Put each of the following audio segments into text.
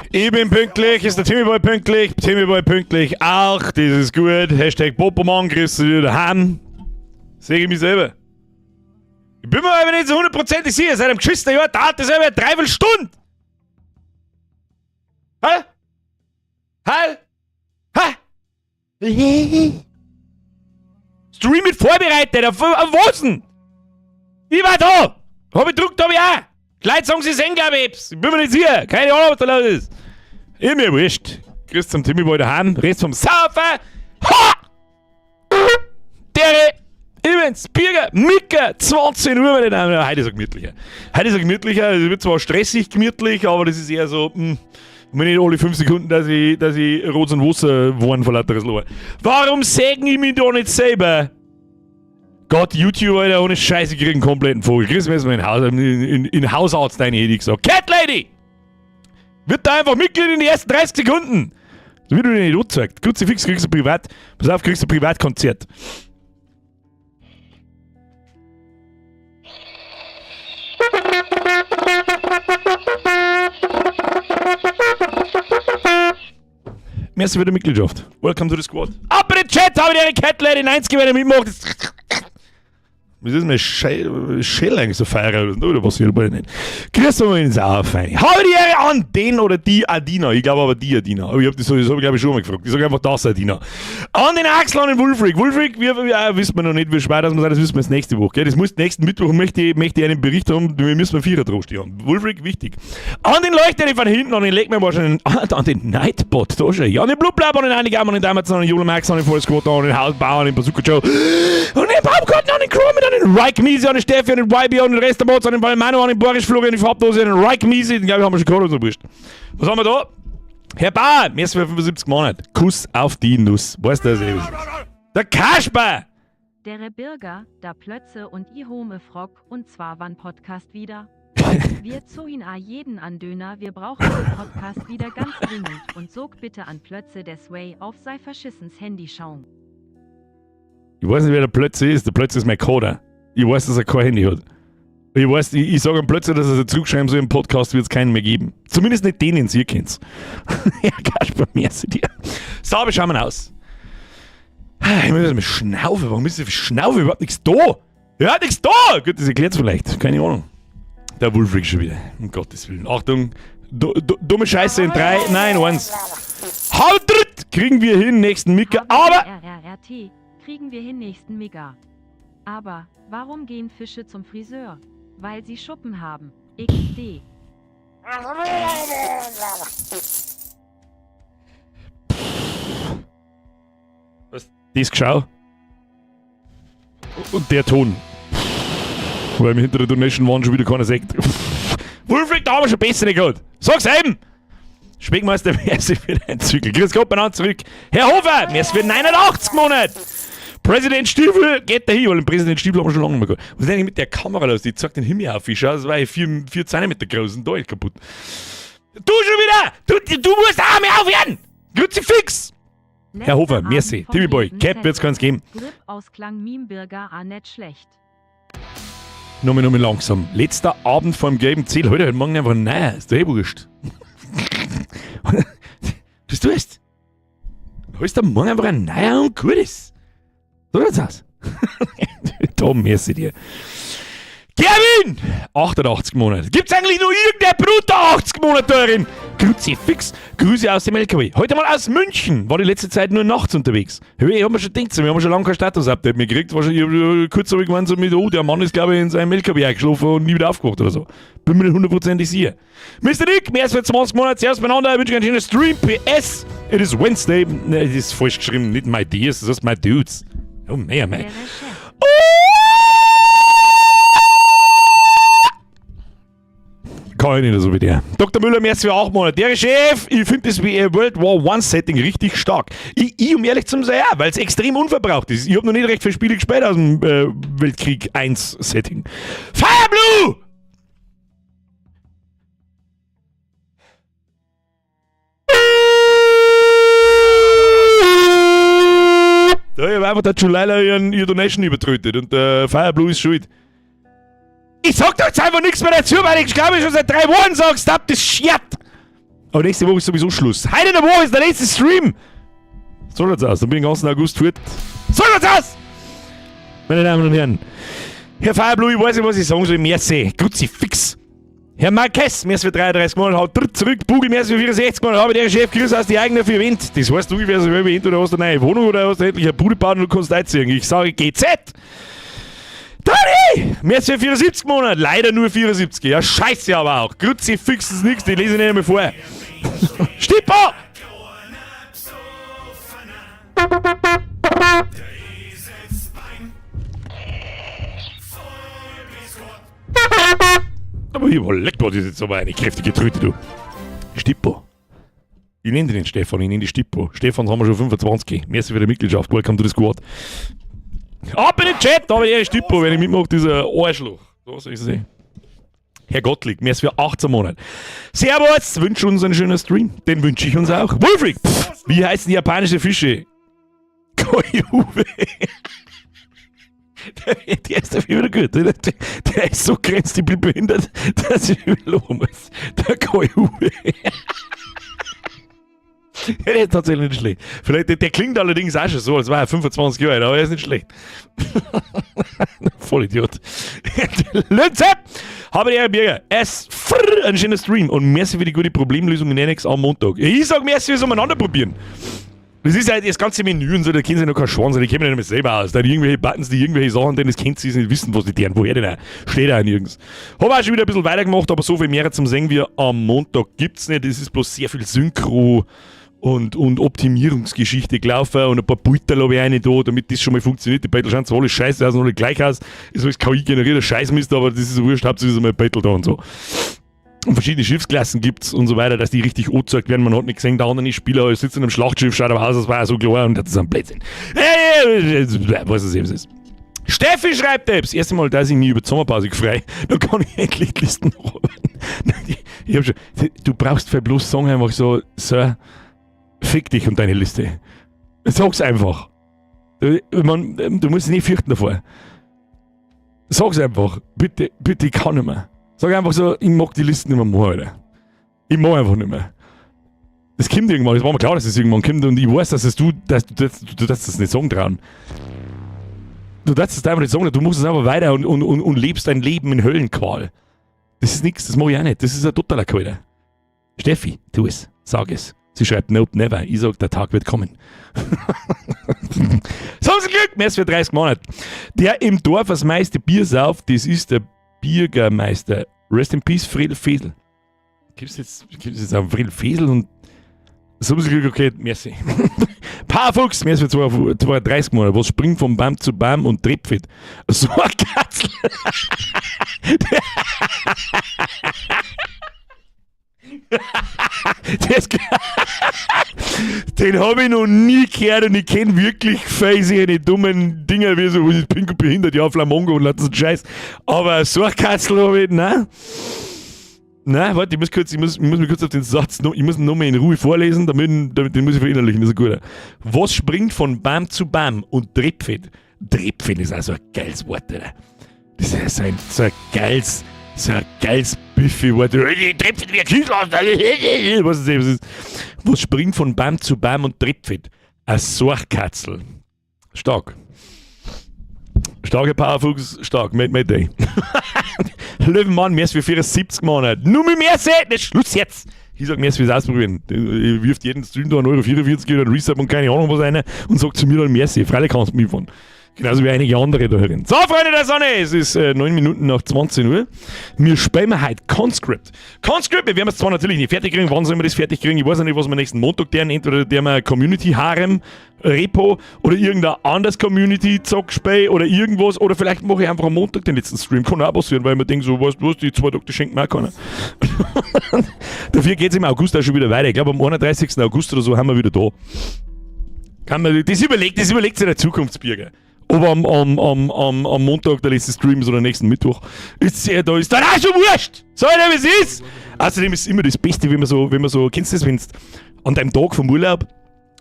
Ich bin pünktlich, ist der Timmyboy pünktlich, Timmyboy pünktlich auch, das ist gut. Hashtag Popomann, grüß dich wieder heim. Sehe ich mich selber. Ich bin mir aber nicht so 100% sicher, seit einem geschissenen Jahr dauert das aber eine Dreiviertelstunde. Hä? Hä? Hä? Stream mit vorbereitet, auf was denn? Ich war da! Hab ich gedruckt, hab ich auch! Die Leute sagen, sie sehen, glaube ich. Ich bin mir nicht sicher. Keine Ahnung, was da los ist. Ist mir wurscht. Grüß zum Timmyboy daheim. Rest vom Saufen. Ha! Dere! Events, Birger, Micker, 20 Uhr. Heute ist er gemütlicher. Es wird zwar stressig gemütlich, aber das ist eher so, wenn nicht alle 5 Sekunden, dass ich Rot und Wasser waren vor lauteres Lohr. Warum sägen ich mich da nicht selber? Gott, YouTube, Alter, ohne Scheiße, kriegen einen kompletten Vogel. Chris, wir müssen in Hausarzt rein, hätte ich gesagt. Cat Lady! Wird da einfach Mitglied in die ersten 30 Sekunden. Das wird dir nicht angezeigt. Kruzifix kriegst du privat. Pass auf, kriegst du Privatkonzert. Merci für die Mitgliedschaft. Welcome to the squad. Ab in den Chat, habe ich die Cat Lady 90 wenn er mitmacht. Was ist denn Shell eigentlich so feiern oder was hier bei nicht? Grüß mal ins Aufein. Habe die Ehre an den oder die Adina. Ich glaube aber die Adina. Aber ich habe das glaube ich schon mal gefragt. Ich sage einfach das Adina. An den Axel, an den Wulfric. Wulfric, wissen wir noch nicht, wie schwer das muss sein. Das wissen wir das nächste Woche. Gell? Das muss nächsten Mittwoch, möchte ich einen Bericht haben. Wir müssen einen Vierer drauf stehen. Wulfric, wichtig. An den Leuchter von hinten, an den leg mir wahrscheinlich an den Nightbot. Da schon. Ja, an den Blutbleib, an den Einigen, an den Damals, an den Jolo Max, an den Forest Squad, an den Hausbau, an den Bazooka Joe. Und den Baumgarten, an den Crow mit an den Rike Miese, an den Steffi, an den YB, an den Rest der Mods, an den Balmano, an den Boris Florian, an die Farbdose, an den Rike Miese, den glaube ich haben wir schon gehört, so wurscht. Was haben wir da? Herr Bauer, merci für 75 Monate. Kuss auf die Nuss. Weißt du das eben? Der Kasper! Der Birger, der Plötze und ich home Frock und zwar wann Podcast wieder. Wir zu ihn a jeden an Döner, wir brauchen den Podcast wieder ganz dringend und sog bitte an Plötze des Way auf sei verschissens Handy schauen. Ich weiß nicht, wer der Plötze ist. Der Plötze ist mein Coder. Ich weiß, dass er kein Handy hat. Ich sage ihm plötzlich, dass er sich zurückschreiben soll, im Podcast wird es keinen mehr geben. Zumindest nicht den, den ihr kennt. Ja, Kasper, merci dir. So, aber schauen wir aus. Ich muss mal schnaufen. Warum ist so viel Schnaufen? Überhaupt nichts da. Ja, nichts da. Gut, das erklärt es vielleicht. Keine Ahnung. Der Wulfric schon wieder. Um Gottes Willen. Achtung. Dumme Scheiße in 3, nein, 1. Haut dritt! Kriegen wir hin, nächsten Mika. Aber... RRRT. Kriegen wir hin, nächsten Mega. Aber, warum gehen Fische zum Friseur? Weil sie Schuppen haben. XD. Was? Das geschau. Und der Ton. Weil mir hinter der Donation waren schon wieder keiner sagt. Wulfric, da haben wir schon bessere gehabt. Sag's eben! Speckmeister, merci für deinen Zügel. Grüß Gott, beieinander zurück. Herr Hofer, merci für 89 Monate. Präsident Stiefel, geht da hin, weil den Präsident Stiefel haben wir schon lange nicht mehr gehabt. Was ist eigentlich mit der Kamera los? Die zeigt den Himmel auf. Ich schau, das war ja 4 Zentimeter groß und da ist kaputt. Du schon wieder! Du musst auch mehr aufhören! Kruzifix! Herr Hofer, merci. Timmyboy, Cap wird's keins geben. Grip-Ausklang Meme-Birger auch nicht schlecht. Nochmal langsam. Letzter Abend vor dem gelben Ziel. Heute morgen einfach nein. Ist doch eh wurscht. Was tust du? Holst du morgen einfach ein neuer und gut ist. So sieht's aus. Tom, merci dir. Kevin! 88 Monate. Gibt's eigentlich noch irgendeine Brut 80 Monate darin? Kruzifix. Grüße aus dem LKW. Heute mal aus München. War die letzte Zeit nur nachts unterwegs. Ich hab mir schon gedacht, wir haben schon lange kein Status-Update mehr gekriegt. Wahrscheinlich kurz irgendwann so mit, der Mann ist glaube ich in seinem LKW eingeschlafen und nie wieder aufgewacht oder so. Bin mir nicht 100% sicher. Mr. Nick, mehr als für 20 Monate. Servus beieinander. Ich wünsche euch einen schönen Stream. PS. It is Wednesday. Ne, das ist falsch geschrieben. Nicht my dears, das heißt my dudes. Oh, mehr. Kann ich nicht so wie der. Dr. Müller, merci für 8 Monate. Der Chef, ich finde das wie World War I Setting richtig stark. Ich um ehrlich zu sein, ja, weil es extrem unverbraucht ist. Ich habe noch nicht recht viele Spiele gespielt aus dem Weltkrieg 1 Setting. Fire Blue! Ja, ich habe einfach der Julila ihr Donation übertrötet und Fire Blue ist schuld. Ich sag doch jetzt einfach nichts mehr dazu, weil ich glaube schon seit 3 Wochen sag, stop das Shit! Aber nächste Woche ist sowieso Schluss. Heute in der Woche ist der letzte Stream. So schaut's aus. Dann bin ich den ganzen August fort. So schaut's aus! Meine Damen und Herren. Herr Fireblue, ich weiß nicht, was ich sagen soll. Merci. Grüezi fix. Herr Marquez, merci für 33 Monate, haut tritt zurück. Bugel, merci für 64 Monate. Habe der Chef Chris aus die eigene für Event. Das heißt, du wärst ein Event oder hast du eine neue Wohnung oder hast du endlich eine Bude bauen und du kannst einziehen. Ich sage GZ. Toni! Merci für 74 Monate. Leider nur 74. Ja, scheiße aber auch. Grüezi fix ist nichts. Die lese ich nicht mehr vor. Stipper! Aber ich überlegt, was ist jetzt aber eine kräftige Tröte, du. Stippo. Ich nenne den Stefan, ich nenne die Stippo. Stefan haben wir schon 25. Merci für die Mitgliedschaft. Welcome to the Squad. Ab in den Chat, da habe ich Stippo, wenn ich mitmache, dieser Arschloch. So soll ich es sehen. Herr Gottlieb, merci für 18 Monate. Servus, wünsche uns einen schönen Stream. Den wünsche ich uns auch. Wolfric, wie heißen die japanische Fische? Koiuwe. Der ist dafür wieder gut. Der ist so grenzdebil behindert, dass ich überloben muss. Der Koiuwe. Der ist tatsächlich nicht schlecht. Vielleicht, der klingt allerdings auch schon so, als war er 25 Jahre alt, aber er ist nicht schlecht. Vollidiot. Lütze! Habe der Herr Birger. Es ein schöner Stream und merci für die gute Problemlösung in NX am Montag. Ich sag merci fürs Umeinander probieren. Das ist halt das ganze Menü und so, da kennen sie noch keinen Schwanz, die kennen ja nicht mehr selber aus. Da hat irgendwelche Buttons, die irgendwelche Sachen, denn das kennt sie nicht wissen, was die deren, woher denn auch. Steht auch nirgends. Habe auch schon wieder ein bisschen weitergemacht, aber so viel mehr zum Singen wie am Montag gibt's nicht. Es ist bloß sehr viel Synchro und Optimierungsgeschichte gelaufen und ein paar Bulter habe ich eine da, damit das schon mal funktioniert. Die Battle schauen zwar alle scheiße aus und alle gleich aus. Ist alles KI-generierter Scheißmist, aber das ist so wurscht, hauptsächlich ist einmal ein Battle da und so. Und verschiedene Schiffsklassen gibt's und so weiter, dass die richtig angezeigt werden. Man hat nicht gesehen, der andere ist Spieler, sitzt in einem Schlachtschiff, schaut aber aus, das war ja so klar und das ist ein Blödsinn. Was es eben ist. Steffi schreibt das erste Mal, dass ich mich über die Sommerpause frei. Da kann ich endlich die Listen nacharbeiten. Ich hab schon, du brauchst für bloß sagen einfach so, fick dich und deine Liste. Sag's einfach. Du musst dich nicht fürchten davor. Sag's einfach. Bitte, ich kann nicht mehr. Sag einfach so, ich mag die Listen nicht mehr machen, Alter. Ich mag einfach nicht mehr. Das kommt irgendwann, das war mir klar, dass es irgendwann kommt und ich weiß, dass du das nicht sagen trauen. Du darfst es einfach nicht sagen, du musst es einfach weiter und lebst dein Leben in Höllenqual. Das ist nichts, das mache ich auch nicht. Das ist ein totaler Kalter. Steffi, tu es, sag es. Sie schreibt nope, never. Ich sag, der Tag wird kommen. So viel Glück, merci für 30 Monate. Der im Dorf das meiste Bier sauft, das ist der Bürgermeister. Rest in Peace, Friedel Fesel. Gibt's jetzt auch Friedel Fesel und so viel Glück, okay, merci. Powerfuchs, merci für 32 Monate. Was springt von Baum zu Baum und Trippfit. So ein Katzel. Den habe ich noch nie gehört und ich kenne wirklich viele dummen Dinger wie so, ich bin behindert, ja, Flamongo und lauter so Scheiß. Aber so ein Katzel habe ich, nein. Nein, warte, ich muss mich kurz auf den Satz, ich muss ihn nochmal in Ruhe vorlesen, den muss ich verinnerlichen, das ist ein guter. Was springt von Baum zu Baum und Trippfit? Trippfit ist auch so ein geiles Wort, Alter. Das ist so ein geiles Buffy-Wort. Trippfit wie ein Küchel. Was ist? Was springt von Baum zu Baum und Trippfit? Ein Sorchkatzel. Stark. Starke Powerfuchs, stark. Made day. Löwenmann, merci für 74 Monate. Nur mit mehr sehen, das Schluss jetzt. Ich sag, merci fürs Ausprobieren. Ihr wirft jeden Stream da 1,44 € oder ein Reset und keine Ahnung was rein und sagt zu mir dann merci. Freilich kannst du mich von. Genauso wie einige andere da herin. So, Freunde der Sonne, es ist 9 Minuten nach 20 Uhr. Wir spielen heute Conscript. Conscript, wir werden es zwar natürlich nicht fertig kriegen. Wann sollen wir das fertig kriegen? Ich weiß nicht, was wir nächsten Montag deren. Entweder der wir Community-Harem, Repo oder irgendein anderes Community-Zock-Spiel oder irgendwas. Oder vielleicht mache ich einfach am Montag den letzten Stream. Kann auch passieren, weil ich mir denke, so, weißt du, die 2 Tage, die schenkt mir auch keiner. Dafür geht es im August auch schon wieder weiter. Ich glaube, am 31. August oder so haben wir wieder da. Das überlegt sich der Zukunftsbürger. Aber am Montag der letzte Stream ist oder nächsten Mittwoch ist da ist dann auch schon wurscht. So, wie es ist. Außerdem ist es immer das Beste, wenn man so, kennst du das, wenn du an deinem Tag vom Urlaub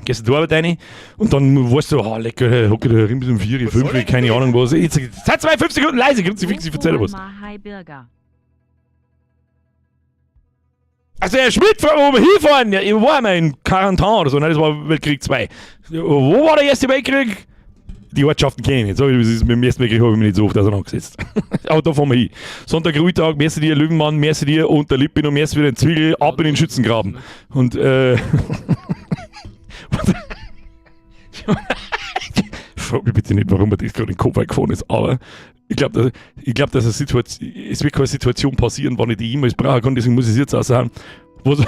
gehst du zur Arbeit rein und dann weißt du, lecker, hocke da herin bis um 4, 5, keine Ahnung was. Jetzt seid 2, 5 Sekunden leise, ich erzähle was. Also der Schmidt, wo wir hinfahren, ja, ich war einmal in Quarantäne oder so, nein, das war Weltkrieg 2. Wo war der erste Weltkrieg? Die Ortschaften kenne ich nicht. So, das ist mit dem ersten Weltkrieg habe ich mich nicht so oft auseinandergesetzt. Aber da fahren wir hin. Sonntag, Ruhetag, merci dir, Lügenmann, merci dir und der Lippe und merci für den Zwiegel, ab in den Schützengraben. Und, frag mich bitte nicht, warum mir das gerade in den Kopf gefahren ist, aber ich glaube, dass es wird keine Situation passieren, wann ich die E-Mails brauchen kann, deswegen muss ich es jetzt auch sagen, wo so,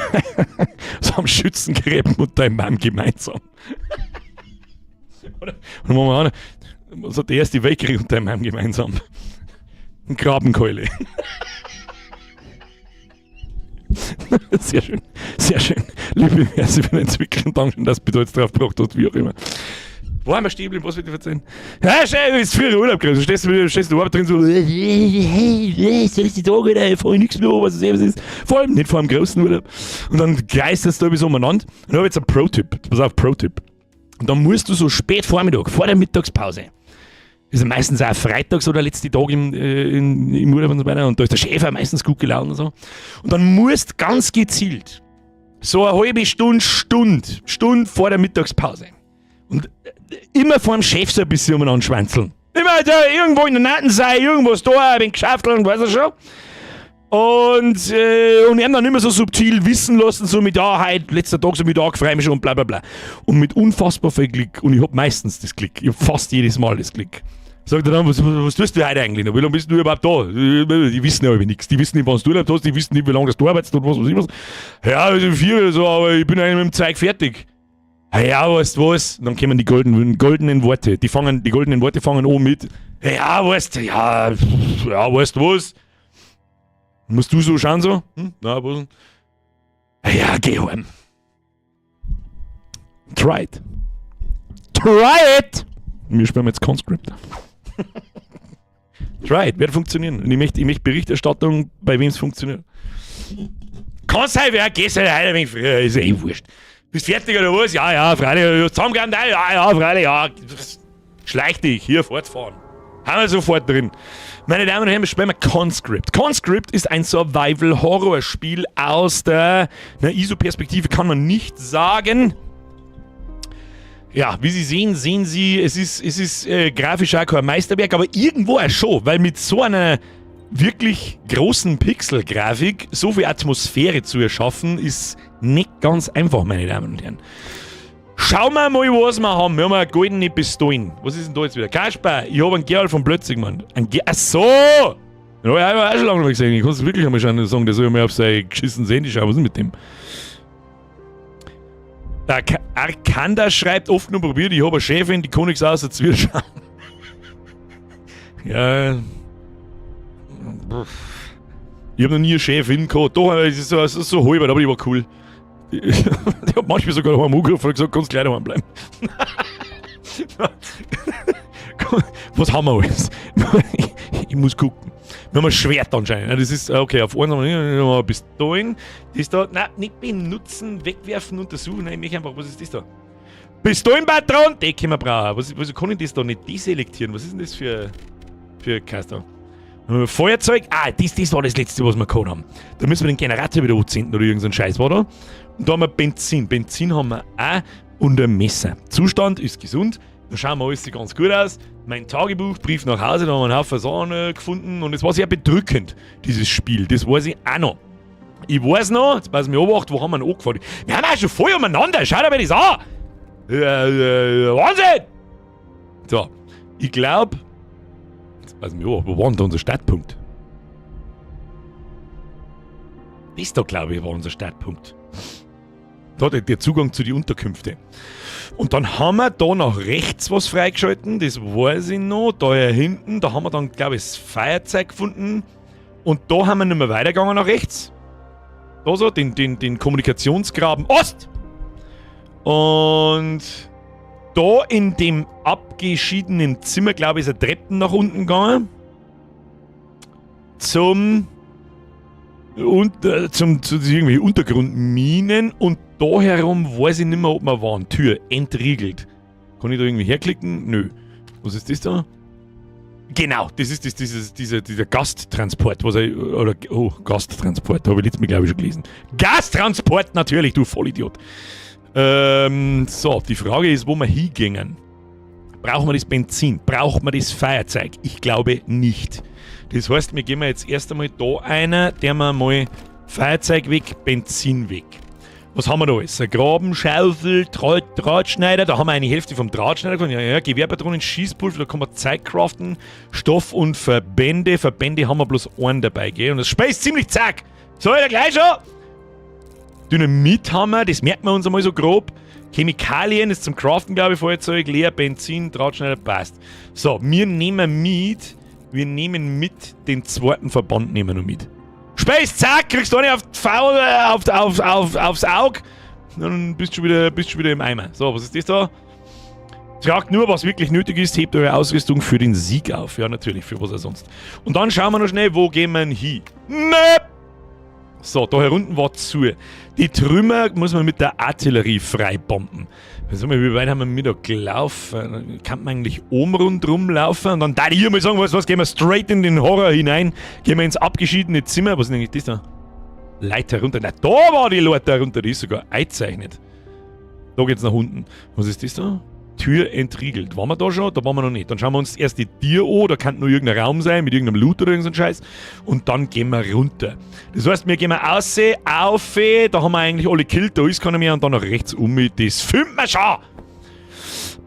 so am Schützengräben und deinem Mann gemeinsam. Und dann machen wir an, so der erste Weltkrieg und deinem Mann gemeinsam. Ein Grabenkeule. Sehr schön, sehr schön. Liebe Merci für den Entwicklung, danke, dass du jetzt drauf gebracht hast, wie auch immer. Wo haben wir stehen geblieben? Was will ich erzählen? Ja, schau, ist früher Urlaub gewesen. Du stehst du überhaupt drin so, soll ich die Tage wieder, ich frage nichts mehr, was es ist. Vor allem nicht vor einem großen Urlaub. Und dann kreist du da so umeinander. Und dann habe ich jetzt einen Pro-Tipp. Pass auf, Pro-Tipp. Und dann musst du so spät Vormittag, vor der Mittagspause, das ist meistens auch freitags oder letzte Tag im Urlaub und so weiter, und da ist der Chef auch meistens gut gelaunt und so. Und dann musst ganz gezielt so eine halbe Stunde vor der Mittagspause und immer vor dem Chef so ein bisschen umeinander schwanzeln. Immer da irgendwo in der Natten sein, irgendwas da, ein wenig geschafteln, weiß er schon. Und ihn dann immer so subtil wissen lassen, so mit, ja, heute, letzter Tag, so mit, ja, freu mich schon und bla bla bla. Und mit unfassbar viel Glück, und ich hab meistens das Glück, ich hab fast jedes Mal das Glück. Sagt er dann, was tust du heute eigentlich noch? Wie lange bist du überhaupt da? Die wissen ja nichts. Die wissen nicht, wann du Urlaub hast, die wissen nicht, wie lange du arbeitest und was weiß ich was. Ja, also 4 oder so, aber ich bin eigentlich mit dem Zeug fertig. Ja, weißt du was? Dann kommen die goldenen Worte. Die goldenen Worte fangen an mit, ja, weißt du, weißt du was? Musst du so schauen so? Na, was? Ja, geh heim. Try it. Try it! Wir spielen jetzt Conscript. Try it, wird funktionieren. Und ich möchte Berichterstattung, bei wem es funktioniert. Kannst halt, wer gehst halt ein wenig früher, ist eh wurscht. Bist fertig oder was? Ja, freilich. Zusammengegangen? Ja, freilich, ja. Schleich dich, hier fortfahren. Haben wir sofort drin. Meine Damen und Herren, wir spielen mal Conscript. Conscript ist ein Survival-Horror-Spiel aus der ISO-Perspektive, kann man nicht sagen. Ja, wie Sie sehen Sie, es ist grafisch auch kein Meisterwerk, aber irgendwo auch schon, weil mit so einer wirklich großen Pixel-Grafik so viel Atmosphäre zu erschaffen, ist nicht ganz einfach, meine Damen und Herren. Schauen wir mal, was wir haben. Wir haben eine goldene Pistolen. Was ist denn da jetzt wieder? Kasper, ich habe einen Gerl von Plötzig, Mann. Ach so! Ja, ich habe auch schon lange nicht mehr gesehen. Ich kann es wirklich einmal schon sagen, der soll mal auf sein geschissen Handy schauen. Was ist denn mit dem? Der Arkanda schreibt, oft nur probiert, ich habe eine Chefin, die kann nichts außer Zwirrschauen. Ja. Ich habe noch nie eine Chefin gehabt. Doch, es ist so halb, aber die war cool. Ich hab manchmal sogar noch am angerufen und gesagt, kannst gleich daheim bleiben. Was haben wir alles? Ich muss gucken. Wir haben ein Schwert anscheinend. Das ist, okay, auf einen haben wir Pistolen. Das da, nein, nicht benutzen, wegwerfen, untersuchen. Nein, ich möchte einfach, was ist das da? Pistolenpatron, die können wir brauchen. Was kann ich das da nicht deselektieren? Was ist denn das für Kaster? Feuerzeug, das war das letzte, was wir gehabt haben. Da müssen wir den Generator wieder anzünden oder irgendein Scheiß, war da? Und da haben wir Benzin. Benzin haben wir auch und ein Messer. Zustand ist gesund. Da schauen wir alles ganz gut aus. Mein Tagebuch, Brief nach Hause, da haben wir einen Haufen Sachen gefunden. Und es war sehr bedrückend, dieses Spiel. Das weiß ich auch noch. Ich weiß noch, jetzt passen wir beobachtet, wo haben wir ihn angefahren? Wir haben auch schon voll umeinander. Schaut euch das an. Wahnsinn! So, ich glaube, jetzt passen wir beobachtet, wo war denn da unser Startpunkt? Das da, glaube ich, war unser Startpunkt. Da der Zugang zu den Unterkünften. Und dann haben wir da nach rechts was freigeschalten, das weiß ich noch. Da hinten, da haben wir dann, glaube ich, das Feuerzeug gefunden. Und da haben wir nicht mehr weitergegangen nach rechts. Da so, den Kommunikationsgraben Ost. Und da in dem abgeschiedenen Zimmer, glaube ich, ist eine Treppe nach unten gegangen. Zu irgendwie Untergrundminen, und da herum weiß ich nicht mehr, ob wir waren. Tür entriegelt. Kann ich da irgendwie herklicken? Nö. Was ist das da? Genau, das ist dieser Gasttransport, Gasttransport, habe ich letztes Mal, glaube ich, schon gelesen. Gastransport, natürlich, du Vollidiot. So, die Frage ist, wo wir hingingen. Brauchen wir das Benzin? Braucht man das Feuerzeug? Ich glaube nicht. Das heißt, wir gehen jetzt erst einmal da rein, der wir mal Feuerzeug weg, Benzin weg. Was haben wir da alles? Ein Graben, Schaufel, Drahtschneider, da haben wir eine Hälfte vom Drahtschneider, Gewehrpatronen, Schießpulver, da kann man Zeug craften, Stoff und Verbände. Verbände haben wir bloß einen dabei, gell? Und das speist ziemlich zack. So, ja gleich schon. Dynamit haben wir, das merkt man uns einmal so grob. Chemikalien ist zum Craften, glaube ich, Feuerzeug, leer, Benzin, Drahtschneider, passt. So, wir nehmen mit den zweiten Verband nehmen wir noch mit. Space, zack, kriegst du nicht aufs Auge, dann bist du wieder im Eimer. So, was ist das da? Tragt nur, was wirklich nötig ist, hebt eure Ausrüstung für den Sieg auf. Ja, natürlich, für was auch sonst. Und dann schauen wir noch schnell, wo gehen wir hin? Möp! So, da herunten war zu. Die Trümmer muss man mit der Artillerie freibomben. Wie weit haben wir Mittag gelaufen? Kann man eigentlich oben rundherum laufen? Und dann da ich hier mal sagen, was, gehen wir straight in den Horror hinein. Gehen wir ins abgeschiedene Zimmer. Was ist eigentlich das da? Leiter runter. Na, da war die Leiter runter. Die ist sogar eingezeichnet. Da geht's nach unten. Was ist das da? Tür entriegelt. Waren wir da schon? Da waren wir noch nicht. Dann schauen wir uns erst die Tür an. Da kann nur irgendein Raum sein mit irgendeinem Loot oder irgendein Scheiß. Und dann gehen wir runter. Das heißt, wir gehen raus, auf, da haben wir eigentlich alle gekillt, da ist keiner mehr und dann nach rechts das filmt man schon!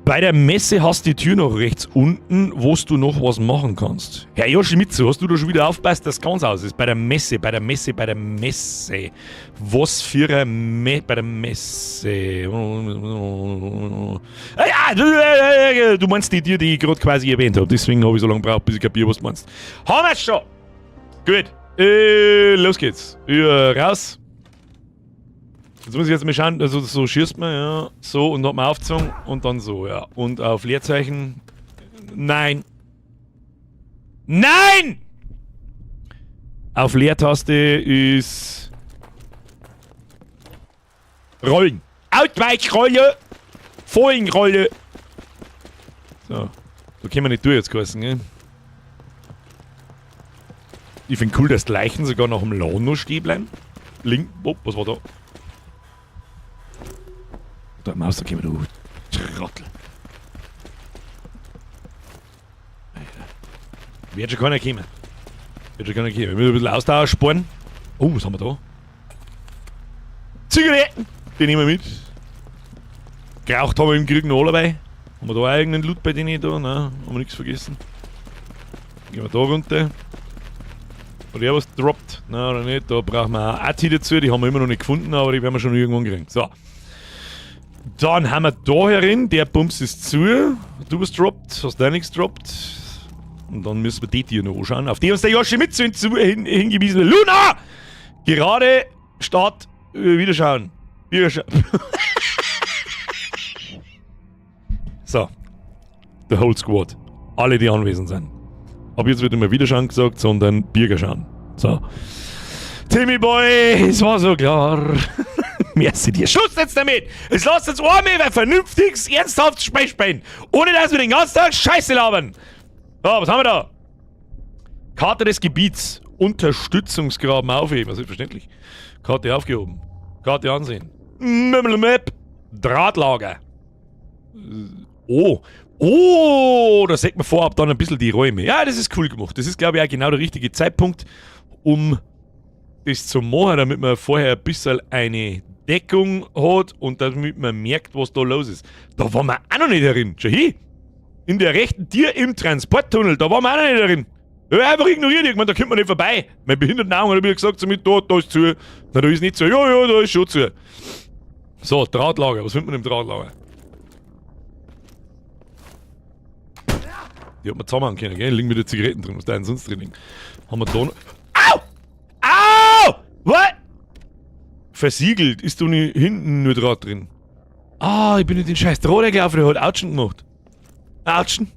Bei der Messe hast du die Tür noch rechts unten, wo du noch was machen kannst. Herr Yoshimitsu, hast du da schon wieder aufgepasst, dass es ganz aus ist? Bei der Messe. Was für eine bei der Messe? Du meinst die Tür, die ich gerade quasi erwähnt habe. Deswegen habe ich so lange gebraucht, bis ich kapiere, was du meinst. Haben wir es schon! Gut. Los geht's. Raus. Jetzt muss ich jetzt mal schauen, also so schießt man, ja. So, und hat man aufgezogen und dann so, ja. Und auf Leerzeichen. Nein! Nein! Auf Leertaste ist Rollen. Ausweichrolle! Folgenrolle! So. Da können wir nicht durch jetzt geheißen, gell? Ich finde cool, dass die Leichen sogar nach dem Laden noch stehen bleiben. Link. Oh, was war da? Da Maus, da gehen wir da. Trottel. Wird schon keiner kommen. Wir müssen ein bisschen Ausdauer sparen. Oh, was haben wir da? Zigaretten! Die nehmen wir mit. Geraucht haben wir im Krieg noch alle dabei. Haben wir da eigenen Loot bei denen da? Nein, haben wir nichts vergessen. Gehen wir da runter. Hat er was droppt? Nein, oder nicht? Da brauchen wir auch AT dazu. Die haben wir immer noch nicht gefunden, aber die werden wir schon irgendwann kriegen. So. Dann haben wir da herin. Der Bums ist zu. Du was droppt. Hast du nichts droppt? Und dann müssen wir die hier noch anschauen. Auf die uns der Yoshimitsu hingewiesen hat. Luna! Gerade Start. Wiederschauen. So. Der Whole Squad. Alle, die anwesend sind. Ab jetzt wird immer Wiederschauen gesagt, sondern Bürger schauen. So. Timmy Boy, es war so klar. Merci dir. Schluss jetzt damit! Es lasst uns einmal ein vernünftiges, ernsthaftes Spiel spielen. Ohne dass wir den ganzen Tag Scheiße labern. So, was haben wir da? Karte des Gebiets. Unterstützungsgraben aufheben. Selbstverständlich. Karte aufgehoben. Karte ansehen. Map. Drahtlager. Oh, da sieht man vorab dann ein bisschen die Räume. Ja, das ist cool gemacht. Das ist, glaube ich, auch genau der richtige Zeitpunkt, um das zu machen, damit man vorher ein bisschen eine Deckung hat und damit man merkt, was da los ist. Da waren wir auch noch nicht drin. Schau hier. In der rechten Tür im Transporttunnel, da waren wir auch noch nicht drin. Ja, einfach ignoriert. Ich meine, da kommt man nicht vorbei. Mein behinderten Augen hat mir gesagt zu mir, da ist zu. Na, da ist nicht zu. Ja, da ist schon zu. So, Drahtlager. Was findet man im Drahtlager? Die hat man zusammenhauen können, gell? Liegen wieder Zigaretten drin. Was da denn sonst drin liegen? Haben wir da noch... Au! Au! What? Versiegelt. Ist da nicht hinten nur Draht drin? Ah, ich bin in den scheiß Draht gelaufen. Der hat Autschen gemacht. Autschen?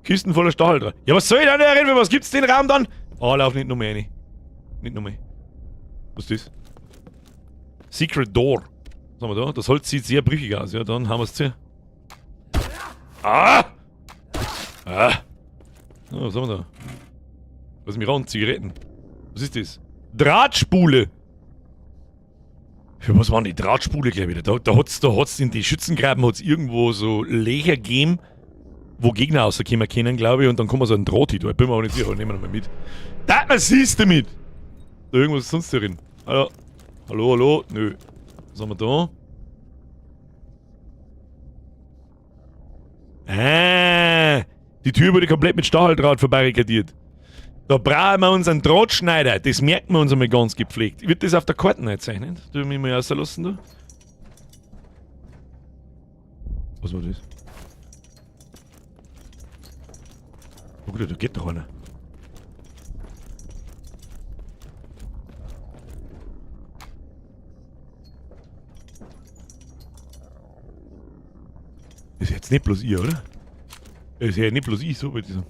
Kisten voller Stachel dran. Ja, was soll ich denn da reden? Was gibt's den Raum dann? Ah, lauf nicht noch mehr rein. Nicht noch mehr. Was ist das? Secret Door. Was haben wir da? Das Holz sieht sehr brüchig aus. Ja, dann haben wir es zu. Ah! Ah! Oh, was haben wir da? Was mich ran? Zigaretten. Was ist das? Drahtspule! Für was waren die Drahtspule gleich wieder? Da hat's in die Schützengräben hat's irgendwo so Löcher gegeben, wo Gegner rauskommen können, glaube ich, und dann kommen wir so einen Draht hin. Ich bin mir auch nicht sicher, nehmen wir nochmal mit. Da, was siehst du damit? Da irgendwas ist sonst drin. Hallo? Hallo, hallo? Nö. Was haben wir da? Die Tür wurde komplett mit Stacheldraht verbarrikadiert. Da brauchen wir uns einen Drahtschneider. Das merken wir uns einmal ganz gepflegt. Wird das auf der Karte eingezeichnet? Du mich mal rauslassen, du? Was war das? Oh gut, da geht doch einer. Das ist jetzt nicht bloß ich, oder? Das ist ja nicht bloß ich, so würde ich sagen.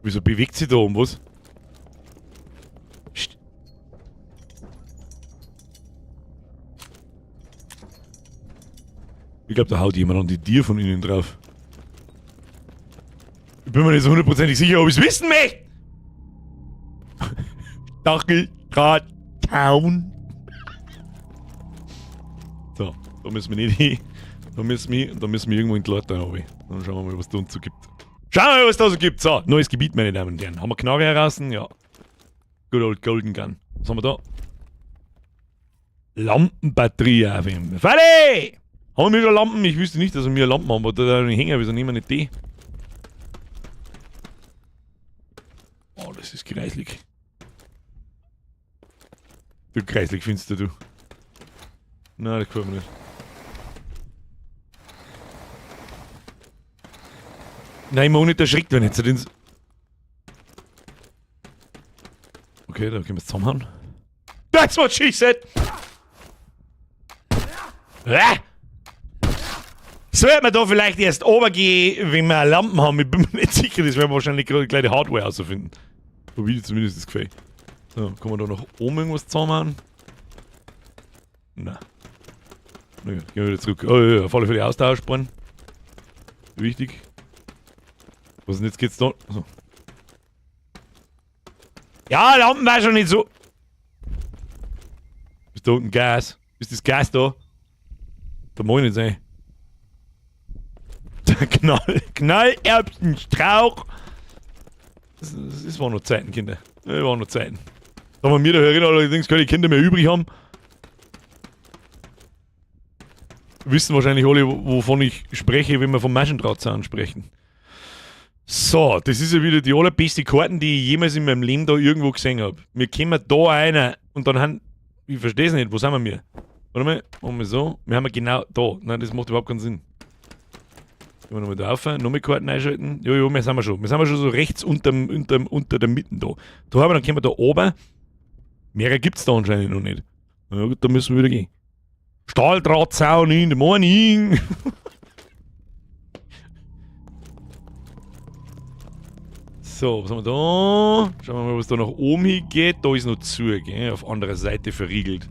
Wieso bewegt sie da um was? Psst. Ich glaube, da haut jemand an die Tier von innen drauf. Ich bin mir nicht so hundertprozentig sicher, ob ich es wissen möchte. Stacheldraht Town. So, da müssen wir nicht hin. Da müssen wir irgendwo in die Leute rein. Dann schauen wir mal, was da uns so gibt. Schauen wir mal, was da so gibt. So, neues Gebiet, meine Damen und Herren. Haben wir Knarre heraus? Ja. Good old Golden Gun. Was haben wir da? Lampenbatterie aufheben. Fertig! Haben wir wieder Lampen? Ich wüsste nicht, dass wir Lampen haben. Aber da hängen, wieso nehmen wir nicht die? Oh, das ist kreislig. Du kreislig findest du. Nein, das gefällt mir nicht. Nein, ich mag nicht erschreckt, wenn jetzt ins. Okay, da können wir es zusammenhauen. That's what she said! Sollte man da vielleicht erst runtergehen, wenn wir Lampen haben? Ich bin mir nicht sicher, das werden wir wahrscheinlich gerade gleich die Hardware herausfinden. So wie zumindest das Gefühl. So, kann man da nach oben irgendwas zusammenhauen? Nein. Na gut, gehen wir wieder zurück. Oh ja, auf alle Fälle Austauschspuren. Wichtig. Was denn jetzt geht's da? So. Ja, Lampen war schon nicht so. Ist da unten Gas? Ist das Gas da? Da muss ich nicht sein. Knallerbsenstrauch. Das waren noch Zeiten, Kinder. Das waren noch Zeiten. Da haben wir da erinnern, allerdings keine Kinder mehr übrig haben. Wissen wahrscheinlich alle, wovon ich spreche, wenn wir vom Maschendrahtzaun sprechen. So, das ist ja wieder die allerbeste Karten, die ich jemals in meinem Leben da irgendwo gesehen habe. Wir kommen da rein und dann haben. Ich verstehe es nicht, wo sind wir? Warte mal, machen wir so. Wir haben genau da. Nein, das macht überhaupt keinen Sinn. Gehen wir nochmal da rauf, nochmal Karten einschalten. Jo, wir sind wir schon. Wir sind so rechts unter der Mitte da. Da haben wir, dann können wir da oben. Mehrere gibt es da anscheinend noch nicht. Na gut, da müssen wir wieder gehen. Stahldrahtzaun in the morning. So, was haben wir da? Schauen wir mal, was da nach oben hingeht. Da ist noch zu, gell? Auf anderer Seite verriegelt.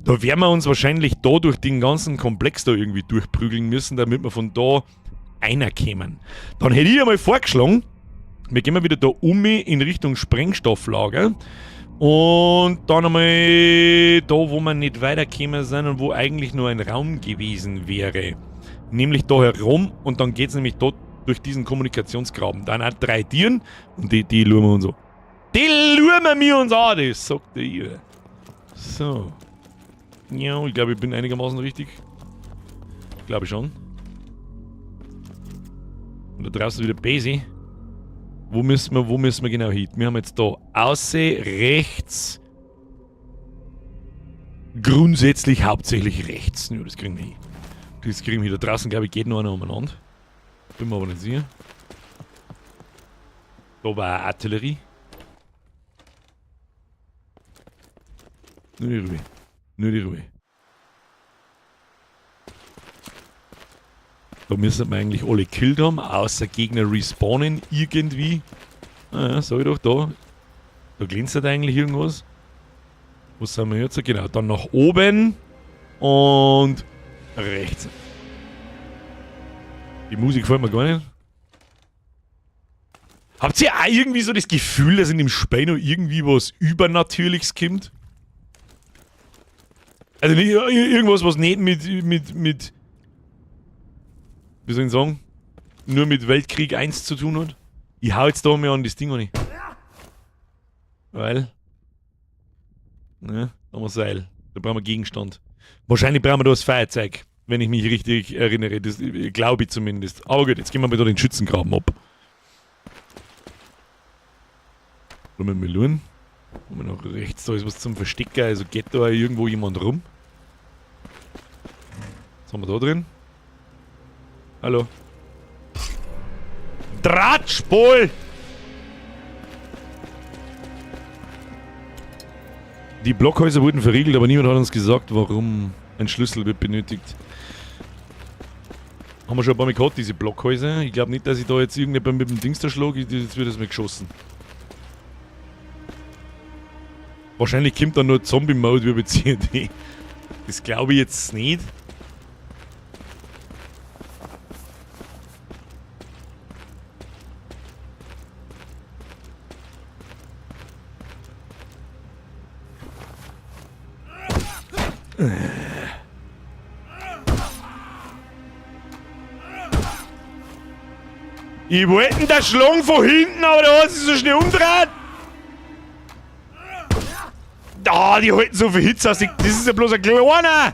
Da werden wir uns wahrscheinlich da durch den ganzen Komplex da irgendwie durchprügeln müssen, damit wir von da reinkommen. Dann hätte ich einmal vorgeschlagen, wir gehen mal wieder da in Richtung Sprengstofflager. Und dann einmal da, wo wir nicht weitergekommen sind und wo eigentlich nur ein Raum gewesen wäre. Nämlich da herum und dann geht es nämlich dort durch diesen Kommunikationsgraben. Dann hat 3 Tieren und die schauen wir uns an. Die schauen wir uns an, das sagt der Ive. So. Ja, ich glaube, ich bin einigermaßen richtig. Glaube ich schon. Und da draußen wieder Basi. Wo müssen wir genau hin? Wir haben jetzt da außen rechts. Grundsätzlich hauptsächlich rechts. Ja, das kriegen wir hin. Das kriegen wir hin. Da draußen, glaube ich, geht noch einer umeinander. Bin mir aber nicht sicher. Da war Artillerie. Nur die Ruhe. Nur die Ruhe. Da müssen wir eigentlich alle gekillt haben, außer Gegner respawnen irgendwie. Naja, sag ich doch, da. Da glänzt eigentlich irgendwas. Was sind wir jetzt? Genau, dann nach oben. Und rechts. Die Musik gefällt mir gar nicht. Habt ihr auch irgendwie so das Gefühl, dass in dem Spiel noch irgendwie was Übernatürliches kommt? Also nicht irgendwas, was nicht mit wie soll ich sagen, nur mit Weltkrieg 1 zu tun hat. Ich hau jetzt da mal an das Ding an. Weil, ne, da haben wir Seil. Da brauchen wir Gegenstand. Wahrscheinlich brauchen wir da das Feuerzeug, wenn ich mich richtig erinnere. Das glaube ich zumindest. Aber gut, jetzt gehen wir mal da den Schützengraben ab. Wollen wir mal schauen. Haben wir noch rechts, da ist was zum Verstecken, also geht da irgendwo jemand rum. Was haben wir da drin? Hallo? Drahtspol! Die Blockhäuser wurden verriegelt, aber niemand hat uns gesagt, warum ein Schlüssel wird benötigt. Haben wir schon ein paar Mal gehabt, diese Blockhäuser. Ich glaube nicht, dass ich da jetzt irgendjemand mit dem Dings da schlage, jetzt wird es mir geschossen. Wahrscheinlich kommt dann nur Zombie-Mode wie bei COD. Das glaube ich jetzt nicht. Ich wollte das schlagen von hinten, aber da hat sie so schnell umdreht. Ah, die halten so viel Hitze aus. Das ist ja bloß ein kleiner.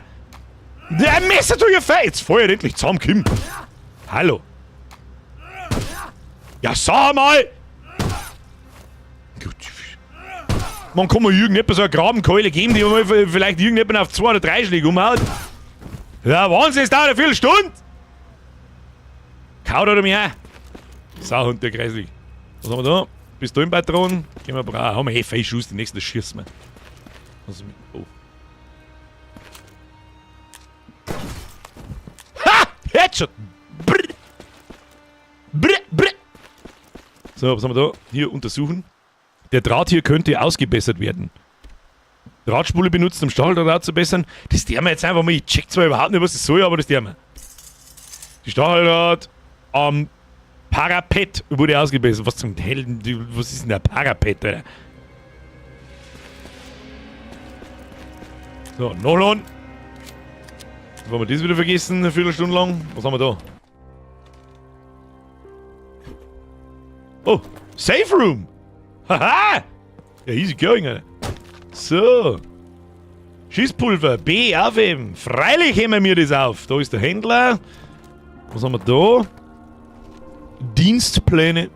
Der Messer tut ihr Feind. Jetzt feuert endlich zusammen, Kim. Hallo. Ja, sag mal. Gut. Man kann mir irgendjemand so eine Grabenkeule geben, die mal vielleicht irgendjemand auf 2 oder 3 Schläge umhaut. Ja, Wahnsinn, es dauert eine Viertelstunde. Kaut oder mir. Sauhund, der Kreislig. Was haben wir da? Pistolenpatronen. Gehen wir brauchen. Haben wir eh 5 Schuss, die nächste schießen wir. Also mit, oh. Ha! Headshot! Brr! Brr! Brr! So, was haben wir da? Hier untersuchen. Der Draht hier könnte ausgebessert werden. Drahtspule benutzen, um Stacheldraht zu bessern. Das der wir jetzt einfach mal. Ich check zwar überhaupt nicht, was das soll, aber das der wir. Die Stacheldraht am Parapet wurde ausgebessert. Was zum Helden? Was ist denn der Parapet, Alter? So, Nolan. Wollen wir das wieder vergessen, eine Viertelstunde lang? Was haben wir da? Oh, Safe Room! Haha! Ja, easy going, Alter. So. Schießpulver, B, aufheben. Freilich heben wir das auf. Da ist der Händler. Was haben wir da? Dienstpläne.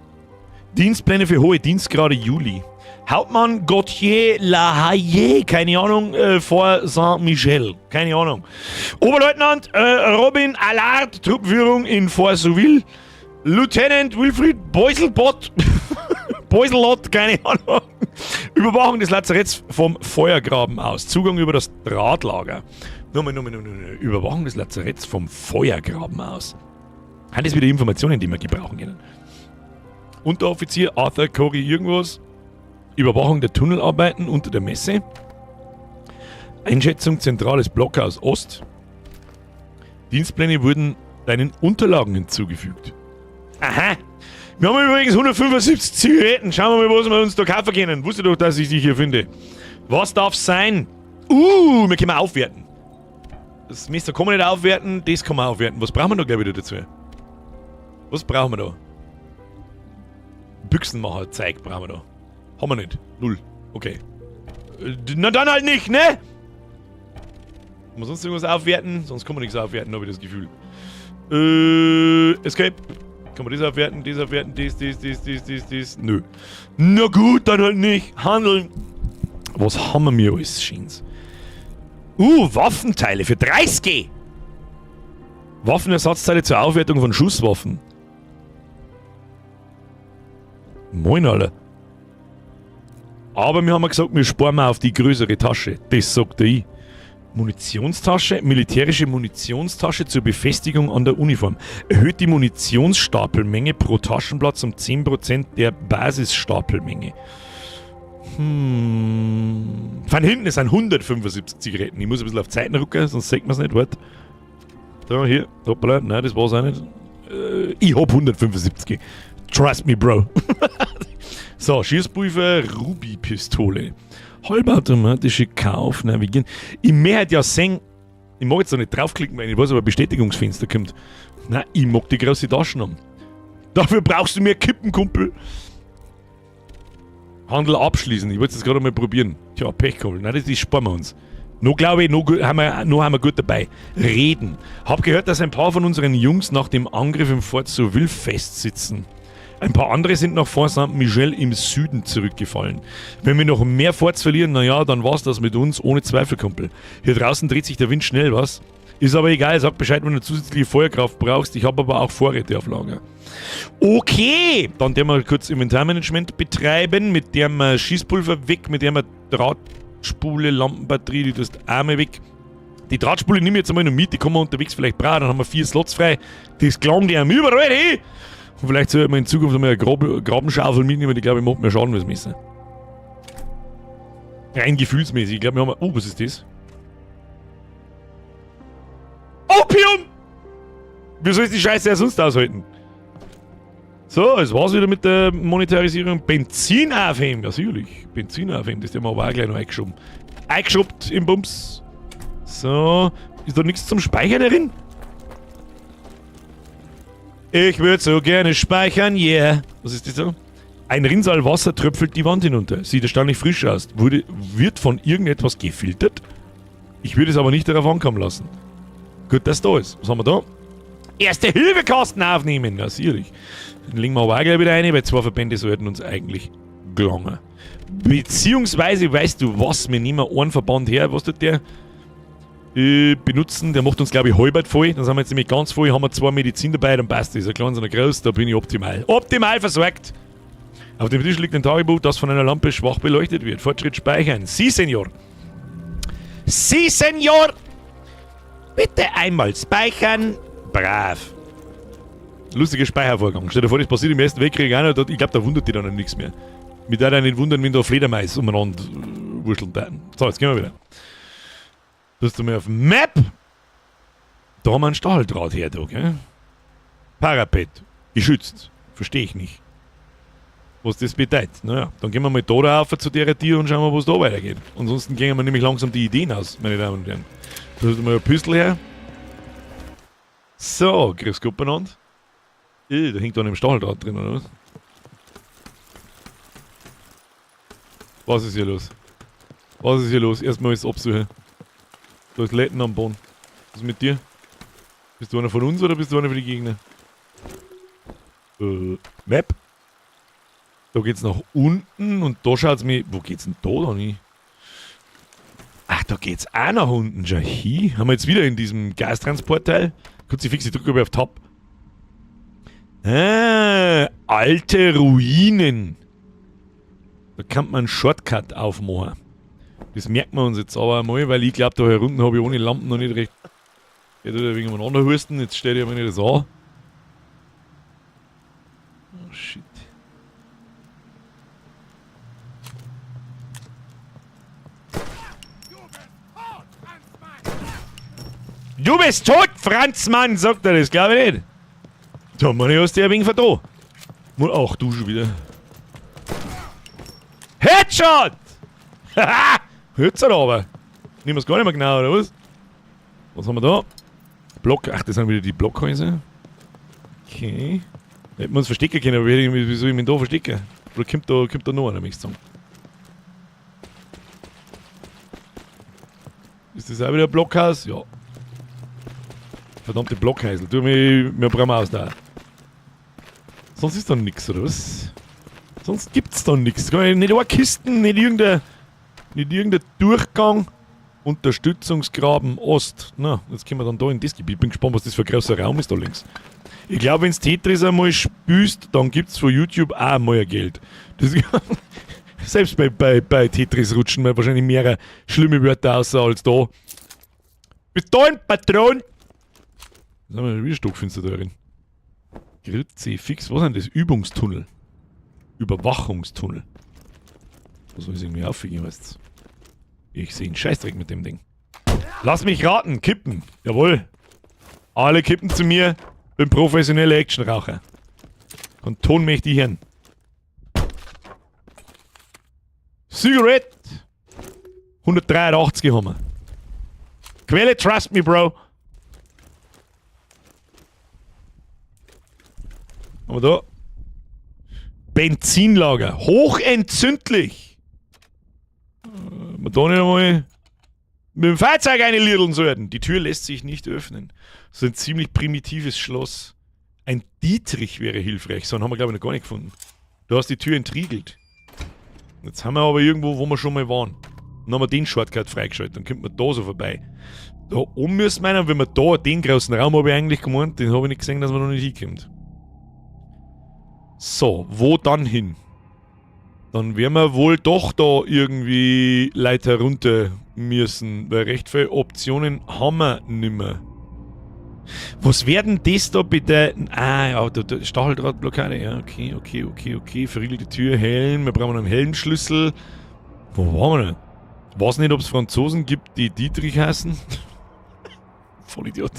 Dienstpläne für hohe Dienstgrade Juli. Hauptmann Gauthier Lahaye, keine Ahnung, vor Saint-Michel, keine Ahnung. Oberleutnant Robin Allard, Truppführung in Fort Souville. Lieutenant Wilfried Beuselbott, Beuselott, keine Ahnung. Überwachung des Lazaretts vom Feuergraben aus. Zugang über das Drahtlager. Überwachung des Lazaretts vom Feuergraben aus. Hat es wieder Informationen, die wir gebrauchen können. Unteroffizier Arthur Corey irgendwas. Überwachung der Tunnelarbeiten unter der Messe. Einschätzung zentrales Blockhaus Ost. Dienstpläne wurden deinen Unterlagen hinzugefügt. Aha! Wir haben übrigens 175 Zigaretten. Schauen wir mal, was wir uns da kaufen können. Wusste doch, dass ich dich hier finde. Was darf's sein? Wir können aufwerten. Das Messer kann man nicht aufwerten, das kann man aufwerten. Was brauchen wir da gleich wieder dazu? Was brauchen wir da? Büchsenmacher-Zeug brauchen wir da. Haben wir nicht. 0. Okay. Na dann halt nicht, ne? Kann man sonst irgendwas aufwerten? Sonst kann man nichts aufwerten, habe ich das Gefühl. Escape. Kann man das aufwerten, das? Nö. Na gut, dann halt nicht. Handeln. Was haben wir mir alles, Schiens? Waffenteile für 30G. Waffenersatzteile zur Aufwertung von Schusswaffen. Moin, Alter. Aber wir haben gesagt, wir sparen mal auf die größere Tasche. Das sagt ich. Munitionstasche, militärische Munitionstasche zur Befestigung an der Uniform. Erhöht die Munitionsstapelmenge pro Taschenplatz um 10% der Basisstapelmenge. Von hinten ist ein 175 Zigaretten. Ich muss ein bisschen auf Zeiten rücken, sonst sieht man es nicht. Wart. So, hier. Hoppala. Nein, das war's auch nicht. Ich hab 175. Trust me, Bro. So, Schießpulver, Ruby-Pistole. Halbautomatische Kauf, navigieren. Ich möchte ja sehen, ich mag jetzt da nicht draufklicken, weil ich weiß, ob ein Bestätigungsfenster kommt. Nein, ich mag die große Taschen haben. Dafür brauchst du mehr Kippen, Kumpel. Handel abschließen, ich wollte es gerade mal probieren. Tja, Pech gehabt. Nein, das sparen wir uns. Noch glaube ich, noch haben wir gut dabei. Reden. Hab gehört, dass ein paar von unseren Jungs nach dem Angriff im Fort Sauville festsitzen. Ein paar andere sind nach Fort Saint-Michel im Süden zurückgefallen. Wenn wir noch mehr Forts verlieren, naja, dann war's das mit uns, ohne Zweifel, Kumpel. Hier draußen dreht sich der Wind schnell, was? Ist aber egal, sag Bescheid, wenn du zusätzliche Feuerkraft brauchst. Ich habe aber auch Vorräte auf Lager. Okay, dann werden wir kurz Inventarmanagement betreiben, mit dem Schießpulver weg, mit dem Drahtspule, Lampenbatterie, die tust Arme weg. Die Drahtspule nehme ich jetzt einmal noch mit, die kann man unterwegs vielleicht brauchen, dann haben wir 4 Slots frei. Das gelangt die einem überall hin. Und vielleicht sollten wir in Zukunft einmal eine Grabenschaufel mitnehmen, die glaube ich macht mehr Schaden als Messer. Rein gefühlsmäßig, ich glaube wir haben... Oh, was ist das? Opium! Wie soll ich die Scheiße ja sonst aushalten? So, es war's wieder mit der Monetarisierung. Benzin aufheben, ja sicherlich. Benzin aufheben, das haben wir aber auch gleich noch eingeschoben. Eingeschobt im Bums. So, ist da nichts zum Speichern darin? Ich würde so gerne speichern, yeah. Was ist das so? Ein Rinnsal Wasser tröpfelt die Wand hinunter. Sieht erstaunlich frisch aus. Wird von irgendetwas gefiltert? Ich würde es aber nicht darauf ankommen lassen. Gut, dass da ist. Was haben wir da? Erste-Hilfe-Kasten aufnehmen. Ja, sicherlich. Den legen wir aber auch gleich wieder rein, weil 2 Verbände sollten uns eigentlich gelangen. Beziehungsweise, weißt du was, wir nehmen einen Verband her. Was tut der? Benutzen, der macht uns glaube ich halbert voll, dann sind wir jetzt nämlich ganz voll, haben wir 2 Medizin dabei, dann passt das, ein kleines und ein groß, da bin ich optimal. Optimal versorgt! Auf dem Tisch liegt ein Tagebuch, das von einer Lampe schwach beleuchtet wird. Fortschritt speichern. Sie, Senor! Sie, Senor! Bitte einmal speichern. Brav. Lustiger Speichervorgang. Stell dir vor, das passiert im Ersten Weltkrieg auch noch, ich glaube, da wundert die dann nichts mehr. Mit der nicht wundern, wenn da Fledermais umeinander wurschteln werden. So, jetzt gehen wir wieder. Tust du mir auf Map? Da haben wir einen Stahldraht her, da, gell? Parapet. Geschützt. Verstehe ich nicht. Was das bedeutet. Naja, dann gehen wir mal da rauf zu der Tier und schauen wir, was da weitergeht. Ansonsten gehen wir nämlich langsam die Ideen aus, meine Damen und Herren. Da hast du mal ein Püstel her. So, grüß Gott benannt. Da hängt da ein Stahldraht drin, oder was? Was ist hier los? Was ist hier los? Erstmal alles absuchen. Da ist Letten am Boden. Was ist mit dir? Bist du einer von uns oder bist du einer für die Gegner? Map. Da geht's nach unten und da schaut's mir... Wo geht's denn da dann hin? Ach, da geht's auch nach unten. Schau hin. Haben wir jetzt wieder in diesem Gastransportteil. Kruzifix, ich drücke auf Tab. Ah, alte Ruinen. Da kann man einen Shortcut aufmachen. Das merkt man uns jetzt aber mal, weil ich glaube, da hier unten habe ich ohne Lampen noch nicht recht. Ich hätte da wegen einem husten, jetzt steht ja mir nicht das an. Oh shit. Du bist tot, Franzmann, sagt er das, glaube ich nicht. Da man hast du ja ein wenig verdroht. Ach, du schon wieder. Headshot! Haha! Hört's aber. Nehmen wir es gar nicht mehr genau, oder was? Was haben wir da? Block. Ach, das sind wieder die Blockhäuser. Okay. Hätten wir uns verstecken können, aber wie soll ich mich da verstecken? Oder kommt da noch einer, möchte ich sagen. Ist das auch wieder ein Blockhaus? Ja. Verdammte Blockhäusel. Tu mich, wir brauchen aus da. Sonst ist da nichts, oder was? Sonst gibt's da nichts. Nicht eine Kisten, nicht irgendein Durchgang. Unterstützungsgraben Ost. Na, jetzt können wir dann da in das Gebiet. Bin gespannt, was das für ein großer Raum ist da links. Ich glaube, wenn du Tetris einmal spielst, dann gibt's von YouTube auch einmal ein Geld. Das selbst bei Tetris rutschen mir wahrscheinlich mehrere schlimme Wörter außer als da. Bis dahin, Patron! Was haben wir wieder Stockfenster da drin? Grill C fix. Was ist denn das? Übungstunnel. Überwachungstunnel. Was soll ich irgendwie auffiegen, weißt du? Ich sehe einen Scheißdreck mit dem Ding. Lass mich raten, kippen. Jawohl. Alle kippen zu mir. Bin professioneller Actionraucher. Und Ton möchte ich hören. Zigarette. 183 haben wir. Quelle, trust me, Bro. Aber da. Benzinlager. Hochentzündlich. Wir da nicht einmal mit dem Fahrzeug einliedern sollten. Die Tür lässt sich nicht öffnen. Das ist ein ziemlich primitives Schloss. Ein Dietrich wäre hilfreich. So einen haben wir, glaube ich, noch gar nicht gefunden. Du hast die Tür entriegelt. Jetzt haben wir aber irgendwo, wo wir schon mal waren. Dann haben wir den Shortcut freigeschaltet. Dann kommt man da so vorbei. Da oben müssen wir rein, wenn wir da, den großen Raum habe ich eigentlich gemeint, den habe ich nicht gesehen, dass man noch nicht hinkommt. So, wo dann hin? Dann werden wir wohl doch da irgendwie Leiter runter müssen, weil recht viele Optionen haben wir nimmer. Was werden das da bedeuten? Ah, ja, da Stacheldrahtblockade. Ja, okay. Verriegelte Tür, Helm. Wir brauchen einen Helmschlüssel. Wo waren wir denn? Ich weiß nicht, ob es Franzosen gibt, die Dietrich heißen. Vollidiot.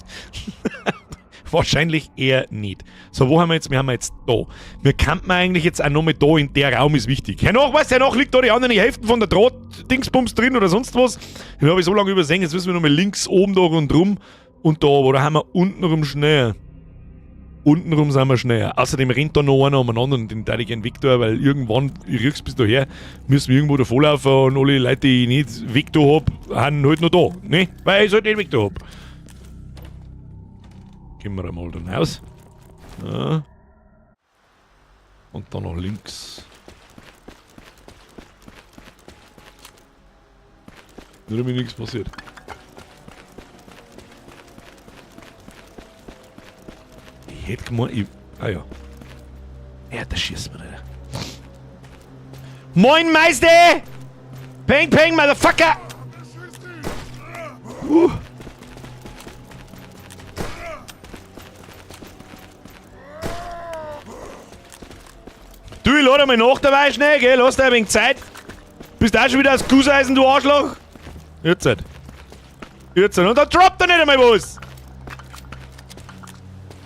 Wahrscheinlich eher nicht. So, wo haben wir jetzt? Wir haben jetzt da. Wir könnten eigentlich jetzt auch nochmal da in der Raum ist wichtig. Hernach liegt da die anderen Hälften von der Draht-Dingsbums drin oder sonst was. Den habe ich so lange übersehen. Jetzt müssen wir nochmal links oben da rundrum. Und da, aber da haben wir untenrum schneller. Untenrum sind wir schneller. Außerdem rennt da noch einer umeinander und den darf ich gerne weg tun, weil irgendwann, ich riech's bis daher, müssen wir irgendwo davor laufen und alle Leute, die ich nicht weg da hab, haben halt noch da. Ne? Weil ich halt nicht weg da hab. Gehen wir einmal dann raus. Ja. Und dann noch links. Nur damit nichts passiert. Ich hätte gemeint, ah ja. Ja, da schießt man nicht. Moin, Meister! Peng, peng, Motherfucker! Du, ich lade mal nach dabei schnell, gell? Lass dir ein wenig Zeit. Bist du auch schon wieder aus Gusseisen, du Arschloch? Jetzt halt. Jetzt halt. Und dann droppt er nicht einmal was!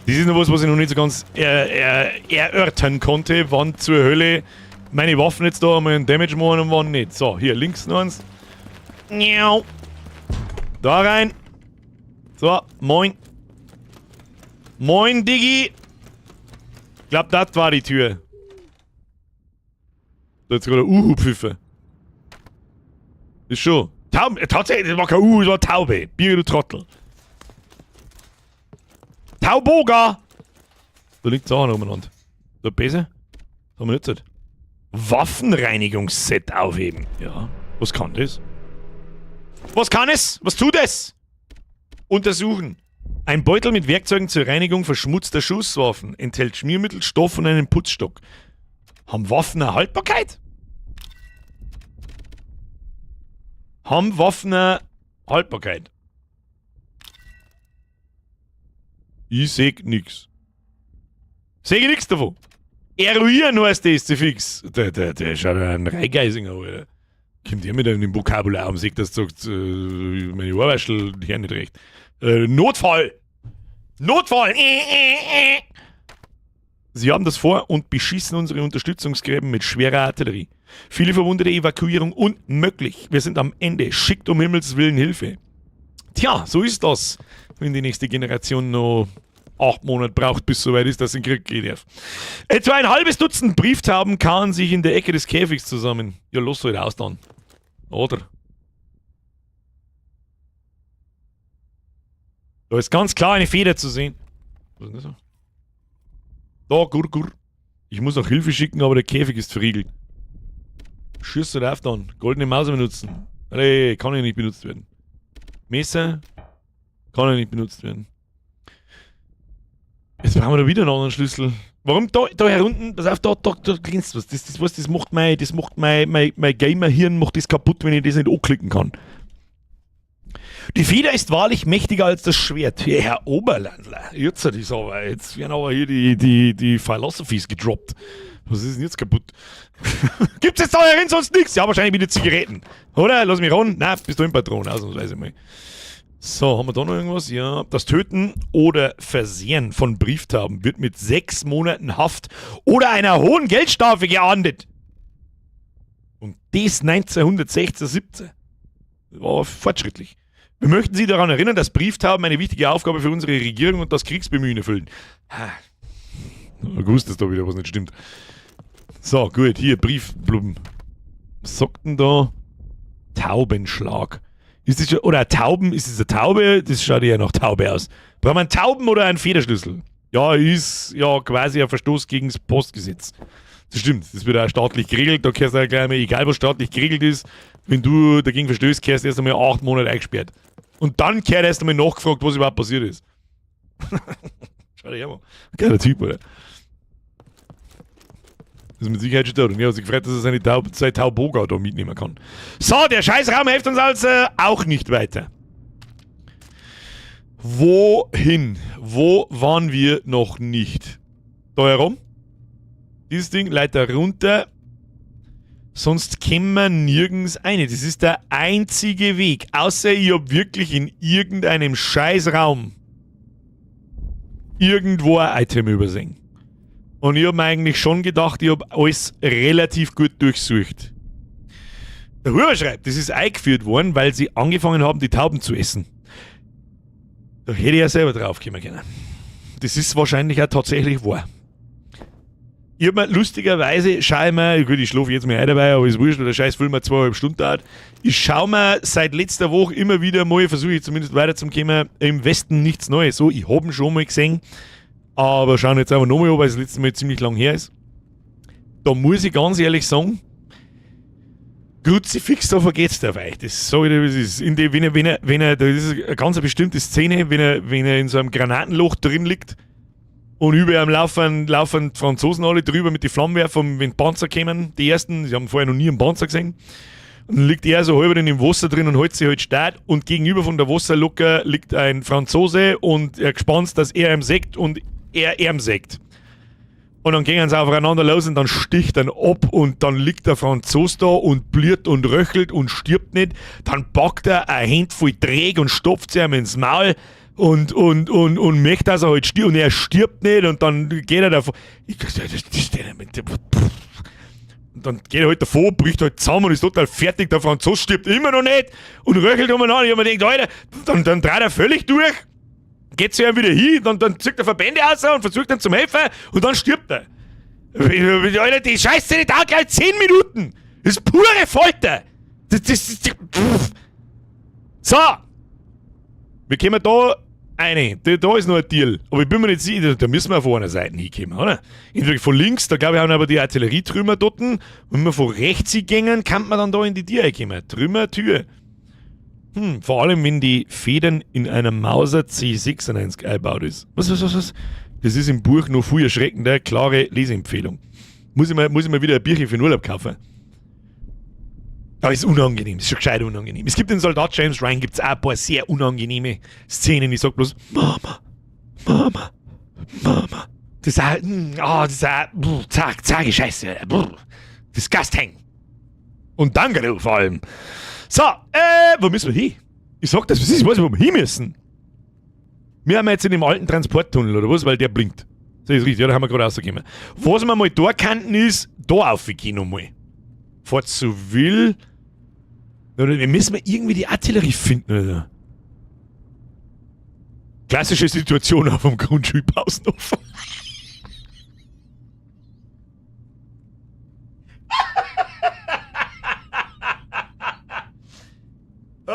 Das ist noch was ich noch nicht so ganz erörtern konnte, wann zur Hölle meine Waffen jetzt da einmal einen Damage machen und wann nicht. So, hier links noch eins. Da rein. So, moin. Moin, Diggi. Ich glaub, das war die Tür. Da hat gerade Pfiffe. Ist schon. Taube, tatsächlich, das war kein das war Taube. Bier, du Trottel. Tauboga! Da liegt es auch noch umeinander. Da besser? Haben wir jetzt. Waffenreinigungsset aufheben. Ja. Was kann das? Was kann es? Was tut es? Untersuchen. Ein Beutel mit Werkzeugen zur Reinigung verschmutzter Schusswaffen. Enthält Schmiermittel, Stoff und einen Putzstock. Haben Waffen eine Haltbarkeit? Haben Waffen eine Haltbarkeit? Ich seh nix. Seh nix davon. Eruieren heißt das, zu fix. Der schaut ein Reingeisinger, Alter. Kommt der mit einem Vokabular und sagt, das sagt, meine Ohrwäschel, die hören nicht recht. Notfall! Notfall! Sie haben das vor und beschießen unsere Unterstützungsgräben mit schwerer Artillerie. Viele verwundete Evakuierung unmöglich. Wir sind am Ende. Schickt um Himmels Willen Hilfe. Tja, so ist das, wenn die nächste Generation noch 8 Monate braucht, bis soweit ist, dass in den Krieg gehen darf. Etwa ein halbes Dutzend Brieftauben kauen sich in der Ecke des Käfigs zusammen. Ja, los halt aus dann. Oder? Da ist ganz klar eine Feder zu sehen. Was ist denn das so? Da, Gurgur. Ich muss auch Hilfe schicken, aber der Käfig ist verriegelt. Schießt halt auf dann. Goldene Maus benutzen. Nee, kann ja nicht benutzt werden. Messer kann ja nicht benutzt werden. Jetzt brauchen wir da wieder einen anderen Schlüssel. Warum da herunten? Pass auf, da glänzt was. Das macht mein Gamer-Hirn macht das kaputt, wenn ich das nicht anklicken kann. Die Feder ist wahrlich mächtiger als das Schwert. Ja, Herr Oberlandler. Jetzt werden aber hier die Philosophies gedroppt. Was ist denn jetzt kaputt? Gibt's jetzt da herin sonst nichts? Ja, wahrscheinlich wieder Zigaretten. Oder? Lass mich ran. Nein, bist du im Patron, ausnahmsweise mal. So, haben wir da noch irgendwas? Ja. Das Töten oder Versehren von Brieftauben wird mit 6 Monaten Haft oder einer hohen Geldstrafe geahndet. Und das 1916, 17. Das war fortschrittlich. Wir möchten Sie daran erinnern, dass Brieftauben eine wichtige Aufgabe für unsere Regierung und das Kriegsbemühen erfüllen. Ich wusste es da wieder, was nicht stimmt. So, gut, hier, Briefblumen. Was sagt denn da? Taubenschlag. Ist das schon, oder Tauben, ist es eine Taube? Das schaut ja nach Taube aus. Brauchen wir einen Tauben oder einen Federschlüssel? Ja, ist ja quasi ein Verstoß gegen das Postgesetz. Das stimmt, das wird auch staatlich geregelt. Da gehörst du ja gleich mal, egal was staatlich geregelt ist, wenn du dagegen verstößt, gehörst du erst einmal 8 Monate eingesperrt. Und dann gehört erst einmal nachgefragt, was überhaupt passiert ist. Schau dir her mal. Geiler Typ, oder? Das ist mit Sicherheit schon da. Und er hat sich gefreut, dass er seine zwei Tauboga da mitnehmen kann. So, der Scheißraum hilft uns also auch nicht weiter. Wohin? Wo waren wir noch nicht? Da herum? Dieses Ding, Leiter runter. Sonst kommen wir nirgends rein. Das ist der einzige Weg. Außer ich hab wirklich in irgendeinem Scheißraum irgendwo ein Item übersehen. Und ich hab mir eigentlich schon gedacht, ich hab alles relativ gut durchsucht. Der Huber schreibt, das ist eingeführt worden, weil sie angefangen haben, die Tauben zu essen. Da hätte ich ja selber draufkommen können. Das ist wahrscheinlich auch tatsächlich wahr. Ich hab mir lustigerweise, schau ich mir, gut, ich schlafe jetzt mal ein dabei, aber ist wurscht, weil der scheiß Film hat 2,5 Stunden dauert. Ich schau mir seit letzter Woche immer wieder mal, versuche ich zumindest weiterzukommen, im Westen nichts Neues. So, ich hab ihn schon mal gesehen, aber schauen jetzt einfach nochmal an, weil es das letzte Mal ziemlich lang her ist. Da muss ich ganz ehrlich sagen, Kruzifix, da vergeht's dabei. Das sag ich dir, wie es ist. Wenn er, das ist eine ganz bestimmte Szene, wenn er in so einem Granatenloch drin liegt, und über ihm laufen Franzosen alle drüber mit den Flammenwerfern, wenn Panzer kommen, die ersten, sie haben vorher noch nie einen Panzer gesehen. Und dann liegt er so halber in dem Wasser drin und hält sich halt stark. Und gegenüber von der Wasserlucke liegt ein Franzose und er gespannt, dass er ihm sägt und er ihm sägt. Und dann gehen sie aufeinander los und dann sticht er ab und dann liegt der Franzose da und blüht und röchelt und stirbt nicht. Dann packt er ein Handvoll Dreck und stopft sie ihm ins Maul. Und möchte, dass er halt stirbt und er stirbt nicht und dann geht er davon. Und dann geht er halt davon, bricht halt zusammen und ist total fertig. Der Franzose stirbt immer noch nicht und röchelt umeinander. Ich hab mir gedacht, Alter, dann dreht er völlig durch, geht zu ihm wieder hin, dann zieht er Verbände aus und versucht dann zum helfen und dann stirbt er. Alter, die Scheiße nicht dauert gleich 10 Minuten. Das ist pure Folter. So. Wir kommen da rein. Da ist noch ein Deal. Aber ich bin mir nicht sicher, da müssen wir von einer Seite hinkommen, oder? Entweder von links, da glaube ich haben wir aber die Artillerietrümmer dort. Und wenn wir von rechts hingehen, kann man dann da in die Tür kommen. Trümmertür. Vor allem, wenn die Federn in einer Mauser C96 eingebaut ist. Was? Das ist im Buch noch viel erschreckender. Klare Leseempfehlung. Muss ich mal wieder ein Bierchen für den Urlaub kaufen. Aber ist unangenehm, ist schon gescheit unangenehm. Es gibt in Soldat James Ryan gibt's auch ein paar sehr unangenehme Szenen. Ich sag bloß, Mama. Das ist auch, zage Scheiße. Disgusting. Und danke vor allem. So, wo müssen wir hin? Ich sag das, was ist, ich weiß nicht, wo wir hin müssen. Wir haben jetzt in dem alten Transporttunnel, oder was? Weil der blinkt. Das ist richtig, ja, da haben wir gerade rausgekommen. Was wir mal da kannten ist, da aufgehen nochmal. Fahrt zu Will. Wir müssen irgendwie die Artillerie finden, oder? Klassische Situation auf dem Grundschulpausenhof. Oh,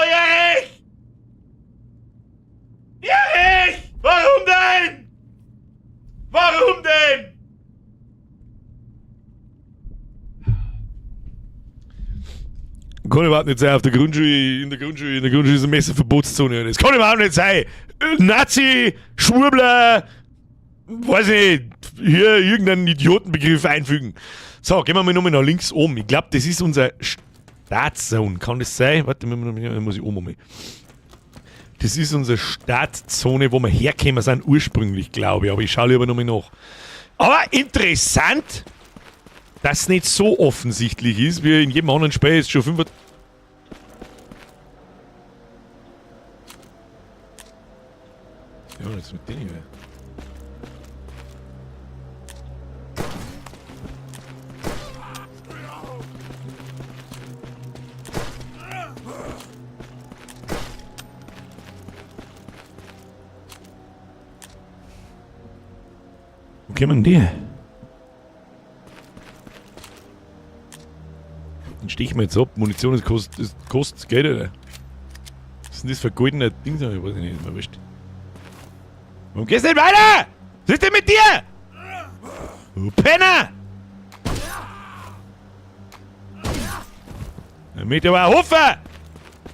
Erich! Erich! Warum denn? Warum denn? Kann überhaupt nicht sein, auf der Grundschule, in der Grundschule ist eine Messerverbotszone. Das kann überhaupt nicht sein. Nazi, Schwurbler, weiß ich nicht, hier irgendeinen Idiotenbegriff einfügen. So, gehen wir mal nochmal nach links oben. Ich glaube, das ist unser Startzone. Kann das sein? Warte, muss ich oben mal. Das ist unsere Startzone, wo wir hergekommen sind, ursprünglich, glaube ich. Aber ich schaue lieber nochmal nach. Aber interessant, dass es nicht so offensichtlich ist, wie in jedem anderen Spiel ist schon 5. kommen die? Dann stechen wir jetzt ab. Munition ist kostet Geld, oder? Was ist denn das für goldene Ding? Ich weiß nicht, ist mir wurscht. Warum gehst du nicht weiter? Was ist denn mit dir? Du Penner! Damit aber ein Hofer!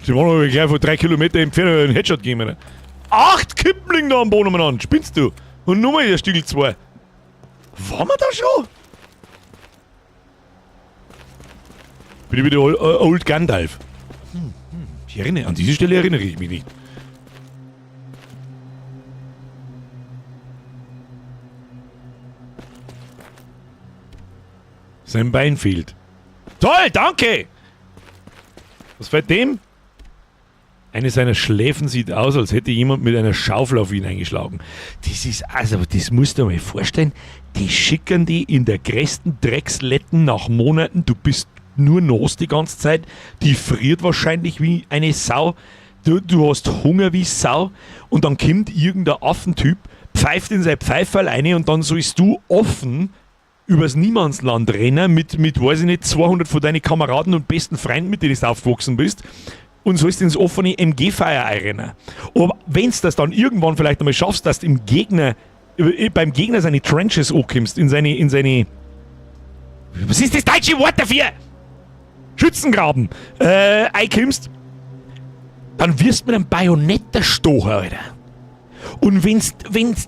Sie wollen aber gleich von 3 Kilometer Entfernung einen Headshot geben. Ne? 8 Kippen liegen da am Boden umeinander. Spinnst du? Und nur mal der Stiegel 2. Waren wir da schon? Bin ich wieder Old Gandalf. An diese Stelle erinnere ich mich nicht. Sein Bein fehlt. Toll, danke! Was fällt dem? Eine seiner Schläfen sieht aus, als hätte jemand mit einer Schaufel auf ihn eingeschlagen. Das ist, also, das musst du dir mal vorstellen. Die schicken die in der größten Drecksletten nach Monaten. Du bist nur nass die ganze Zeit. Die friert wahrscheinlich wie eine Sau. Du hast Hunger wie Sau. Und dann kommt irgendein Affentyp, pfeift in sein Pfeiferl rein und dann sollst du offen übers Niemandsland rennen mit, weiß ich nicht, 200 von deinen Kameraden und besten Freunden, mit denen du aufgewachsen bist, und sollst ins offene MG-Feuer einrennen. Aber wenn du das dann irgendwann vielleicht einmal schaffst, dass du beim Gegner seine Trenches ankommst, in seine was ist das deutsche Wort dafür? Schützengraben, einkommst, dann wirst du mit einem Bajonett erstochen, Alter. Und wenn's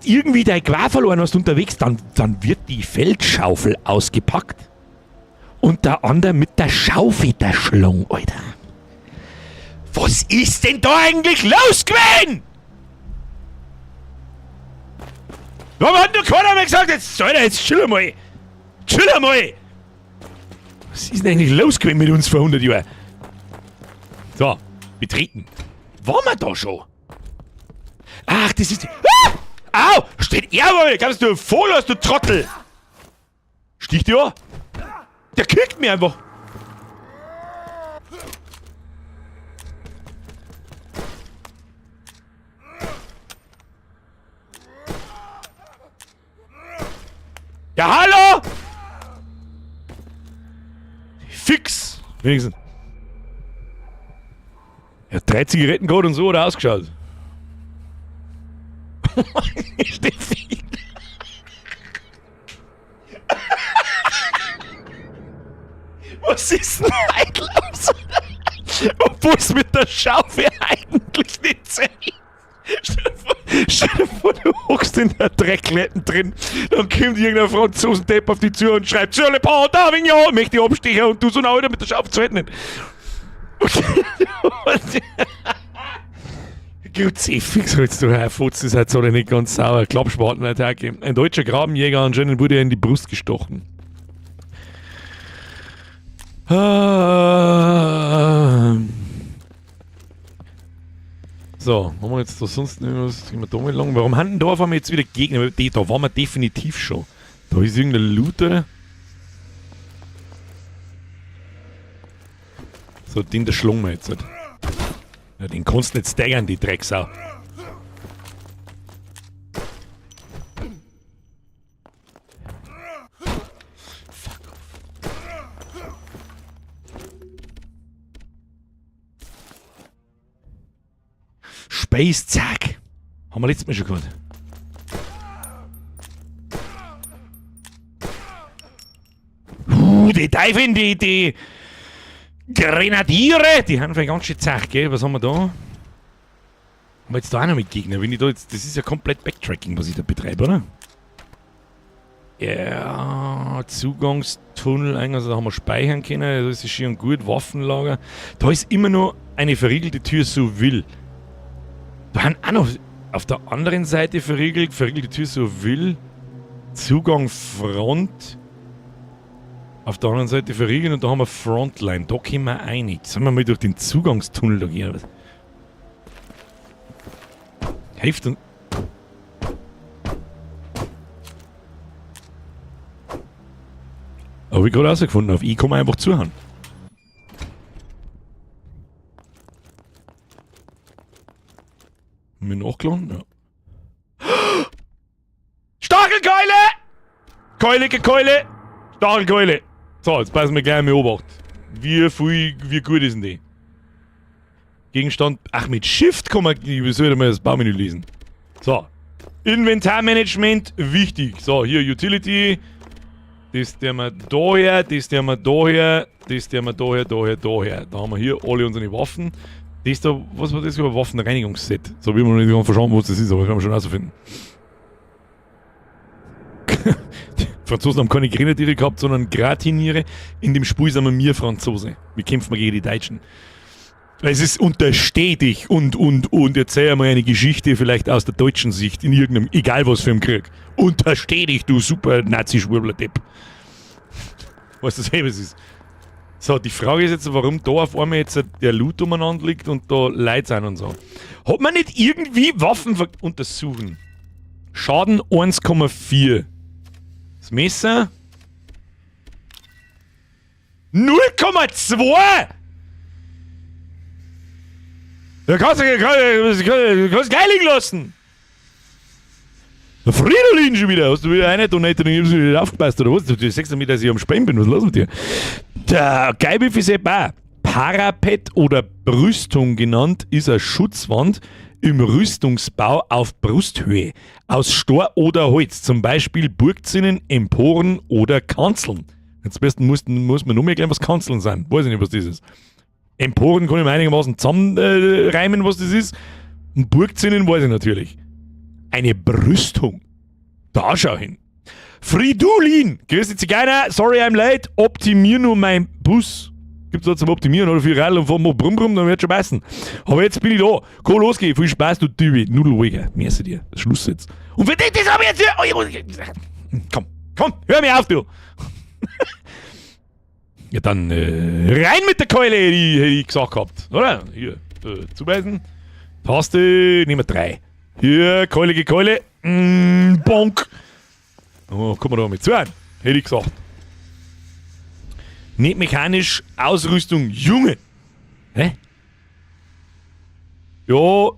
irgendwie dein Gewehr verloren hast unterwegs, dann wird die Feldschaufel ausgepackt und der andere mit der Schaufel erschlungen, Alter. Was ist denn da eigentlich los gewesen? Warum hat nur keiner mehr gesagt, jetzt chill mal. Chill mal. Was ist denn eigentlich los gewesen mit uns vor 100 Jahren? So, betreten. Waren wir da schon? Ach, das ist... Ah! Au! Steht er mal! Kannst du voll aus, du Trottel! Sticht der an? Der kickt mir einfach! Ja, hallo! Fix! Wenigstens. Er hat 3 Zigaretten gehabt und so hat er ausgeschaut. Steffi. Was ist denn heute los? Obwohl es mit der Schaufel eigentlich nicht zählt. Stell dir vor, du hockst in der Dreckletten drin, dann kommt irgendein Franzosendepp auf die Tür und schreibt «Sur le pont d'Avignon!» möchte ich abstechen und du so nach mit der Schaufel zu nicht. Okay. Gut, fix holst du her, Fotz ist halt so nicht ganz sauer. Klappspatenattacke. Ein deutscher Grabenjäger anscheinend wurde in die Brust gestochen. So, haben wir jetzt da sonst irgendwas? Gehen wir da mal lang. Warum haben denn da auf einmal jetzt wieder Gegner? Da waren wir definitiv schon. Da ist irgendein Looter. So, den da schlungen wir jetzt halt. Ja, den kannst du nicht staggern, die Drecksau. Fuck off. Space, zack. Haben wir letztes Mal schon gehabt. Die Teufel, die Grenadiere, die haben vielleicht ganz schön Zach, gell? Was haben wir da? Haben wir jetzt da auch noch mit Gegner? Wenn ich da jetzt, das ist ja komplett Backtracking, was ich da betreibe, oder? Ja, Zugangstunnel, also da haben wir speichern können, das ist schön gut, Waffenlager. Da ist immer noch eine verriegelte Tür, so will. Da haben auch noch auf der anderen Seite verriegelte Tür, so will. Zugang Front. Auf der anderen Seite verriegeln und da haben wir Frontline. Da kommen wir rein. Sollen wir mal durch den Zugangstunnel da gehen? Hilft uns. Habe ich gerade rausgefunden. Auf I kann man einfach zuhauen. Haben wir nachgeladen? Ja. Stachelkeule! Keule, Stachelkeule. So, jetzt passen wir gleich mal Obacht. Wie gut ist denn die? Gegenstand, ach, mit Shift kann man, wie soll ich mal das Baumenü lesen? So, Inventarmanagement, wichtig. So, hier Utility, das der wir daher, das der wir daher, das der wir daher. Da haben wir hier alle unsere Waffen. Das da, was war das für ein Waffenreinigungsset? So, wie man nicht ganz verstanden, was das ist, aber das kann man schon herausfinden. Die Franzosen haben keine Grenadiere gehabt, sondern Gratiniere. In dem Spiel sind wir Franzose. Wir kämpfen gegen die Deutschen. Es ist unterstetig und erzähl mal eine Geschichte vielleicht aus der deutschen Sicht in irgendeinem, egal was für einem Krieg. Unterstetig, du super Nazi-Schwurbler-Depp. Weißt du, was es ist? So, die Frage ist jetzt, warum da auf einmal jetzt der Loot umeinander liegt und da Leute sind und so. Hat man nicht irgendwie Waffen untersuchen? Schaden 1,4. Das Messer 0,2! Da kannst du geil liegen lassen! Der Fridolin schon wieder! Hast du wieder eine Donate und ich hab's wieder aufgepasst, oder was? Du sagst mir, dass ich am Spenden bin, was los mit dir? Der Geilbiff ist eben auch. Parapet oder Brüstung genannt ist eine Schutzwand im Rüstungsbau auf Brusthöhe aus Stor oder Holz, zum Beispiel Burgzinnen, Emporen oder Kanzeln. Jetzt besten muss man nur mehr erklären, was Kanzeln sind. Weiß ich nicht, was das ist. Emporen kann ich mir einigermaßen zusammenreimen, was das ist. Und Burgzinnen weiß ich natürlich. Eine Brüstung. Da schau hin. Fridolin! Grüß dich Zigeuner, sorry I'm late. Optimier nur mein Bus. Gibt's da zum Optimieren oder für Rall und fahren mal brumm, dann wird's schon passen. Aber jetzt bin ich da. Kann losgehen. Viel Spaß, du Dübi. Nudelwege. Merci dir. Schluss jetzt. Und für dich, das hab ich jetzt hier. Oh, komm, hör mir auf, du. Ja, dann rein mit der Keule, hätte ich gesagt gehabt. Oder? Hier, zubeißen. Taste, nehmen wir 3. Hier, Keule. Bonk. Oh, kommen wir da mit zu an. Hätte ich gesagt. Nicht mechanisch, Ausrüstung, Junge. Hä? Ja,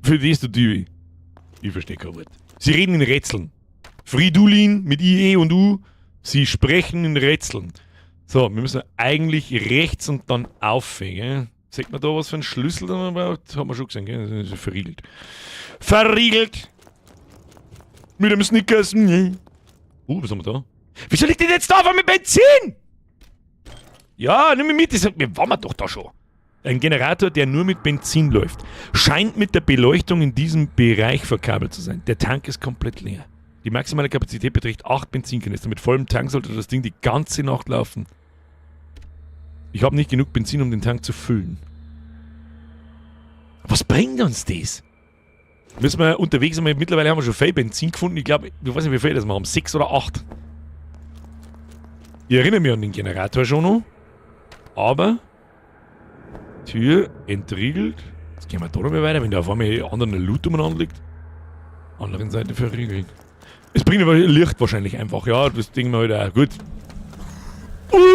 für das du die. Ich verstehe kein Wort. Sie reden in Rätseln. Fridolin mit IE und U. Sie sprechen in Rätseln. So, wir müssen eigentlich rechts und dann auffängen. Sieht man da was für einen Schlüssel? Das haben wir schon gesehen, gell? Das ist verriegelt. Verriegelt! Mit dem Snickers. Was haben wir da? Wieso liegt denn jetzt da auf mit Benzin? Ja, nimm mich mit. Das waren wir doch da schon. Ein Generator, der nur mit Benzin läuft. Scheint mit der Beleuchtung in diesem Bereich verkabelt zu sein. Der Tank ist komplett leer. Die maximale Kapazität beträgt 8 Benzinkanister. Mit vollem Tank sollte das Ding die ganze Nacht laufen. Ich habe nicht genug Benzin, um den Tank zu füllen. Was bringt uns das? Müssen wir unterwegs sein. Mittlerweile haben wir schon viel Benzin gefunden. Ich glaube, ich weiß nicht, wie viel das wir haben. 6 oder 8. Ich erinnere mich an den Generator schon noch. Aber Tür entriegelt. Jetzt gehen wir da noch mal weiter, wenn da auf einmal anderen Loot umeinander liegt. Anderen Seite verriegelt. Es bringt aber Licht wahrscheinlich einfach. Ja, das Ding mal wieder gut.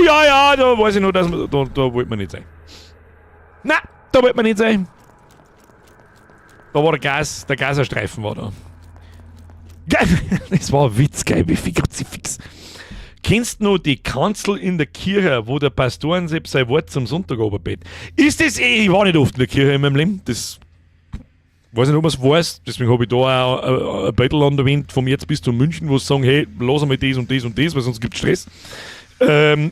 Ja, da weiß ich noch, dass man, da wollte man nicht sein. Nein, da wollte man nicht sein. Da war der Gaserstreifen war da. Das war ein Witz, geil, wie viel Kruzifix. Kennst du noch die Kanzel in der Kirche, wo der Pastorensepp sein Wort zum Sonntag runterbett? Ist das ich war nicht oft in der Kirche in meinem Leben, das weiß nicht, ob man es weiß, deswegen habe ich da auch ein Battle an der Wind vom Jetzt bis zu München, wo sie sagen, hey, lass einmal das und das und das, weil sonst gibt es Stress.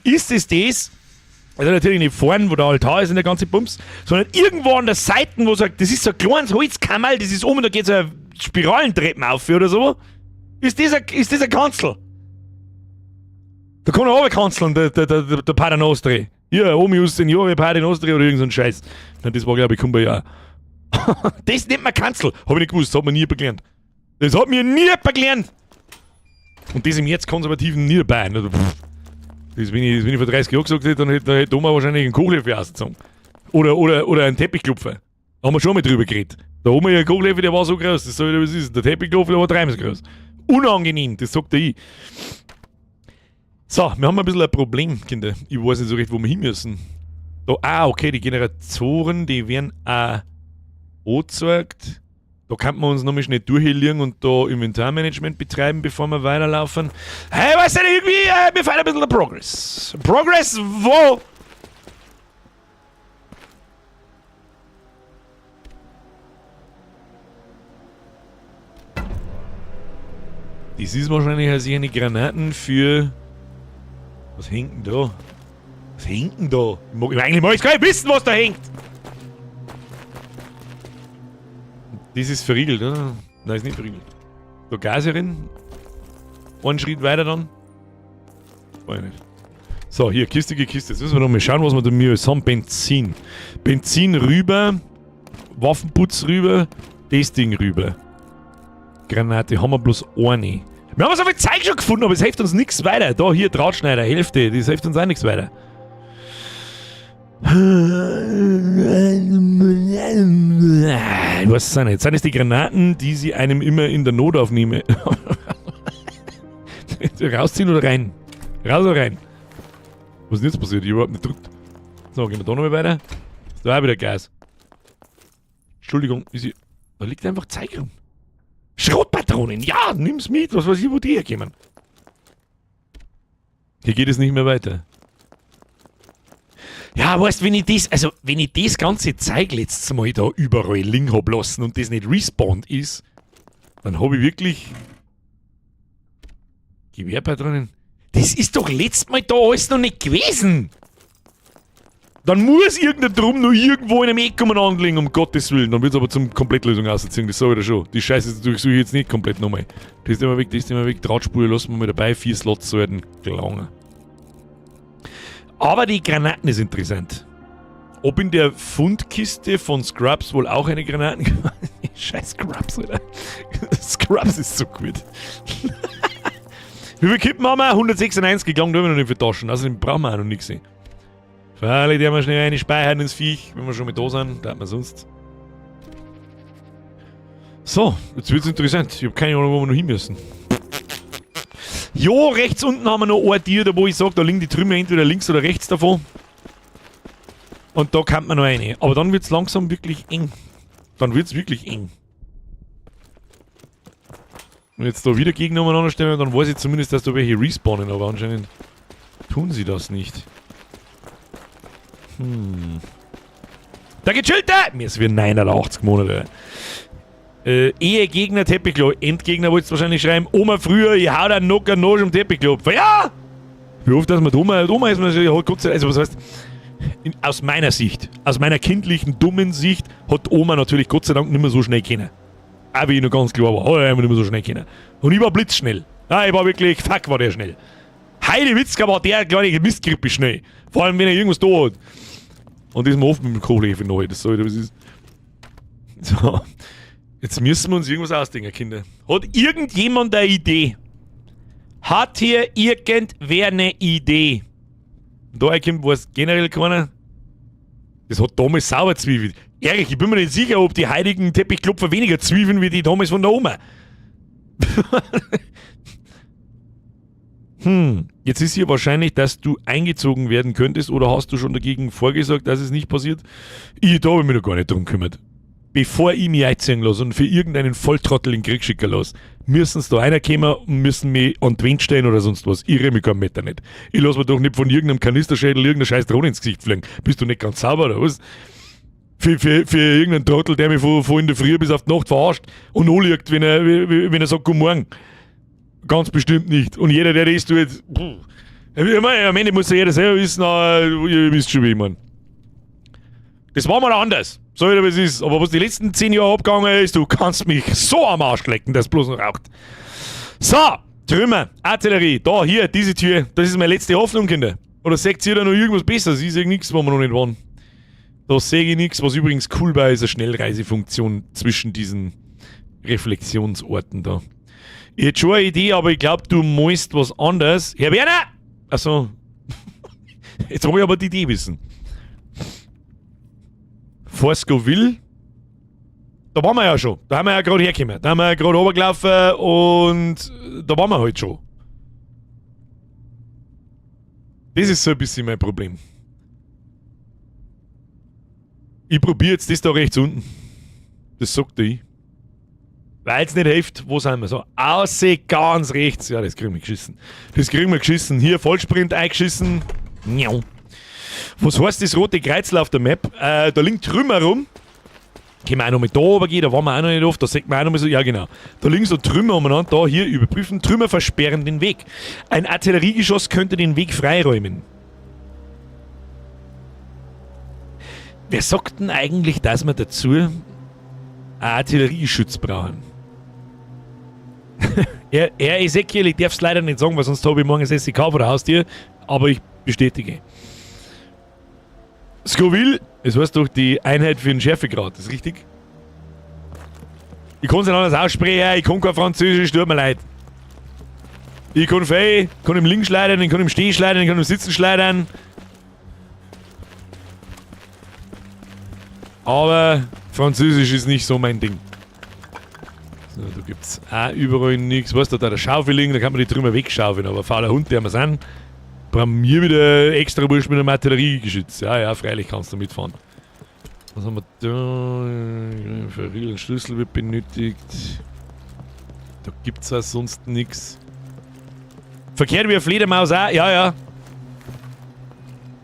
Ist es das? Also natürlich nicht vorne, wo der Altar ist und der ganze Bums, sondern irgendwo an der Seite, wo sagt, das ist so ein kleines Holzkammerl, das ist oben, da geht so eine Spiralentreppen auf oder so. Ist das eine Kanzel? Da kann er runterkanzeln, der Pater Nostri. Hier, Omius Seniore, Pater Nostri oder irgend so ein Scheiß. Das war, glaube ich, Kumbaya. Das nennt man Kanzel. Habe ich nicht gewusst, das hat mir nie jemand gelernt. Das hat mir nie jemand gelernt. Und das im jetzt konservativen Niederbayern. Also, das, wenn ich vor 30 Jahren gesagt hätte, dann hätte Oma wahrscheinlich einen Kochlöffel ausgezogen. Oder einen Teppichklopfer. Da haben wir schon mal drüber geredet. Der Oma, ihr Kochlöffel, der war so groß, das soll ich, was ist. Der Teppichklopfer, der war dreimal so groß. Unangenehm, das sagt er ich. So, wir haben ein bisschen ein Problem, Kinder. Ich weiß nicht so recht, wo wir hin müssen. Da, okay, die Generatoren, die werden auch angezeigt. Da Da kann man uns noch mal schnell durchhelieren und da Inventarmanagement betreiben, bevor wir weiterlaufen. Hey, weißt du, irgendwie, wir feiern ein bisschen der Progress. Progress, wo? Das ist wahrscheinlich also eine Granaten für... Was hängt denn da? Was hängt denn da? Eigentlich mag ich gar nicht wissen, was da hängt! Das ist verriegelt, oder? Nein, ist nicht verriegelt. Da Gas herin. Einen Schritt weiter dann. Weiß ich nicht. So, hier, Kiste. Jetzt müssen wir noch mal schauen, was wir da mir alles haben. Benzin. Benzin rüber. Waffenputz rüber. Das Ding rüber. Granate haben wir bloß eine. Wir haben so viel Zeug schon gefunden, aber es hilft uns nichts weiter. Da, hier, Drahtschneider, Hälfte. Das hilft uns auch nichts weiter. Was sind jetzt? Sind es die Granaten, die sie einem immer in der Not aufnehmen? Rausziehen oder rein? Raus oder rein? Was ist denn jetzt passiert? Ich hab überhaupt nicht gedrückt. So, gehen wir da nochmal weiter. Ist da auch wieder Gas. Entschuldigung, da liegt einfach Zeug rum. Schrotpatronen, ja, nimm's mit. Was weiß ich, wo die herkommen. Hier geht es nicht mehr weiter. Ja, weißt du, wenn ich das ganze Zeug letztes Mal da überall liegen hab lassen und das nicht respawned ist, dann habe ich wirklich Gewehrpatronen. Das ist doch letztes Mal da alles noch nicht gewesen. Dann muss irgendein Drum noch irgendwo in einem Eck anlegen, um Gottes Willen. Dann wird es aber zum Komplettlösung ausziehen, das sage ich dir schon. Die Scheiße durchsuche ich jetzt nicht komplett nochmal. Das ist immer weg, Drahtspur lassen wir mal dabei, 4 Slots sollten gelangen. Aber die Granaten ist interessant. Ob in der Fundkiste von Scrubs wohl auch eine Granaten... Scheiß Scrubs, Alter. Scrubs ist so gut. Wie viele Kippen haben wir? 196 gegangen, da haben wir noch nicht für Taschen. Außerdem brauchen wir auch noch nichts. Für alle, die haben wir schnell eine speichern ins Viech, wenn wir schon mit da sind. Da hat man sonst. So, jetzt wird's interessant. Ich habe keine Ahnung, wo wir noch hin müssen. Jo, rechts unten haben wir noch ein Tier, da wo ich sage, da liegen die Trümmer entweder links oder rechts davon. Und da kann man noch eine. Aber dann wird's langsam wirklich eng. Dann wird's wirklich eng. Wenn jetzt da wieder Gegner umeinander stellen, dann weiß ich zumindest, dass da welche respawnen, aber anscheinend tun sie das nicht. Der Gechillte! Mir ist wie 89 Monate. Ehegegner, Teppichklo. Endgegner wolltest du wahrscheinlich schreiben. Oma früher, ich hau da noch einen Nosch im Teppichklo. Ja! Wie oft, dass man Oma ist, man halt Gott sei Dank, also was heißt, aus meiner Sicht, aus meiner kindlichen, dummen Sicht, hat Oma natürlich Gott sei Dank nicht mehr so schnell können. Auch wie ich noch ganz klar war, hat er nicht mehr so schnell können. Und ich war blitzschnell. Ja, ich war wirklich, fuck, war der schnell. Heidewitzka war der kleine Mistkrippe schnell. Vor allem, wenn er irgendwas da hat. Und das ist mir oft mit dem Kohlhefe neu. Das soll was ist. So. Jetzt müssen wir uns irgendwas ausdenken, Kinder. Hat irgendjemand eine Idee? Hat hier irgendwer eine Idee? Da kommt was generell keiner. Das hat damals Sauerzwiebeln. Ehrlich, ich bin mir nicht sicher, ob die heutigen Teppichklopfer weniger Zwiebeln wie die damals von der Oma. Jetzt ist hier wahrscheinlich, dass du eingezogen werden könntest, oder hast du schon dagegen vorgesagt, dass es nicht passiert? Da habe ich mich noch gar nicht drum gekümmert. Bevor ich mich einziehen lasse und für irgendeinen Volltrottel in den Krieg schicken lasse, müssen sie da einer kommen und müssen mich an die Wand stellen oder sonst was. Ich rede mich keinen Meter nicht. Ich lasse mir doch nicht von irgendeinem Kanisterschädel irgendeine scheiß Drohne ins Gesicht fliegen. Bist du nicht ganz sauber oder was? Für irgendeinen Trottel, der mich von in der Früh bis auf die Nacht verarscht und anliegt, wenn er sagt, guten Morgen. Ganz bestimmt nicht. Und jeder, der das tut, am Ende muss ja jeder selber wissen, ihr wisst schon, wie ich meine. Das war mal anders. So wie es ist. Aber was die letzten 10 Jahre abgegangen ist, du kannst mich so am Arsch lecken, dass es bloß noch raucht. So, Trümmer, Artillerie, da, hier, diese Tür, das ist meine letzte Hoffnung, Kinder. Oder seht ihr da noch irgendwas Besseres? Ich sehe nichts, wo wir noch nicht waren. Da sehe ich nichts, was übrigens cool war, ist eine Schnellreisefunktion zwischen diesen Reflexionsorten da. Ich hätte schon eine Idee, aber ich glaube, du musst was anderes. Herr Werner! Achso. Jetzt wollte ich aber die Idee wissen. Forscoville. Da waren wir ja schon. Da haben wir ja gerade hergekommen. Da haben wir ja gerade runtergelaufen und da waren wir halt schon. Das ist so ein bisschen mein Problem. Ich probiere jetzt das da rechts unten. Das sagt ich. Weil es nicht hilft, wo sind wir? So, ausseh ganz rechts. Ja, das kriegen wir geschissen. Hier, Vollsprint eingeschissen. Miau. Was heißt das rote Kreuzel auf der Map? Da liegt Trümmer rum. Können wir auch noch mit da oben gehen, da waren wir auch noch nicht oft, da sieht man auch noch mal so, ja genau. Da liegen so Trümmer umeinander, da hier überprüfen. Trümmer versperren den Weg. Ein Artilleriegeschoss könnte den Weg freiräumen. Wer sagt denn eigentlich, dass wir dazu einen Artillerieschütz brauchen? Ezekiel, ich darf es leider nicht sagen, weil sonst habe ich morgen das SEK vor der Haustür, aber ich bestätige. Scoville, das heißt doch die Einheit für den Schärfegrad, ist richtig? Ich kann es nicht anders aussprechen, ich kann kein Französisch, tut mir leid. Ich kann viel, kann im Links schleudern, ich kann im Stehen schleudern, ich kann im Sitzen schleudern. Aber Französisch ist nicht so mein Ding. So, da gibt es auch überall nichts. Weißt du, da der Schaufel liegen, da kann man die Trümmer wegschaufeln, aber fauler Hund, der wir sind, brauchen wir wieder extra Bursch mit einem Artilleriegeschütz. Ja, freilich kannst du mitfahren. Was haben wir da? Verriegel und Schlüssel wird benötigt. Da gibt es auch sonst nichts. Verkehrt wie eine Fledermaus auch, ja.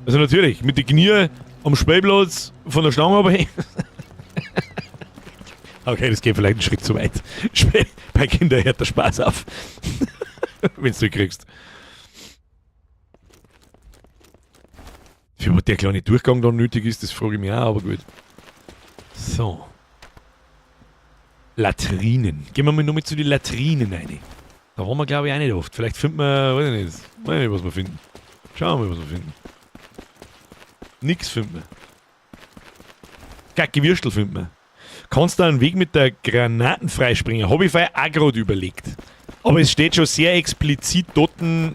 Also natürlich, mit den Knie am Spielplatz von der Stange aber okay, das geht vielleicht einen Schritt zu weit. Bei Kindern hört der Spaß auf. Wenn du kriegst. Für was der kleine Durchgang dann nötig ist, das frage ich mich auch, aber gut. So. Latrinen. Gehen wir mal nur mit zu den Latrinen rein. Da waren wir, glaube ich, auch nicht oft. Vielleicht finden wir, weiß ich nicht, was wir finden. Schauen wir mal, was wir finden. Nix finden wir. Kacke Würstel finden wir. Kannst du einen Weg mit der Granaten freispringen? Habe ich vorher auch gerade überlegt. Aber es steht schon sehr explizit dort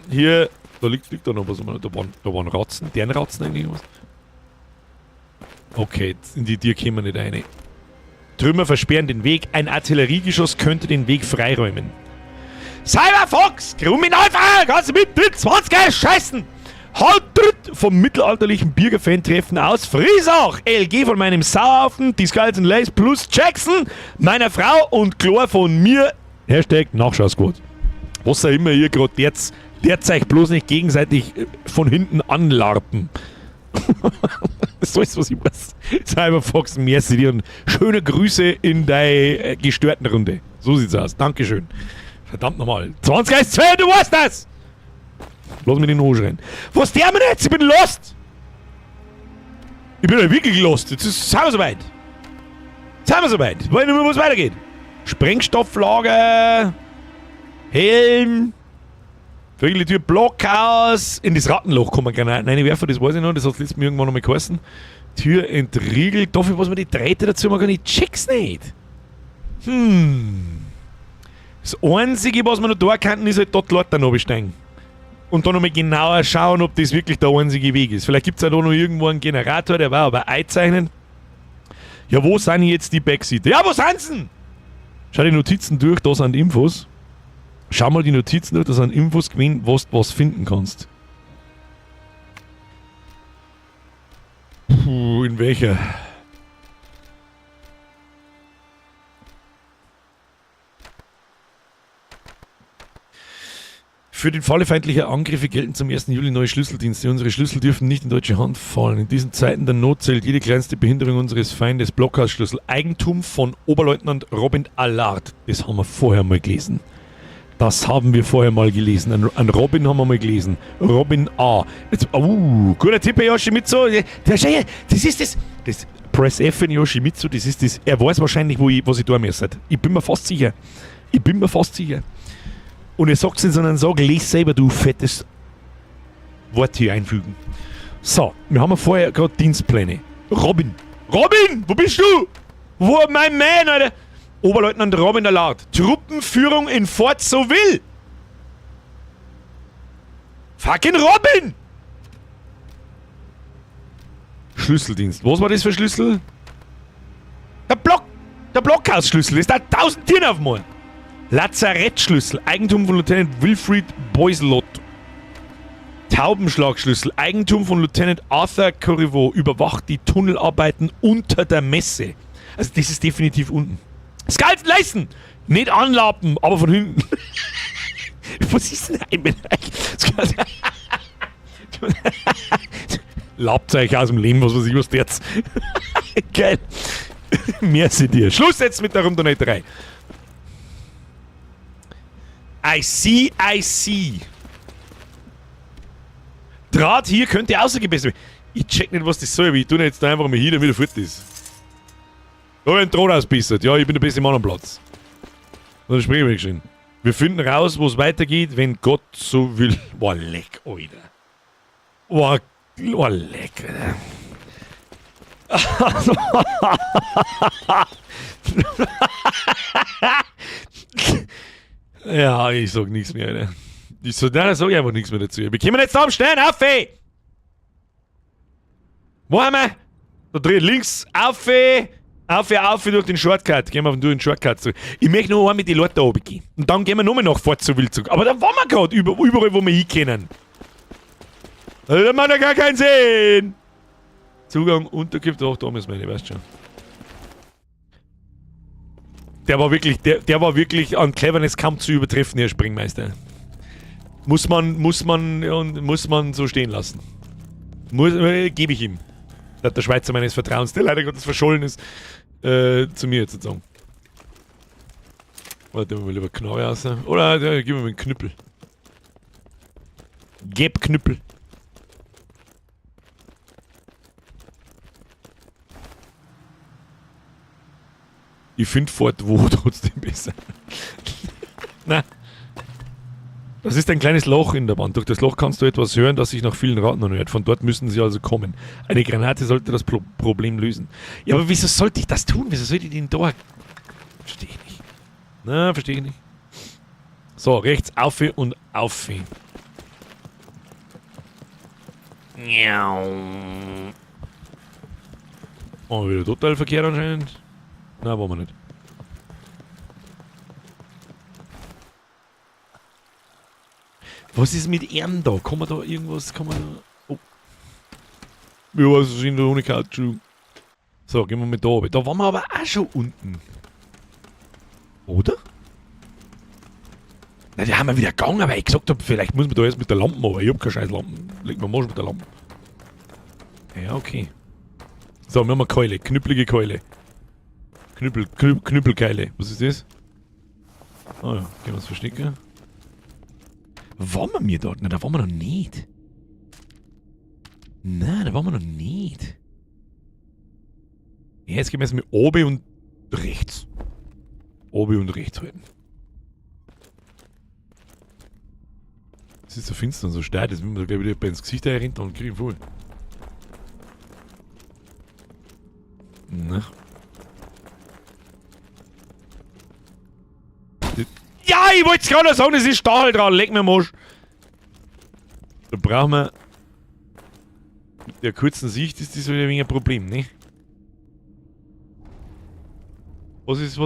hier. Da liegt da noch was. Da waren Ratzen. Deren Ratzen eigentlich was? Okay, in die Tür kommen wir nicht rein. Trümmer versperren den Weg. Ein Artilleriegeschoss könnte den Weg freiräumen. Cyberfox! Kriminalfall! Kannst du mit 20 scheißen! Halbtritt vom mittelalterlichen Bürgerfan-Treffen aus Friesach. LG von meinem Sauhaufen, die Skulls and Lace plus Jackson, meiner Frau und Chlor von mir. Hashtag Nachschaussquad. Was auch immer ihr gerade derzeit bloß nicht gegenseitig von hinten anlarpen. Das ist alles, was ich weiß. Cyberfox, merci dir und schöne Grüße in deiner gestörten Runde. So sieht's aus. Dankeschön. Verdammt nochmal. 20 ist 2, du weißt das! Lass mich den anschreien. Was der mir jetzt? Ich bin lost! Ich bin ja wirklich lost. Jetzt sind wir soweit. Wollen wir mal, wo es weitergeht? Sprengstofflager. Helm. Vögeltür, Blockhaus. In das Rattenloch kann man gerne reinwerfen, das weiß ich noch. Das hat das letzte Mal irgendwann noch mal geheißen. Tür entriegelt. Dafür, was man die Drähte dazu machen, ich check's nicht. Das Einzige, was man noch da kann, ist halt dort Leute noch besteigen. Und dann nochmal genauer schauen, ob das wirklich der einzige Weg ist. Vielleicht gibt es ja da noch irgendwo einen Generator, der war aber einzeichnen. Ja, wo sind jetzt die Backseater? Ja, wo sind sie denn? Schau die Notizen durch, da sind Infos. Schau mal die Notizen durch, da sind Infos gewesen, was du was finden kannst. Puh, in welcher? Für den Falle feindlicher Angriffe gelten zum 1. Juli neue Schlüsseldienste. Unsere Schlüssel dürfen nicht in deutsche Hand fallen. In diesen Zeiten der Not zählt jede kleinste Behinderung unseres Feindes. Blockhausschlüssel. Eigentum von Oberleutnant Robin Allard. Das haben wir vorher mal gelesen. An Robin haben wir mal gelesen. Robin A. Jetzt, guter Tipp, Herr Yoshimitsu. Das ist das. Press F in Yoshimitsu, das ist das. Er weiß wahrscheinlich, was ich da müsste. Ich bin mir fast sicher. Und er sagt es in so einem Sag, lese selber, du fettes Wort hier einfügen. So, wir haben vorher gerade Dienstpläne. Robin, wo bist du? Wo mein Mann, Alter? Oberleutnant Robin Allard. Truppenführung in Fort Sauville. Fucking Robin! Schlüsseldienst. Was war das für Schlüssel? Der Blockhausschlüssel. Das ist da 1000 Tieren auf dem Lazarettschlüssel, Eigentum von Lieutenant Wilfried Boiselot. Taubenschlagschlüssel, Eigentum von Lieutenant Arthur Corriveau, überwacht die Tunnelarbeiten unter der Messe. Also das ist definitiv unten. Skalzen leisten! Nicht anlappen, aber von hinten. Was ist denn ein Bereich? Lappt euch aus dem Leben, was weiß ich, was jetzt. Geil. Merci dir. Schluss jetzt mit der Rundoneterei. I see. Draht hier könnte ausgebessert werden. Ich check nicht, was das soll, aber ich tue jetzt da einfach mal hin, damit er fort ist. Da wird ein Draht ausbessert. Ja, ich bin der beste Mann am Platz. Dann sprechen wir geschehen. Wir finden raus, wo es weitergeht, wenn Gott so will. Boah, leck, Alter. Boah, leck, Alter. Ja, ich sag nichts mehr, Alter. Da sag ich einfach nichts mehr dazu. Wir kommen jetzt da am Stern, auf, ey! Wo haben wir? Da drin, links, auf, durch den Shortcut. Gehen wir durch den Shortcut zurück. Ich möchte noch einmal mit den Leuten da oben gehen. Und dann gehen wir nochmal nach Fort zu Wild zurück. Aber da waren wir gerade, überall, wo wir hinkennen. Da macht ja gar keinen Sinn. Zugang, Unterkunft, ach, da müssen wir nicht, weißt schon. Der war wirklich an Cleverness kaum zu übertreffen, Herr Springmeister. Muss man so stehen lassen. Gebe ich ihm. Der Schweizer meines Vertrauens, der leider Gottes verschollen ist, zu mir jetzt sagen. Warte mal lieber Knarre raus. Oder gib mir einen Knüppel. Geb Knüppel. Ich finde Fort Wo trotzdem besser. Na. Das ist ein kleines Loch in der Wand. Durch das Loch kannst du etwas hören, das sich nach vielen Raten anhört. Von dort müssen sie also kommen. Eine Granate sollte das Problem lösen. Ja, aber wieso sollte ich das tun? Wieso sollte ich den da... Verstehe ich nicht. Na, verstehe ich nicht. So, rechts auf und auf. Oh, wieder total verkehrt anscheinend. Nein, wollen wir nicht. Was ist mit ihm da? Kann man da irgendwas, Oh. Ja, was ist in der Unikalt? So, gehen wir mit da oben. Da waren wir aber auch schon unten. Oder? Na, die haben wir wieder gegangen, weil ich gesagt habe, vielleicht muss man da erst mit der Lampe machen. Ich hab keine scheiß Lampen. Leg mir mal mit der Lampe. Ja, okay. So, wir haben eine Keule. Knüppelige Keule. Knüppelkeile. Was ist das? Ah ja, gehen wir uns verstecken. Waren wir dort? Nein, da waren wir noch nicht. Nein, da waren wir noch nicht. Ja, jetzt gehen wir jetzt mit oben und rechts. Oben und rechts halten. Es ist so finster und so steil, das will man da gleich wieder ins Gesicht reinrennen und kriegen voll. Na. Ja, ich wollte es gerade sagen, das ist Stachel dran, leg mir Mosch. Da brauchen wir... Mit der kurzen Sicht ist das wieder ein wenig ein Problem, ne? Was ist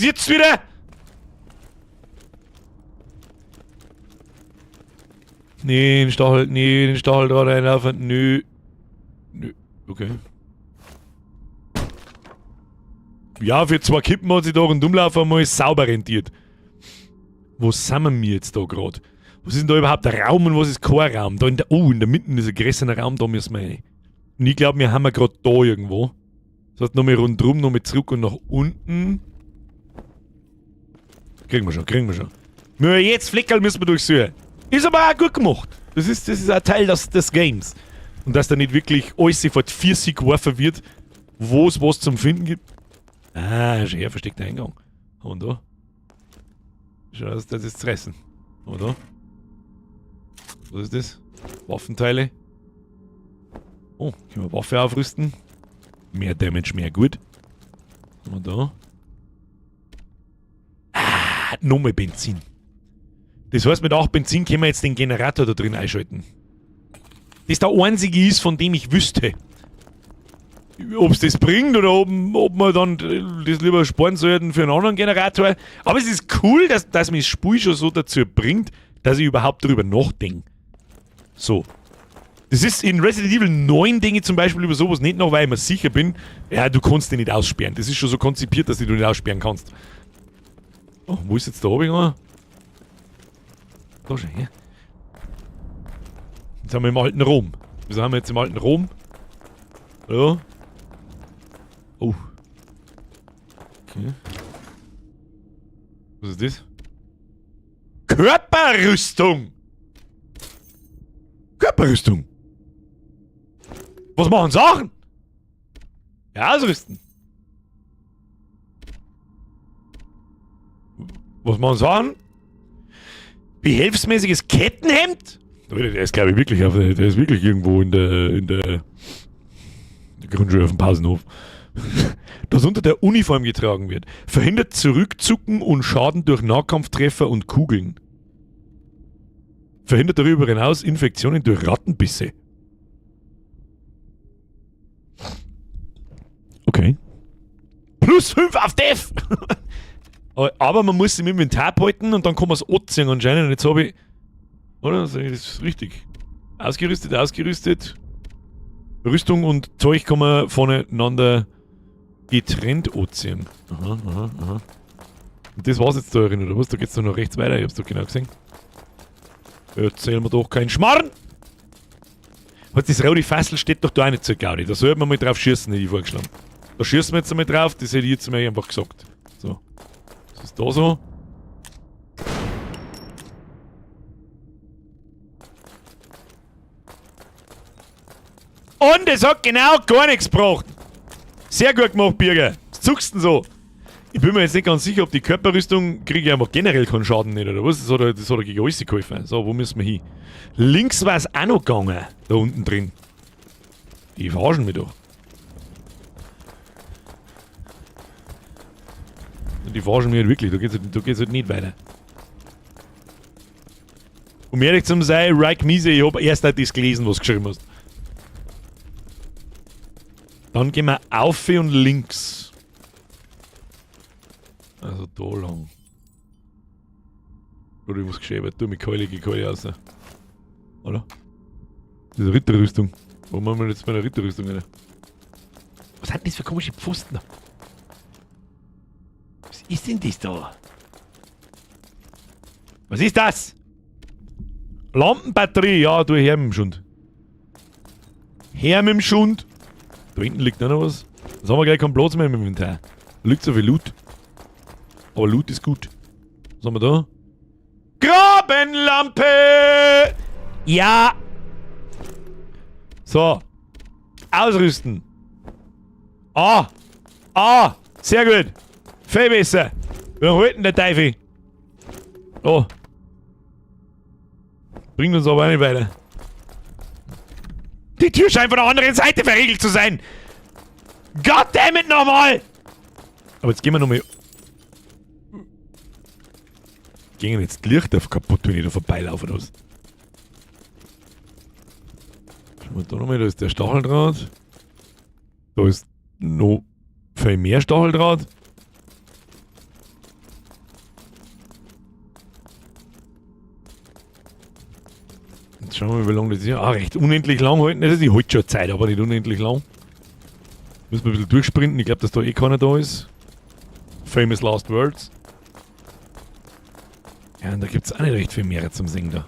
jetzt wieder? Nee, den Stachel dran reinlaufen, nö. Okay. Ja, für 2 Kippen hat sich da rundum laufen mal sauber rentiert. Wo sind wir jetzt da gerade? Was ist denn da überhaupt der Raum und was ist kein Raum? Da in der Mitte ist ein größerer Raum, da müssen wir rein. Und ich glaube, wir haben gerade da irgendwo. Das heißt, nochmal rundrum, nochmal zurück und nach unten. Kriegen wir schon. Nur jetzt Fleckerl müssen wir durchsuchen. Ist aber auch gut gemacht. Das ist ein Teil des Games. Und dass da nicht wirklich alles sofort 40 geworfen wird, wo es was zum Finden gibt. Ah, ist ein versteckter Eingang. Und da? Schau, das ist zu reißen. Und da? Was ist das? Waffenteile. Oh, können wir Waffe aufrüsten. Mehr Damage, mehr gut. Und da? Ah, nochmal Benzin. Das heißt, mit 8 Benzin können wir jetzt den Generator da drin einschalten. Das der einzige ist, von dem ich wüsste. Ob es das bringt oder ob wir dann das lieber sparen sollten für einen anderen Generator. Aber es ist cool, dass mich das Spiel schon so dazu bringt, dass ich überhaupt darüber nachdenke. So. Das ist in Resident Evil 9 denke ich zum Beispiel über sowas nicht noch, weil ich mir sicher bin, ja, du kannst den nicht aussperren. Das ist schon so konzipiert, dass du den nicht aussperren kannst. Oh, wo ist jetzt der Hobby? Da schon her. Jetzt haben wir im alten Rom. Wieso haben wir jetzt im alten Rom? Ja. Oh. Okay. Was ist das? Körperrüstung! Körperrüstung! Was machen Sachen? Ja, ausrüsten. Was machen Sachen? Behelfsmäßiges Kettenhemd? Der ist, glaube ich, wirklich der ist wirklich irgendwo in der Grundschule auf dem Pausenhof. Das unter der Uniform getragen wird. Verhindert Zurückzucken und Schaden durch Nahkampftreffer und Kugeln. Verhindert darüber hinaus Infektionen durch Rattenbisse. Okay. Plus 5 auf Def! Aber man muss es im Inventar behalten und dann kann man es anziehen anscheinend. Und jetzt habe ich... Oder? Das ist richtig. Ausgerüstet. Rüstung und Zeug kann man voneinander getrennt anziehen. Aha. Und das war's jetzt da drin, oder was? Da geht's doch noch rechts weiter, ich hab's doch genau gesehen. Erzählen wir doch keinen Schmarrn! Was, das rote Fassel steht doch da auch nicht zur Gaudi. Da sollten wir mal drauf schießen, hätte ich vorgeschlagen. Da schießen wir jetzt einmal drauf, das hätte ich jetzt mal einfach gesagt. So. Was ist da so? Und es hat genau gar nichts gebracht. Sehr gut gemacht, Birger. Was zuckst du denn so? Ich bin mir jetzt nicht ganz sicher, ob die Körperrüstung kriege ich einfach generell keinen Schaden nicht, oder was? Das hat er gegen alles geholfen. So, wo müssen wir hin? Links war es auch noch gegangen. Da unten drin. Die verarschen mich doch. Die verarschen mich halt wirklich. Da geht's halt nicht weiter. Um ehrlich zu sein, Reich Miese, ich hab erst das gelesen, was du geschrieben hast. Dann gehen wir auf und links. Also da lang. Oder ich muss geschehen, du mit Keule raus. Oder? Das ist eine Ritterrüstung. Warum haben wir jetzt bei einer Ritterrüstung eine? Was sind das für komische Pfosten? Was ist denn das da? Was ist das? Lampenbatterie, ja, du her mit dem Schund. Her mit dem Schund. Da hinten liegt noch was. Jetzt haben wir gleich keinen Platz mehr im Inventar. Da liegt so viel Loot. Aber Loot ist gut. Was haben wir da? Grabenlampe! Ja! So. Ausrüsten. Ah! Sehr gut. Viel besser. Wir halten der Teufel. Oh. Bringt uns aber auch nicht weiter. Die Tür scheint von der anderen Seite verriegelt zu sein. Goddammit nochmal! Aber jetzt gehen wir nochmal... Gehen jetzt die Lichter kaputt, wenn ich da vorbeilaufe oder was? Schauen wir da nochmal, da ist der Stacheldraht. Da ist noch viel mehr Stacheldraht. Jetzt schauen wir mal, wie lange das ist. Ah, recht unendlich lang halten. Das ist die halt schon Zeit, aber nicht unendlich lang. Müssen wir ein bisschen durchsprinten. Ich glaube, dass da eh keiner da ist. Famous Last Words. Ja, und da gibt es auch nicht recht viel mehr zum Singen da.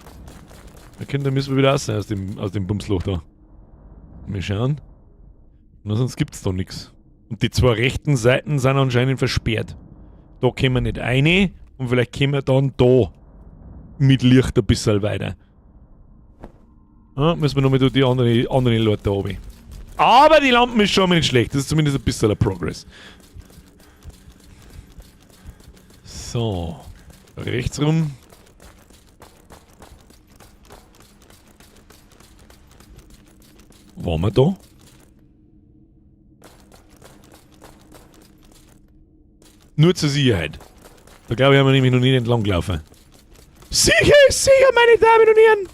Da müssen wir wieder raus sein aus dem Bumsloch da. Mal schauen. Na, sonst gibt es da nichts. Und die zwei rechten Seiten sind anscheinend versperrt. Da können wir nicht rein und vielleicht können wir dann da mit Licht ein bisschen weiter. Ja, müssen wir nochmal die anderen Leute da oben. Aber die Lampen ist schon mal nicht schlecht. Das ist zumindest ein bisschen ein Progress. So. Rechts rum. Waren wir da? Nur zur Sicherheit. Da glaube ich, haben wir nämlich noch nie entlang gelaufen. Sicher ist sicher, meine Damen und Herren!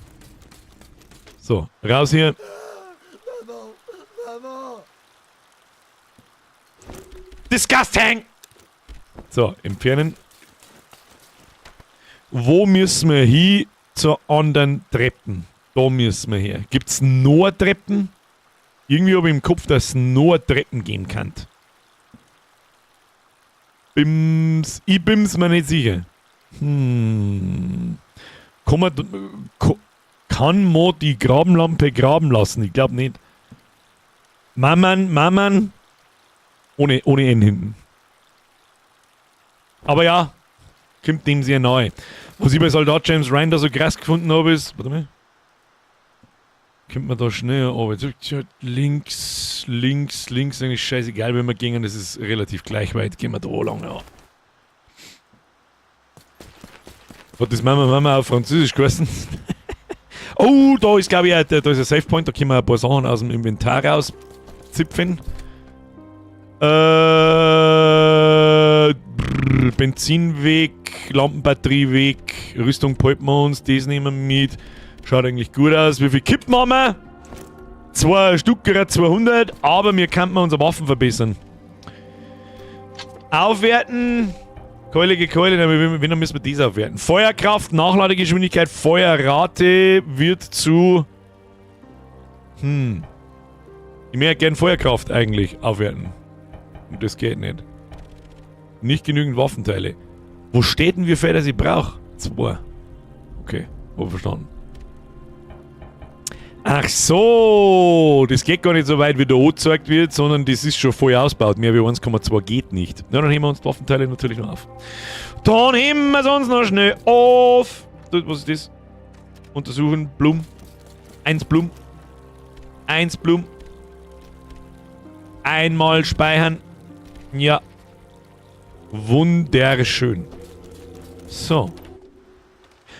So, raus hier. Disgusting! So, entfernen. Wo müssen wir hin zur anderen Treppen? Da müssen wir her. Gibt es nur Treppen? Irgendwie habe ich im Kopf, dass es nur Treppen gehen kann. Ich bin's mir nicht sicher. Kann man die Grabenlampe graben lassen? Ich glaube nicht. Maman. Ohne N hinten. Aber ja, kommt dem sehr nahe. Was ich bei Soldat James Ryan da so krass gefunden habe, ist. Warte mal. Kommt man da schnell aber links, eigentlich scheißegal, wenn wir gehen, das ist relativ gleich weit, gehen wir da lang, ja. Hat das Mama auf Französisch geheißen? Oh, da ist glaube ich, da ist ein Save Point, da können wir ein paar Sachen aus dem Inventar rauszipfen. Benzin weg, Lampenbatterie weg, Rüstung behalten wir uns, das nehmen wir mit. Schaut eigentlich gut aus. Wie viel Kippen haben wir? 2 Stück, gerade 200, aber wir könnten unsere Waffen verbessern. Aufwerten. Keulige Keule, wenn müssen wir das aufwerten. Feuerkraft, Nachladegeschwindigkeit, Feuerrate wird zu... Ich möchte gerne Feuerkraft eigentlich aufwerten. Und das geht nicht. Nicht genügend Waffenteile. Wo steht denn wie viel, das ich brauche? 2. Okay, hab verstanden. Ach so, das geht gar nicht so weit, wie da angezeigt wird, sondern das ist schon voll ausgebaut. Mehr wie 1,2 geht nicht. Na, dann heben wir uns die Waffenteile natürlich noch auf. Dann heben wir es uns noch schnell auf. Was ist das? Untersuchen, Blum. 1 Blum. 1 Blum. Einmal speichern. Ja. Wunderschön. So.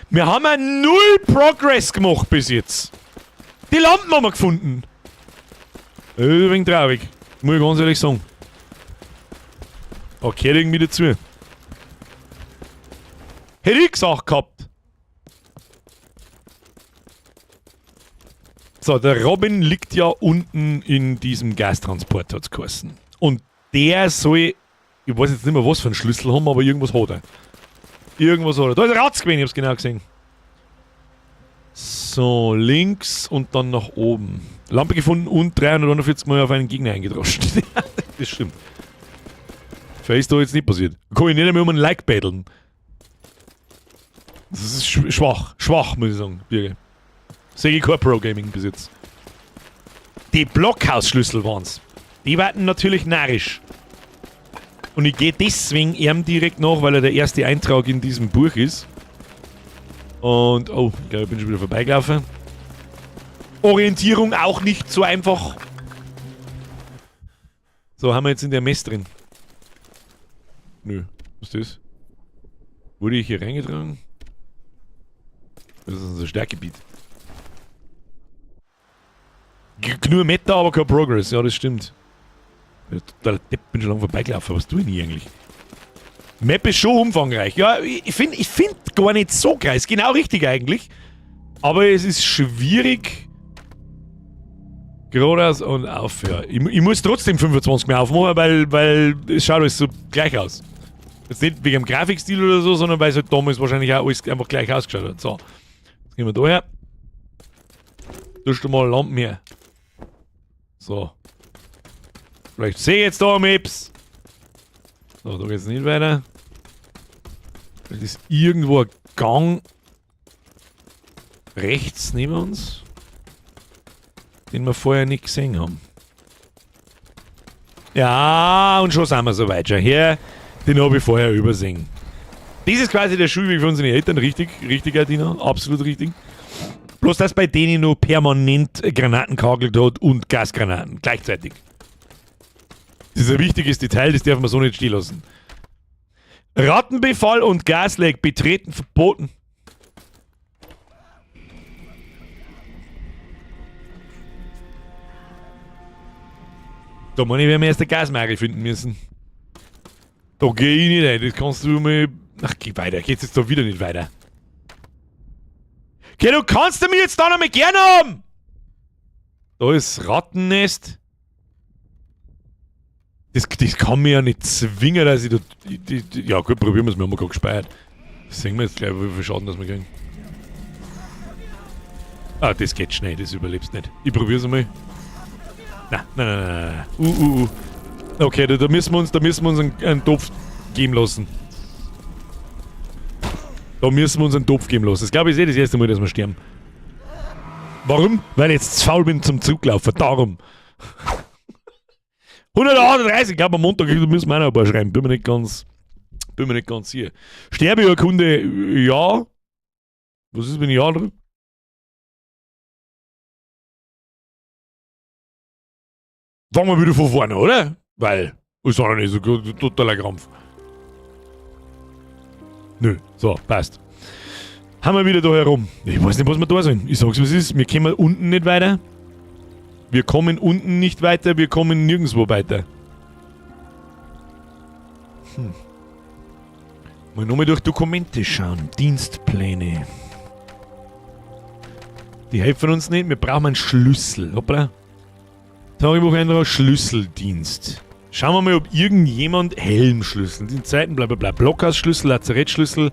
Wir haben ja 0 Progress gemacht bis jetzt. Die Lampen haben wir gefunden. Das ist ein wenig traurig. Muss ich ganz ehrlich sagen. Aber gehört irgendwie dazu. Hätte ich gesagt gehabt. So, der Robin liegt ja unten in diesem Gastransport, hat's geheißen. Und der soll, ich weiß jetzt nicht mehr was für einen Schlüssel haben, aber irgendwas hat er. Irgendwas hat er. Da ist ein Ratz gewesen, ich hab's genau gesehen. So, links und dann nach oben. Lampe gefunden und 341 Mal auf einen Gegner eingedroscht. Das stimmt. Vielleicht ist da jetzt nicht passiert. Kann ich nicht einmal um einen Like battlen. Das ist schwach, muss ich sagen. Sehe ich kein Pro-Gaming bis jetzt. Die Blockhausschlüssel waren's. Die warten natürlich narrisch. Und ich gehe deswegen ihm direkt nach, weil er der erste Eintrag in diesem Buch ist. Und, oh, ich glaube, ich bin schon wieder vorbeigelaufen. Orientierung auch nicht so einfach. So, haben wir jetzt in der Mess drin. Nö, was ist das? Wurde ich hier reingetragen? Das ist unser Stärkegebiet. Nur Meta, aber kein Progress. Ja, das stimmt. Totaler Depp, bin schon lange vorbeigelaufen. Was tue ich denn hier eigentlich? Map ist schon umfangreich. Ja, ich find gar nicht so geil. Ist genau richtig eigentlich. Aber es ist schwierig. Geradeaus und auf. Ja. Ich muss trotzdem 25 mehr aufmachen, weil es schaut alles so gleich aus. Jetzt nicht wegen dem Grafikstil oder so, sondern weil es halt damals wahrscheinlich auch alles einfach gleich ausgeschaut hat. So. Jetzt gehen wir da her. Tust du mal Lampen her. So. Vielleicht sehe ich jetzt da Maps. So, da geht's nicht weiter. Das ist irgendwo ein Gang rechts neben uns, den wir vorher nicht gesehen haben. Ja, und schon sind wir soweit. Schau her, den habe ich vorher übersehen. Das ist quasi der Schulweg für unsere Eltern. Richtig, Adina. Absolut richtig. Bloß, dass bei denen nur permanent Granaten kagelt hat und Gasgranaten gleichzeitig. Das ist ein wichtiges Detail, das darf man so nicht stehen lassen. Rattenbefall und Gasleck betreten verboten. Da meine ich, werden wir erst eine Gasmare finden müssen. Da gehe ich nicht rein, das kannst du mir... Ach, geh weiter, geht's jetzt da wieder nicht weiter. Okay, du kannst du mir jetzt da noch mal gerne haben! Da ist Rattennest. Das kann mir ja nicht zwingen, dass ich da... Ja gut, probieren wir es, wir haben gerade gespeichert. Das sehen wir jetzt gleich, wie viel Schaden das wir kriegen. Ah, das geht schnell, das überlebst nicht. Ich probier's einmal. Nein. Okay, da müssen wir uns einen Topf geben lassen. Da müssen wir uns einen Topf geben lassen. Das glaube ich ist das erste Mal, dass wir sterben. Warum? Weil ich jetzt zu faul bin zum Zuglaufen. Darum. 138, ich glaube am Montag müssen wir auch noch ein paar schreiben. Bin mir nicht ganz sicher. Sterbeurkunde, ja. Was ist, wenn ich ja drücke? Fangen wir wieder von vorne, oder? Weil, ist auch noch nicht so gut, totaler Krampf. Nö, so, passt. Haben wir wieder da herum. Ich weiß nicht, was wir da sollen. Ich sag's, was ist. Wir kommen unten nicht weiter. Wir kommen unten nicht weiter. Wir kommen nirgendwo weiter. Mal nochmal durch Dokumente schauen. Dienstpläne. Die helfen uns nicht. Wir brauchen einen Schlüssel. Hoppla. Tagebucheintrag, Schlüsseldienst. Schauen wir mal, ob irgendjemand Helmschlüssel, den zweiten blablabla, Blockhausschlüssel, Lazarettschlüssel,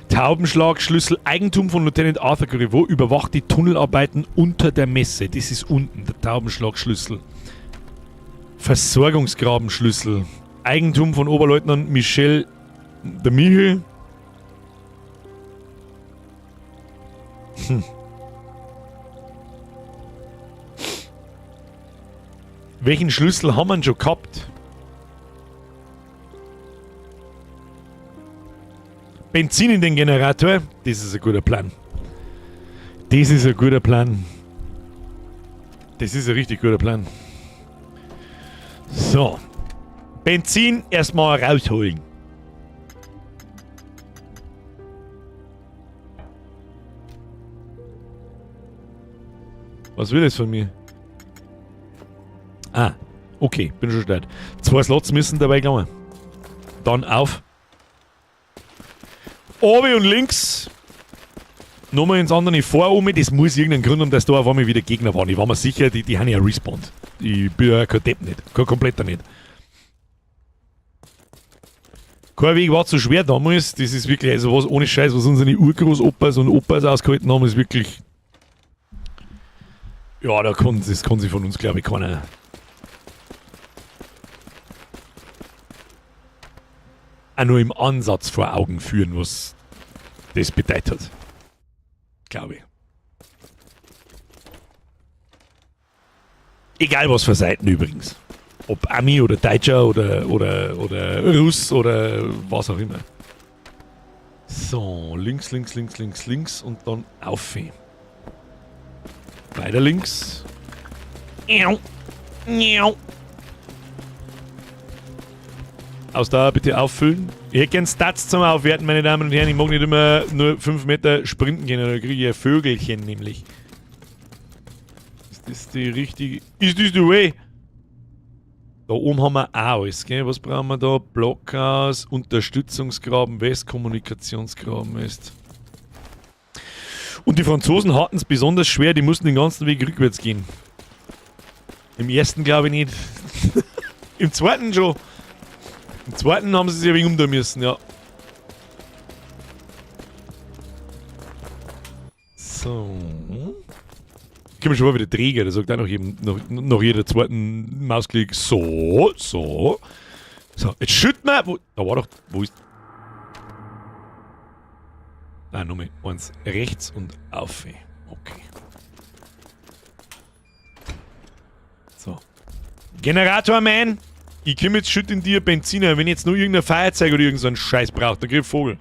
Taubenschlagschlüssel, Eigentum von Lieutenant Arthur Griveau, überwacht die Tunnelarbeiten unter der Messe. Das ist unten, der Taubenschlagschlüssel. Versorgungsgrabenschlüssel, Eigentum von Oberleutnant Michel der Michel. Welchen Schlüssel haben wir schon gehabt? Benzin in den Generator. Das ist ein guter Plan. Das ist ein guter Plan. Das ist ein richtig guter Plan. So. Benzin erstmal rausholen. Was will das von mir? Ah, okay, bin schon stark. 2 Slots müssen dabei kommen. Dann auf. Oben und links. Nochmal ins andere vor. Das muss irgendeinen Grund haben, dass da auf einmal wieder Gegner waren. Ich war mir sicher, die haben ja respawned. Ich bin ja kein Depp nicht. Kein kompletter nicht. Kein Weg war zu schwer damals. Das ist wirklich, also was ohne Scheiß, was unsere Urgroßopas und Opas ausgehalten haben, ist wirklich. Ja, das kann sich von uns, glaube ich, keiner. Auch nur im Ansatz vor Augen führen, was das bedeutet. Glaube ich. Egal was für Seiten übrigens. Ob Ami oder Deutscher oder Russ oder was auch immer. So, links und dann auf. Weiter links. Ausdauer bitte auffüllen. Ich hätte gern Stats zum Aufwerten, meine Damen und Herren. Ich mag nicht immer nur 5 Meter sprinten gehen, da kriege ich ein Vögelchen nämlich. Ist das die richtige... Ist das the way? Da oben haben wir auch alles, gell? Was brauchen wir da? Blockhaus, Unterstützungsgraben West, Kommunikationsgraben West. Und die Franzosen hatten es besonders schwer, die mussten den ganzen Weg rückwärts gehen. Im ersten glaube ich nicht. Im zweiten schon. Im zweiten haben sie sich ein wenig umdrehen müssen, ja. So. Können wir schon mal wieder Träger, der sagt auch noch eben nach jeder zweiten Mausklick. So. So, jetzt schütt mal. Da war doch. Wo ist. Nein, nochmal. Eins rechts und auf. Okay. So. Generator-Man. Ich komme jetzt schütt in dir Benziner. Wenn jetzt nur irgendein Feuerzeug oder irgend so einen Scheiß braucht, dann krieg ich Vogel.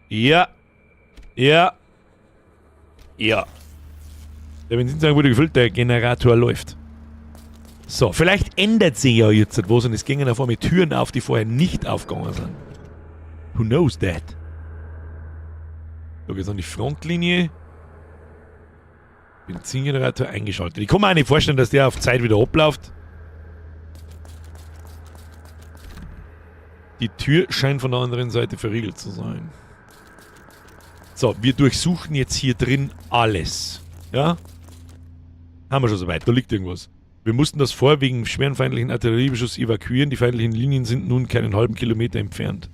Ja. Ja. Ja. Der Benzintank wurde gefüllt, der Generator läuft. So, vielleicht ändert sich ja jetzt was und es gingen auf einmal Türen auf, die vorher nicht aufgegangen sind. Who knows that? Da geht's an die Frontlinie. Benzingenerator eingeschaltet. Ich kann mir auch nicht vorstellen, dass der auf Zeit wieder abläuft. Die Tür scheint von der anderen Seite verriegelt zu sein. So, wir durchsuchen jetzt hier drin alles. Ja? Haben wir schon soweit, da liegt irgendwas. Wir mussten das vor wegen schweren feindlichen Artilleriebeschuss evakuieren. Die feindlichen Linien sind nun keinen halben Kilometer entfernt.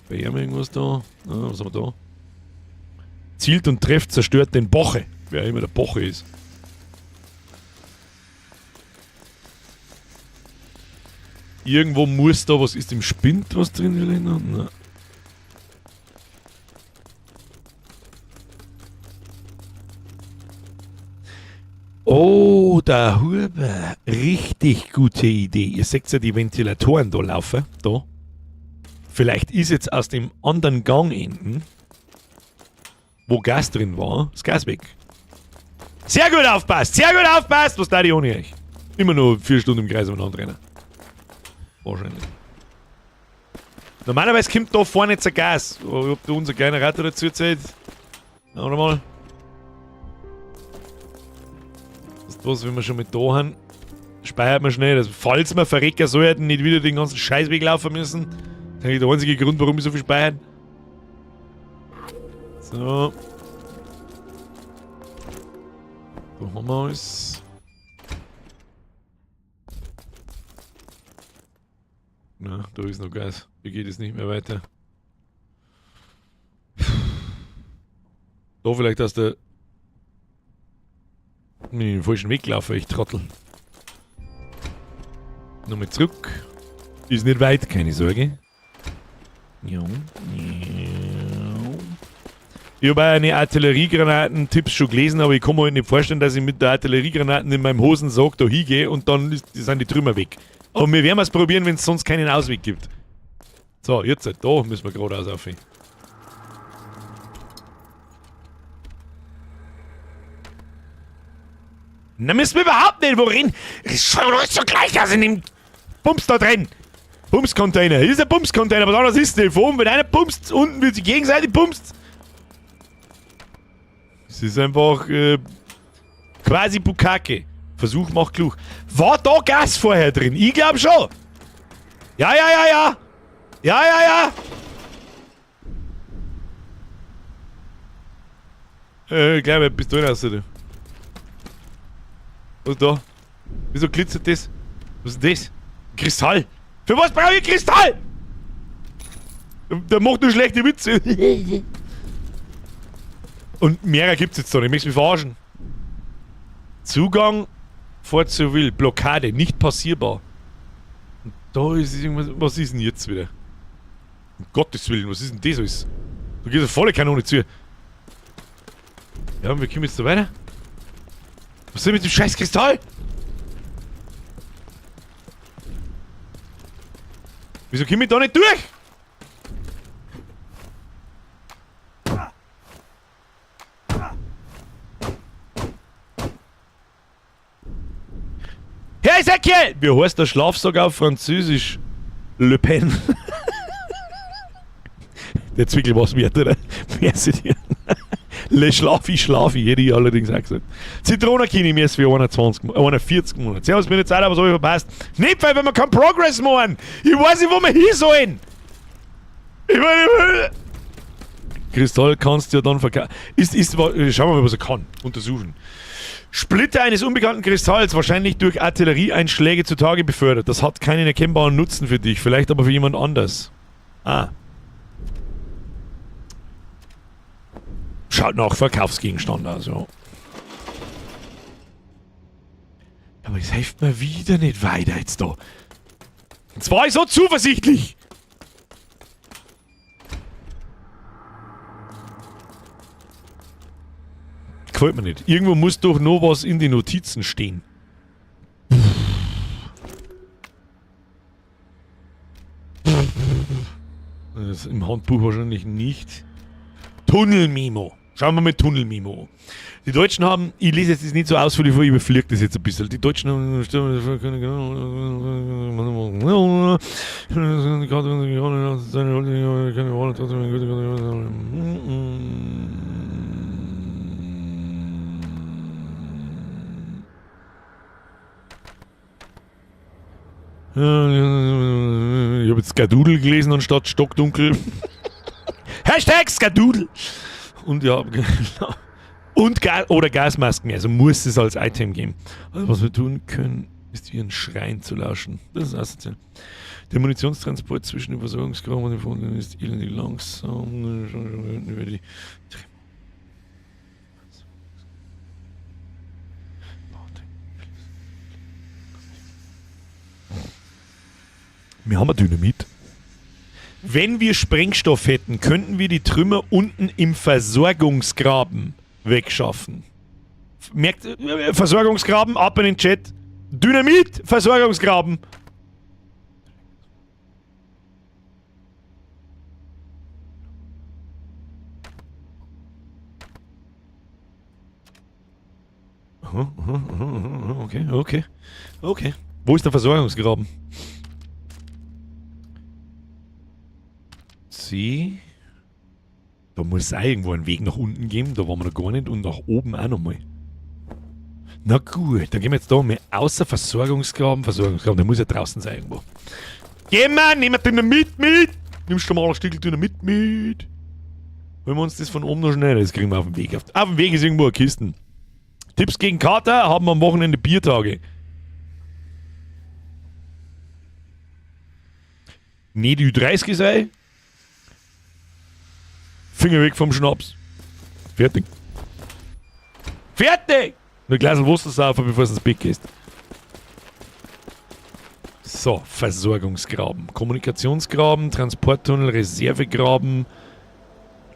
Haben wir irgendwas da? Ah, was haben wir da? Zielt und trefft, zerstört den Boche. Wer immer der Boche ist. Irgendwo muss da was. Ist im Spind was drin, Helena? Nein. Oh, der Huber. Richtig gute Idee. Ihr seht ja die Ventilatoren da laufen. Da. Vielleicht ist jetzt aus dem anderen Gang enden, wo Gas drin war, das Gas weg. Sehr gut aufpasst! Sehr gut aufpasst! Was da die ohne euch? Immer nur 4 Stunden im Kreis umeinander rennen. Wahrscheinlich. Normalerweise kommt da vorne jetzt ein Gas. Ob da unser Generator dazu zählt? Oder mal. Das ist was, wenn wir schon mit da haben, speichert man schnell. Also, falls wir verrecken sollten, nicht wieder den ganzen Scheißweg laufen müssen. Das ist eigentlich der einzige Grund, warum wir so viel speichern. So. Da haben wir alles. Na, da ist noch Gas. Hier geht es nicht mehr weiter. Da vielleicht aus der... in den falschen Weg laufen, ich Trottel. Nochmal zurück. Ist nicht weit, keine Sorge. Ja. Ich habe eine Artilleriegranaten-Tipps schon gelesen, aber ich kann mir halt nicht vorstellen, dass ich mit der Artilleriegranaten in meinem Hosensack da hingehe und dann sind die Trümmer weg. Aber wir werden es probieren, wenn es sonst keinen Ausweg gibt. So, jetzt, da müssen wir geradeaus auf. Na, müssen wir überhaupt nicht worin. Es schaut alles so gleich aus in dem Bums da drin. Bumscontainer. Hier ist ein Bumscontainer, was anderes ist nicht. Von oben wird einer bumst, unten wird die Gegenseite bumst. Es ist einfach quasi Bukake. Versuch macht klug. War da Gas vorher drin? Ich glaube schon. Ja. Ich glaube, bist du raus, oder? Was ist da? Wieso glitzert das? Was ist das? Kristall. Für was brauche ich Kristall? Der macht nur schlechte Witze. Und mehrere gibt's jetzt da nicht. Ich möchte mich verarschen. Zugang Fort Will. Blockade. Nicht passierbar. Und da ist irgendwas. Was ist denn jetzt wieder? Um Gottes Willen, was ist denn das alles? Da geht eine volle Kanone zu. Ja, und wir kommen jetzt da weiter. Was ist denn mit dem scheiß Kristall? Wieso komme ich da nicht durch? Hey Ezekiel! Wie heißt der Schlafsack auf Französisch? Le Pen. Der Zwickel was wert, oder? Merci dir. Le Schlafi, hätte ich allerdings auch gesagt. Zitronenkini mir ist für 41 Monate. Servus, bin jetzt Zeit, aber so ich verpasst. Nicht, weil wir keinen Progress machen. Ich weiß nicht, wo wir hin sollen. Ich meine, Kristall kannst du ja dann verkaufen. Schauen wir mal, was er kann. Untersuchen. Splitter eines unbekannten Kristalls, wahrscheinlich durch Artillerieeinschläge zutage befördert. Das hat keinen erkennbaren Nutzen für dich, vielleicht aber für jemand anders. Ah. Schaut nach Verkaufsgegenstand aus, ja. Aber es hilft mir wieder nicht weiter jetzt da. Jetzt war ich so zuversichtlich. Gefällt mir nicht. Irgendwo muss doch noch was in den Notizen stehen. Das im Handbuch wahrscheinlich nicht. Tunnelmemo. Schauen wir mit Tunnelmemo. Die Deutschen haben, ich lese jetzt das nicht so ausführlich vor, ich überfliege das jetzt ein bisschen. Die Deutschen haben... Ich habe jetzt Skadoodle gelesen anstatt Stockdunkel. Hashtag Skadoodle! Und ja, genau. Und oder Gasmasken, also muss es als Item geben. Also was wir tun können, ist ihren Schreien zu lauschen. Das ist asozial. Der Munitionstransport zwischen dem Versorgungsgraben und dem Vordergrund ist elendig langsam. Über die Wir haben ein Dynamit. Wenn wir Sprengstoff hätten, könnten wir die Trümmer unten im Versorgungsgraben wegschaffen. Merkt, Versorgungsgraben, ab in den Chat. Dynamit, Versorgungsgraben. Okay. Wo ist der Versorgungsgraben? Sie. Da muss es auch irgendwo einen Weg nach unten geben, da waren wir noch gar nicht, und nach oben auch nochmal. Na gut, dann gehen wir jetzt da mal außer Versorgungsgraben, der muss ja draußen sein irgendwo. Gehen wir, nehmen wir Dynamit mit! Nimmst du mal ein Stück Dynamit mit? Wenn wir uns das von oben noch schnell, das kriegen wir auf dem Weg. Auf dem Weg ist irgendwo eine Kiste. Tipps gegen Kater, haben wir am Wochenende Biertage. Nicht Ü30 sei. Finger weg vom Schnaps. Fertig. Nur ein Glas Wasser saufen, bevor du ins Bett gehst. So, Versorgungsgraben. Kommunikationsgraben, Transporttunnel, Reservegraben,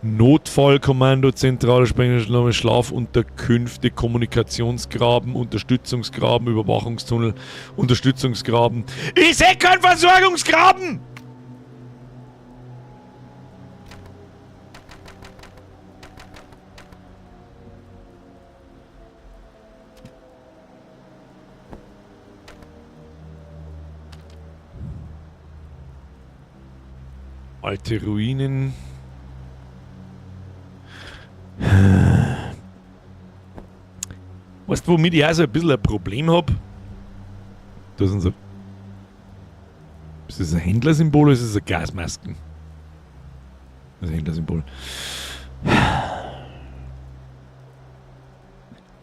Notfallkommando, zentrale Sprengstoff, Schlafunterkünfte, Kommunikationsgraben, Unterstützungsgraben, Überwachungstunnel, Unterstützungsgraben. Ich sehe keinen Versorgungsgraben! Alte Ruinen. Weißt du, womit ich auch so ein bisschen ein Problem habe? Da sind so. Ist das ein Händlersymbol oder ist das ein Gasmasken? Das ist ein Händlersymbol.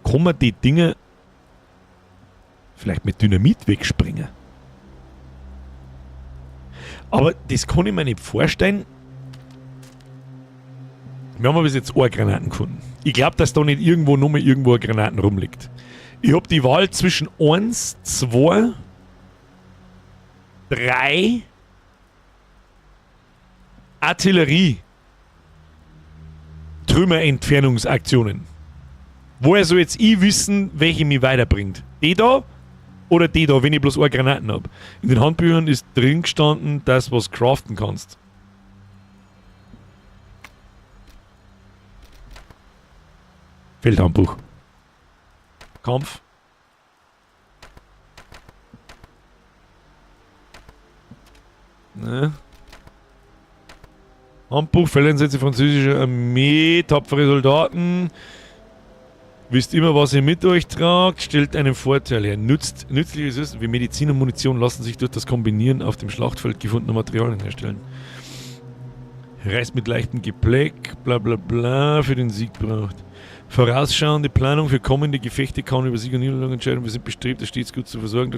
Kann man die Dinge vielleicht mit Dynamit wegspringen? Aber das kann ich mir nicht vorstellen. Wir haben bis jetzt eine Granaten gefunden. Ich glaube, dass da nicht irgendwo nochmal irgendwo eine Granaten rumliegt. Ich habe die Wahl zwischen 1, 2, 3 Artillerie Trümmerentfernungsaktionen. Woher soll jetzt ich wissen, welche mich weiterbringt? Die da oder die da, wenn ich bloß eine Granaten habe? In den Handbüchern ist drin gestanden, das was craften kannst. Feldhandbuch. Kampf. Ne. Handbuch, Feldeinsätze französischer Armee, tapfere Soldaten. Wisst immer, was ihr mit euch tragt, stellt einen Vorteil her. Nützliches ist, wie Medizin und Munition lassen sich durch das Kombinieren auf dem Schlachtfeld gefundener Materialien herstellen. Reist mit leichtem Gepäck, bla bla bla, für den Sieg braucht. Vorausschauende Planung für kommende Gefechte kann über Sieg und Niederlage entscheiden. Wir sind bestrebt, das stets gut zu versorgen.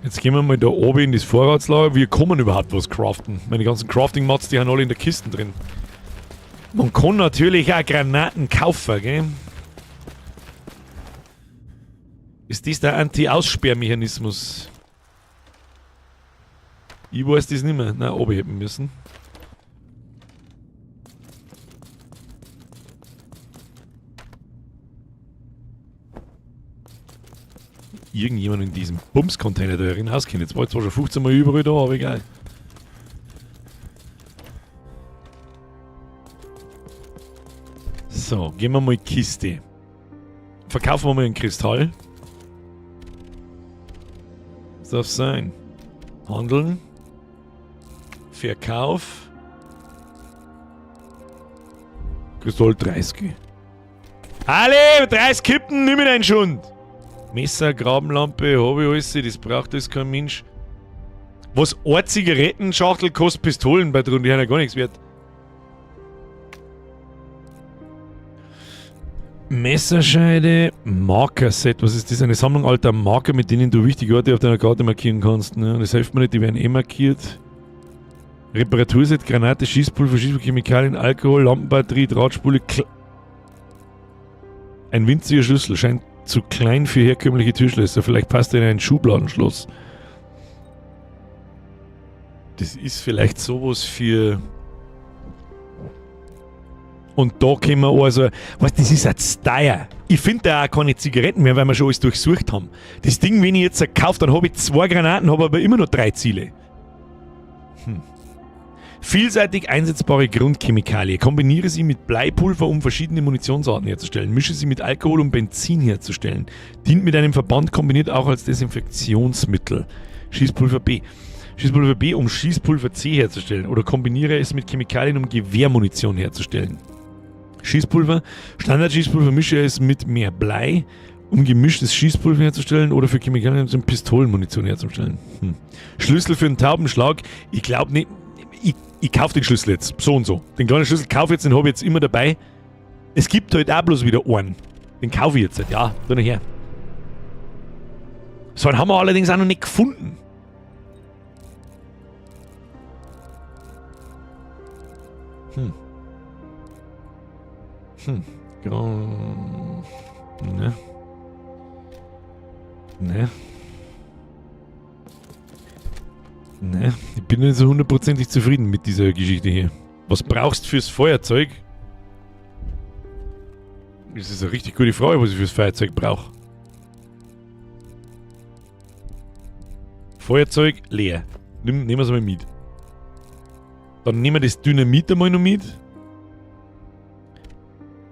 Jetzt gehen wir mal da oben in das Vorratslager. Wir kommen überhaupt was craften. Meine ganzen Crafting-Mats, die haben alle in der Kiste drin. Man kann natürlich auch Granaten kaufen, gell? Ist das der Anti-Aussperrmechanismus? Ich weiß das nicht mehr. Nein, oben hätten müssen. Irgendjemand in diesem Bums-Container da drin auskennt. Jetzt war ich zwar schon 15 Mal überall da, aber egal. So, gehen wir mal in die Kiste. Verkaufen wir mal einen Kristall. Was darf sein? Handeln. Verkauf. Kristall 30. Alle, 30 Kippen, nimm mir deinen Schund. Messer, Grabenlampe, habe ich alles, das braucht alles kein Mensch. Was eine Zigarettenschachtel kostet Pistolen bei drin, die haben ja gar nichts wert. Messerscheide, Markerset, was ist das? Eine Sammlung alter Marker, mit denen du wichtige Orte auf deiner Karte markieren kannst. Ne? Das hilft mir nicht, die werden eh markiert. Reparaturset, Granate, Schießpulver, Chemikalien, Alkohol, Lampenbatterie, Drahtspule. Ein winziger Schlüssel scheint zu klein für herkömmliche Türschlösser. Vielleicht passt er in ein Schubladenschloss. Das ist vielleicht sowas für... Und da können wir also... Was, das ist jetzt teuer. Ich finde da auch keine Zigaretten mehr, weil wir schon alles durchsucht haben. Das Ding, wenn ich jetzt kaufe, dann habe ich 2 Granaten, habe aber immer noch 3 Ziele. Vielseitig einsetzbare Grundchemikalie. Kombiniere sie mit Bleipulver, um verschiedene Munitionsarten herzustellen. Mische sie mit Alkohol, um Benzin herzustellen. Dient mit einem Verband kombiniert auch als Desinfektionsmittel. Schießpulver B. Schießpulver B, um Schießpulver C herzustellen. Oder kombiniere es mit Chemikalien, um Gewehrmunition herzustellen. Schießpulver. Standard-Schießpulver mische es mit mehr Blei, um gemischtes Schießpulver herzustellen. Oder für Chemikalien, um Pistolenmunition herzustellen. Schlüssel für einen Taubenschlag. Ich glaube nicht... Ich kaufe den Schlüssel jetzt, so und so. Den kleinen Schlüssel kaufe ich jetzt, den habe ich jetzt immer dabei. Es gibt halt auch bloß wieder einen. Den kaufe ich jetzt nicht, ja, da her. So einen haben wir allerdings auch noch nicht gefunden. Ne. Ne, ich bin nicht so hundertprozentig zufrieden mit dieser Geschichte hier. Was brauchst du fürs Feuerzeug? Das ist eine richtig gute Frage, was ich fürs Feuerzeug brauche. Feuerzeug leer. Nehmen wir es mal mit. Dann nehmen wir das Dynamit einmal noch mit.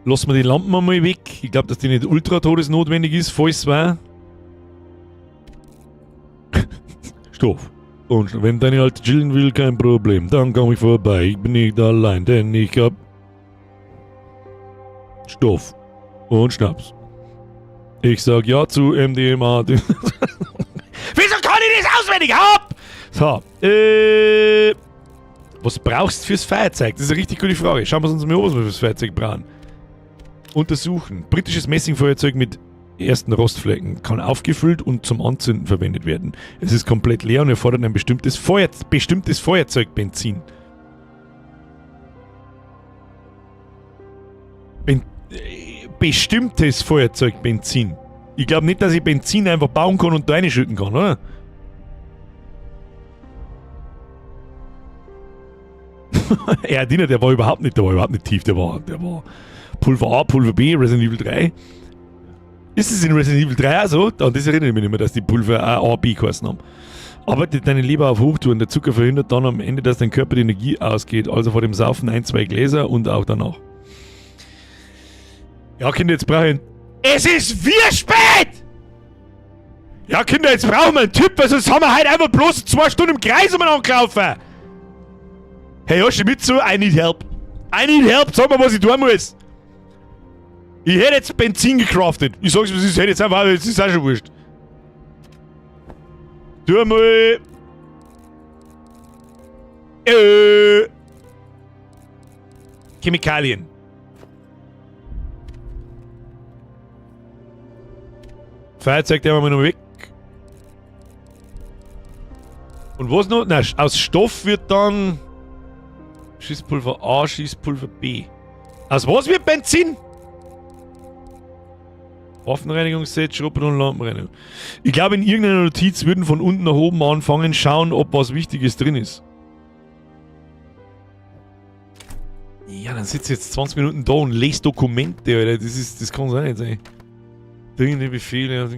Lassen wir die Lampen einmal weg. Ich glaube, dass die nicht ultra todesnotwendig ist, falls es war. Stoff. Und wenn deine Alte chillen will, kein Problem. Dann komme ich vorbei. Ich bin nicht allein, denn ich hab Stoff und Schnaps. Ich sag ja zu MDMA. Wieso kann ich das auswendig haben? So, was brauchst du fürs Feuerzeug? Das ist eine richtig gute Frage. Schauen wir uns mal an, was wir fürs Feuerzeug brauchen. Untersuchen. Britisches Messingfeuerzeug mit ersten Rostflecken. Kann aufgefüllt und zum Anzünden verwendet werden. Es ist komplett leer und erfordert ein bestimmtes Feuerzeugbenzin. Bestimmtes Feuerzeugbenzin. Ich glaube nicht, dass ich Benzin einfach bauen kann und da reinschütten kann, oder? Ja, der war überhaupt nicht tief. Der war Pulver A, Pulver B, Resident Evil 3. Ist es in Resident Evil 3 auch so? Und das erinnert mich nicht mehr, dass die Pulver A, B geheißen haben. Arbeitet deine Leber auf Hochtouren. Der Zucker verhindert dann am Ende, dass dein Körper die Energie ausgeht. Also vor dem Saufen 1-2 Gläser und auch danach. Ja, Kinder, jetzt brauche ich... Es ist wie spät! Ja, Kinder, jetzt brauchen wir einen Typ, weil sonst haben wir heute einfach bloß 2 Stunden im Kreis umeinander gelaufen. Hey, hast du mit so? I need help. Sag mal, was ich tun muss. Ich hätte jetzt Benzin gecraftet. Ich sag's mir, ich hätte jetzt einfach, das ist auch schon wurscht. Tu mal. Chemikalien. Feuerzeug, der wir noch weg. Und was noch? Na, aus Stoff wird dann Schießpulver A, Schießpulver B. Aus was wird Benzin? Waffenreinigungsset, Schrupper und Lampenreinigung. Ich glaube, in irgendeiner Notiz würden von unten nach oben anfangen, schauen, ob was Wichtiges drin ist. Ja, dann sitze ich jetzt 20 Minuten da und lese Dokumente, Alter. Das kann es auch nicht sein. Dringende Befehle.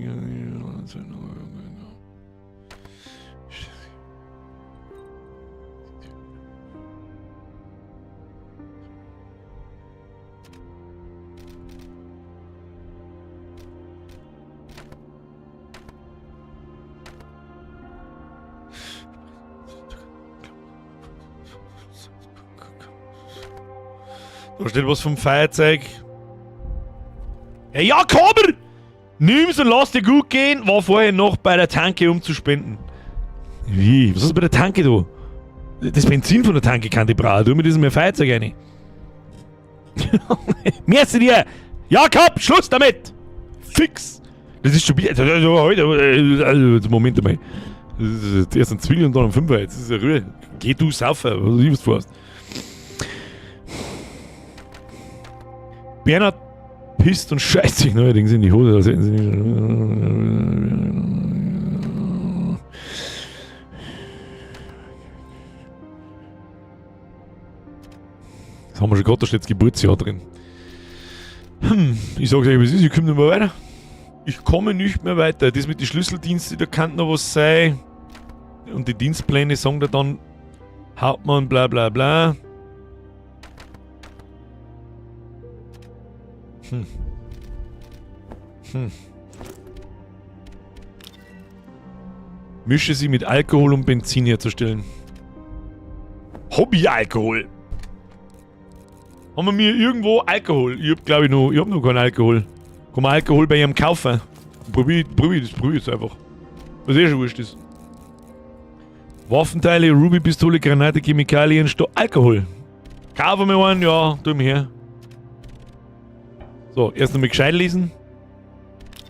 Da steht was vom Feuerzeug. Ja, komm! Nimm's und lass dir gut gehen. War vorher noch bei der Tanke, um zu spenden. Wie? Was ist bei der Tanke, du? Das Benzin von der Tanke kann die brauchen. Du mit diesem Feuerzeug rein. Merci dir! Ja, komm! Schluss damit! Fix! Das ist schon wieder... Moment einmal. Erst ein Zwilling und dann ein Fünfer. Jetzt ist ja Ruhe. Geh du saufen, was du was vorhast. Bernhard pisst und scheißt sich neuerdings in die Hose. Das hätten sie nicht. Das haben wir schon gerade, da steht das Geburtsjahr drin. Ich sage euch, was ist, ich komme nicht mehr weiter. Ich komme nicht mehr weiter. Das mit den Schlüsseldiensten, da kann noch was sein. Und die Dienstpläne sagen da dann Hauptmann bla bla bla. Mische sie mit Alkohol, um Benzin herzustellen. Hobbyalkohol. Haben wir mir irgendwo Alkohol? Ich hab glaube ich noch, ich hab noch keinen Alkohol. Kann man Alkohol bei ihm kaufen? Probier jetzt einfach. Was eh schon wurscht ist. Waffenteile, Ruby-Pistole, Granate, Chemikalien, Alkohol. Kaufen wir einen, ja, tu mir her. So, erst einmal gescheit lesen.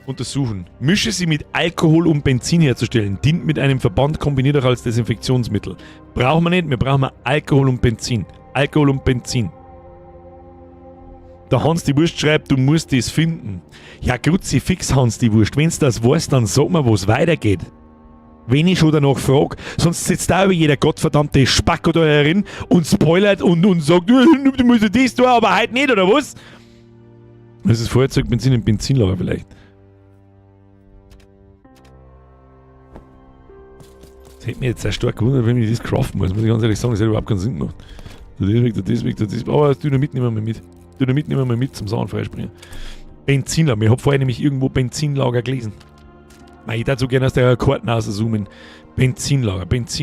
Untersuchen. Mische sie mit Alkohol, um Benzin herzustellen. Dient mit einem Verband, kombiniert auch als Desinfektionsmittel. Brauchen wir nicht, wir brauchen Alkohol und Benzin. Alkohol und Benzin. Der Hans die Wurst schreibt, du musst das finden. Ja, grutzi fix, Hans die Wurst. Wenn's das weißt, dann sag mir, wo es weitergeht. Wenn ich schon danach frage, sonst sitzt da jeder gottverdammte Spacko da herin und spoilert und sagt, du musst das tun, aber halt nicht, oder was? Das ist Feuerzeug, Benzin im Benzinlager vielleicht. Das hätte mich jetzt sehr stark gewundert, wenn ich das craften muss ich ganz ehrlich sagen, das hätte überhaupt keinen Sinn gemacht. Aber das Dynamit nehmen wir mit. Dynamit nehmen wir mit zum Sachen freispringen. Benzinlager. Ich habe vorher nämlich irgendwo Benzinlager gelesen. Ich darf so gerne aus der Karten rauszoomen. Benzinlager. Das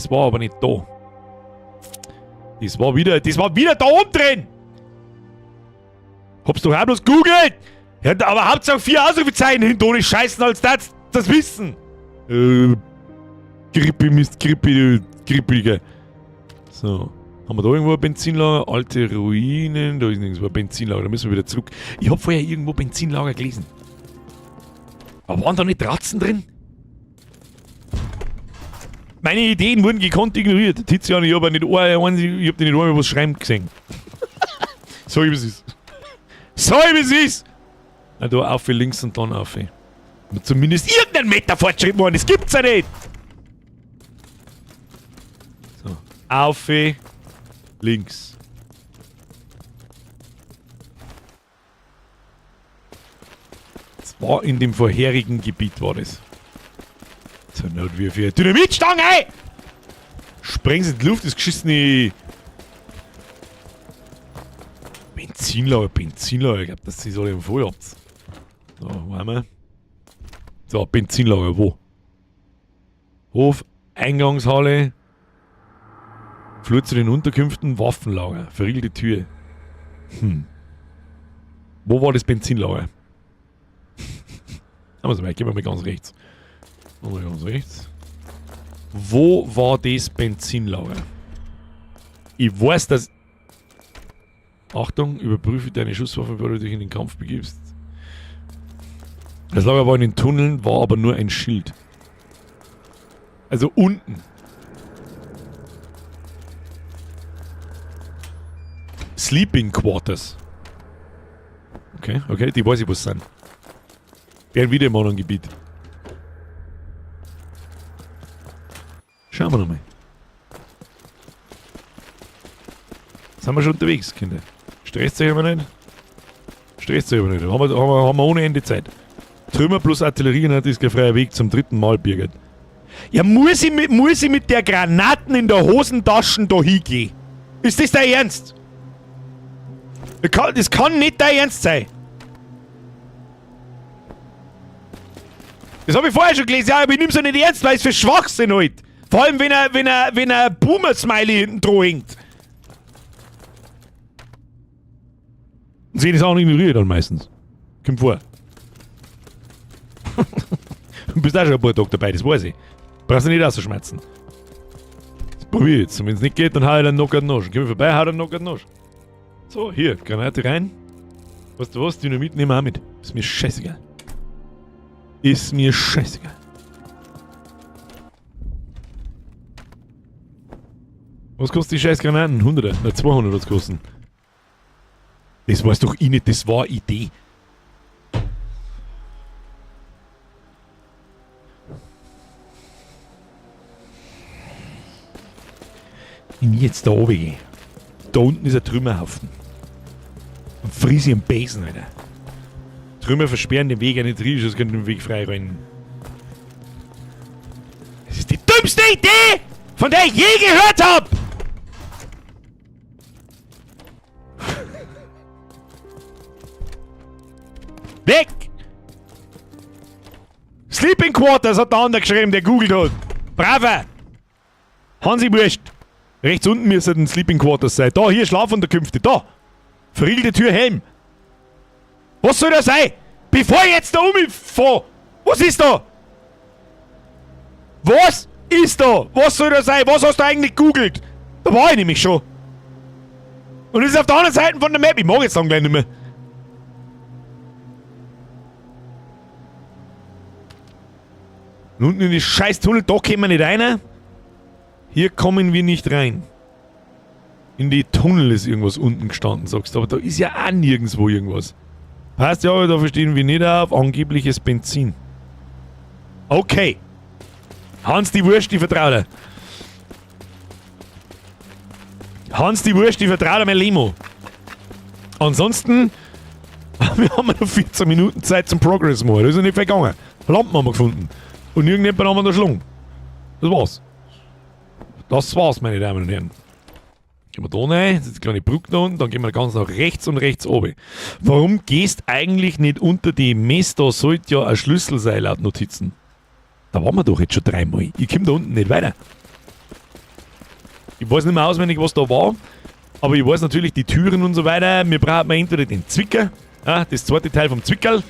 war aber nicht da. Das war wieder da oben drin! Hab's doch auch bloß googelt! Ja, aber Hauptsache 4 Ausrufezeichen hinter ohne Scheißen als das Wissen! Grippiger. So. Haben wir da irgendwo ein Benzinlager? Alte Ruinen, da ist nirgendwo ein Benzinlager, da müssen wir wieder zurück. Ich hab vorher irgendwo Benzinlager gelesen. Aber waren da nicht Ratzen drin? Meine Ideen wurden gekonnt ignoriert. Tizian, ich hab nicht einmal was schreiben gesehen. So wie es ist. Na, da auf links und dann auf. Zumindest irgendein Meter Fortschritt machen, das gibt's ja nicht! So, auf links. Das war in dem vorherigen Gebiet, war das. So, not wie für Dynamitstange! Sprengen sie in die Luft, das geschissene Benzinlager. Ich glaube, dass sie so alle im Fall habt. So, wo haben wir? So, Benzinlager, wo? Hof, Eingangshalle, Flur zu den Unterkünften, Waffenlager, verriegelte Tür. Wo war das Benzinlager? Also, gehen wir mal ganz rechts. Wo war das Benzinlager? Ich weiß, dass... Achtung, überprüfe deine Schusswaffe, bevor du dich in den Kampf begibst. Das Lager war in den Tunneln, war aber nur ein Schild. Also unten. Sleeping Quarters. Okay, die weiß ich, was sind. Wären wieder im anderen Gebiet. Schauen wir nochmal. Sind wir schon unterwegs, Kinder? Stresst euch aber nicht. Haben wir ohne Ende Zeit. Trümmer plus Artillerie ist kein freier Weg zum 3. Mal, Birgit. Ja, muss ich mit der Granaten in der Hosentasche da hingehen? Ist das dein Ernst? Das kann nicht dein Ernst sein. Das habe ich vorher schon gelesen, ja, aber ich nehme es nicht ernst, weil es für Schwachsinn halt. Vor allem, wenn er Boomer-Smiley hinten dran hängt. Und sie das auch ignoriert dann meistens. Kommt vor. Du bist auch schon ein paar Tage dabei, das weiß ich. Brauchst du nicht auszuschmerzen. Das probier ich jetzt. Und wenn es nicht geht, dann hau ich einen Knocker Nosch. Geh mir vorbei, hau einen Knocker Nosch. So, hier, Granate rein. Weißt du was? Dynamit nehmen wir auch mit. Ist mir scheißegal. Was kostet die scheiß Granaten? 100? Nein, 200 hat's kosten. Das weiß doch ich nicht, das war eine Idee. Wenn ich jetzt da oben gehe, da unten ist ein Trümmerhaufen. Und friss ich einen Besen, Alter. Trümmer versperren den Weg, eine Trisch, das könnte den Weg frei rennen. Das ist die dümmste Idee, von der ich je gehört habe! Weg! Sleeping Quarters hat der andere geschrieben, der googelt hat. Bravo! Hansi Wurscht. Rechts unten müsste ein Sleeping Quarters sein. Da, hier Schlafunterkünfte. Da! Verriegelte Tür, Helm. Was soll das sein? Bevor ich jetzt da umfahre! Was ist da? Was ist da? Was soll das sein? Was hast du eigentlich gegoogelt? Da war ich nämlich schon. Und das ist auf der anderen Seite von der Map. Ich mag jetzt dann gleich nicht mehr. Und unten in die scheiß Tunnel, da kommen wir nicht rein. Hier kommen wir nicht rein. In die Tunnel ist irgendwas unten gestanden, sagst du. Aber da ist ja auch nirgendwo irgendwas. Passt ja, aber da verstehen wir nicht auf angebliches Benzin. Okay. Hans die Wurst, die vertraut er. Hans die Wurst, die vertraut er mein Limo. Ansonsten, wir haben noch 14 Minuten Zeit zum Progress machen. Das ist ja nicht vergangen. Lampen haben wir gefunden. Und irgendjemand haben wir da schlungen. Das war's. Das war's, meine Damen und Herren. Gehen wir da rein, das ist eine kleine Brücke da unten, dann gehen wir ganz nach rechts und rechts oben. Warum gehst eigentlich nicht unter die Mess? Da sollte ja ein Schlüssel sein, laut Notizen. Da waren wir doch jetzt schon 3-mal. Ich komme da unten nicht weiter. Ich weiß nicht mehr auswendig, was da war, aber ich weiß natürlich die Türen und so weiter. Wir brauchen entweder den Zwicker, das zweite Teil vom Zwickerl,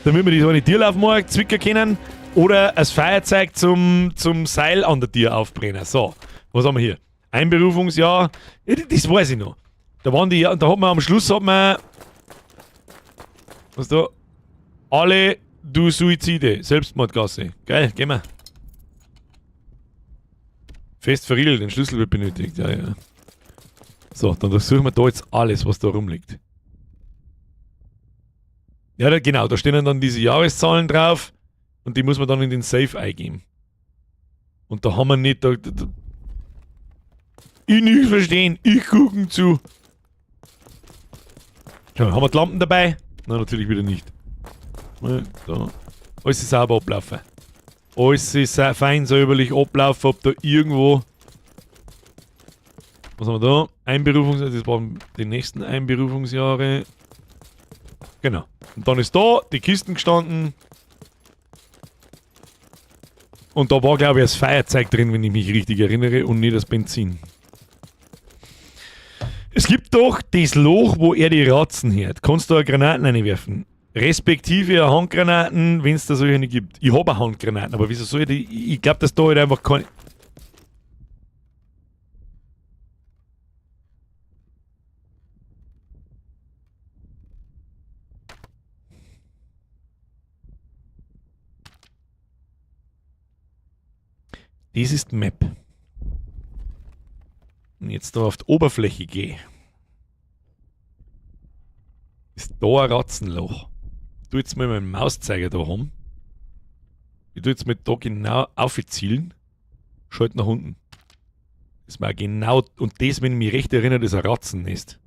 damit wir die so eine Tierlauf machen, Zwicker kennen, oder ein Feuerzeug zum Seil an der Tür aufbrennen. So, was haben wir hier? Einberufungsjahr, ja, das weiß ich noch. Da waren die, da hat man am Schluss, was da? Alle du Suizide, Selbstmordgasse. Geil, gehen wir. Fest verriegelt, den Schlüssel wird benötigt, ja. So, dann durchsuchen wir da jetzt alles, was da rumliegt. Ja, genau, da stehen dann diese Jahreszahlen drauf und die muss man dann in den Safe eingeben. Und da haben wir nicht, ich nicht verstehen, ich gucken zu. Schau, haben wir die Lampen dabei? Nein, natürlich wieder nicht. Da. Alles ist sauber ablaufen. Alles ist fein säuberlich ablaufen, ob da irgendwo... Was haben wir da? Einberufungsjahre, das waren die nächsten Einberufungsjahre. Genau. Und dann ist da die Kisten gestanden. Und da war, glaube ich, das Feuerzeug drin, wenn ich mich richtig erinnere, und nicht das Benzin. Es gibt doch das Loch, wo er die Ratzen hört. Kannst du Granaten reinwerfen? Respektive Handgranaten, wenn es da solche nicht gibt. Ich habe Handgranaten, aber wieso soll ich die? Ich glaube, dass da halt einfach keine... Das ist die Map. Und jetzt da auf die Oberfläche gehe. Ist da ein Ratzenloch. Ich tue jetzt mal meinen Mauszeiger da haben. Ich tue jetzt mal da genau aufzielen. Schalte nach unten. Das war genau, und das, wenn ich mich recht erinnere, ist ein Ratzennest.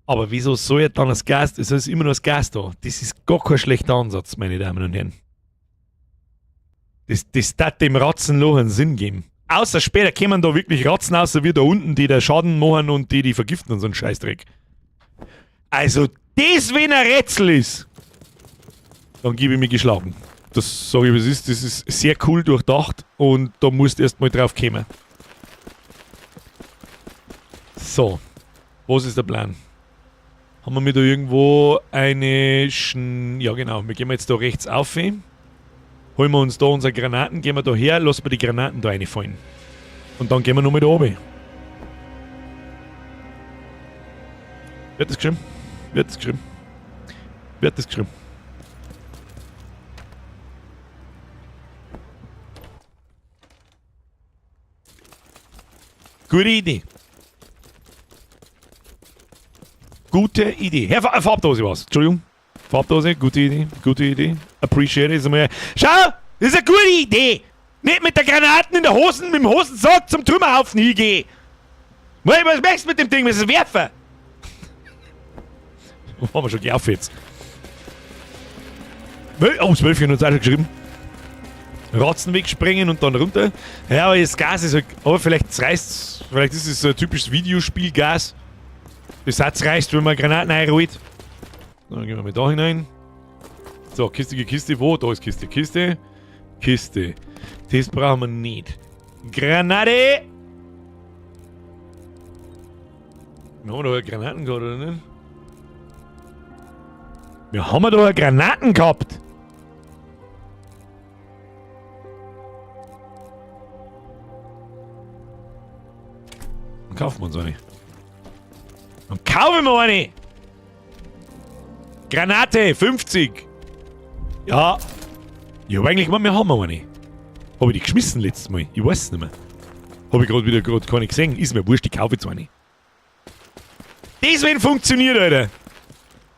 Aber wieso soll jetzt dann das Gas, es ist immer noch das Gas da. Das ist gar kein schlechter Ansatz, meine Damen und Herren. Das darf dem Ratzenloch einen Sinn geben. Außer später kommen da wirklich Ratzen außer wie da unten, die da Schaden machen und die vergiften und so einen Scheißdreck. Also, das, wenn ein Rätsel ist, dann gebe ich mich geschlagen. Das sage ich, was ist. Das ist sehr cool durchdacht und da musst du erst mal drauf kommen. So, was ist der Plan? Haben wir mir da irgendwo eine ja genau, wir gehen jetzt da rechts auf. Holen wir uns da unsere Granaten, gehen wir da her, lassen wir die Granaten da reinfallen. Und dann gehen wir nochmal da oben. Wird das geschrieben? Wird das geschrieben? Wird das geschrieben? Gute Idee. Gute Idee. Herr, Farbdose was. Entschuldigung. Farbdose, gute Idee. Gute Idee. Appreciate it. Schau, das ist eine gute Idee. Nicht mit der Granaten in der Hosen, mit dem Hosensack zum Trümmerhaufen hingehen. Was machst du mit dem Ding? Was ist werfen? Haben wir schon geauf jetzt. Oh, 12 hat uns auch schon geschrieben. Ratzen wegsprengen und dann runter. Ja, aber das Gas ist halt. Aber vielleicht reißt. Vielleicht ist es so ein typisches Videospielgas. Das Satz reißt, wenn man Granaten einrollt. Dann gehen wir mal da hinein. So, Kiste. Wo? Da ist Kiste. Kiste. Das brauchen wir nicht. Granate! Wir haben da Granaten gehabt, oder nicht? Wir haben da Granaten gehabt! Dann kaufen wir uns eine. Dann kaufen wir eine! Granate, 50! Ja. Ich hab eigentlich gemeint, wir haben eine. Hab ich die geschmissen letztes Mal? Ich weiß es nicht mehr. Hab ich gerade keine gesehen. Ist mir wurscht, ich kaufe jetzt eine. Das, wenn funktioniert, Alter.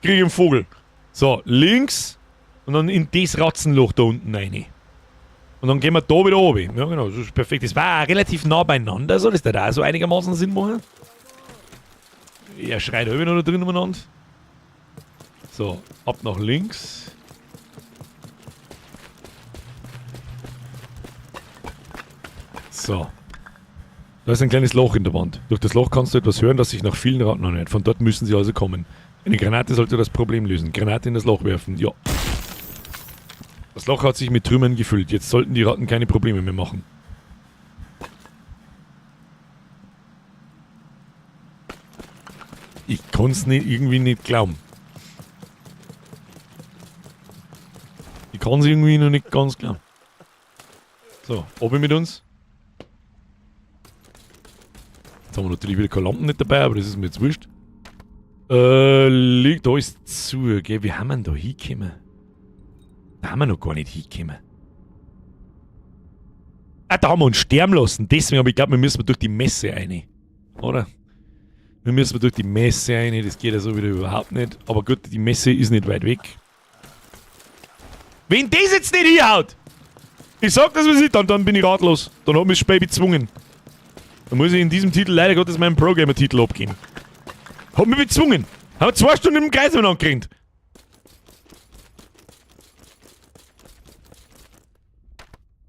Krieg ich einen Vogel. So, links. Und dann in das Ratzenloch da unten rein. Und dann gehen wir da wieder oben. Ja, genau, das ist perfekt. Das war auch relativ nah beieinander, so. Das da auch so einigermaßen Sinn machen. Er schreit oben noch da drin umeinander. So, ab nach links. So. Da ist ein kleines Loch in der Wand. Durch das Loch kannst du etwas hören, das sich nach vielen Ratten anhört. Von dort müssen sie also kommen. Eine Granate sollte das Problem lösen. Granate in das Loch werfen. Ja. Das Loch hat sich mit Trümmern gefüllt. Jetzt sollten die Ratten keine Probleme mehr machen. Ich kann's irgendwie nicht glauben. Ich kann's irgendwie noch nicht ganz glauben. So, oben mit uns. Jetzt haben wir natürlich wieder keine Lampen nicht dabei, aber das ist mir jetzt wurscht. Da ist zu, gell? Wie haben wir denn da hingekommen? Da haben wir noch gar nicht hingekommen. Ah, da haben wir uns sterben lassen. Deswegen, aber ich glaube, wir müssen durch die Messe rein. Oder? Wir müssen durch die Messe rein. Das geht ja so wieder überhaupt nicht. Aber gut, die Messe ist nicht weit weg. Wenn das jetzt nicht hinhaut! Ich sag das, was ich dann bin ich ratlos. Dann hat mich das Spiel bezwungen. Dann muss ich in diesem Titel leider Gottes meinen Programmer-Titel abgeben. Hat mich bezwungen. Haben 2 Stunden im Kreis angerannt.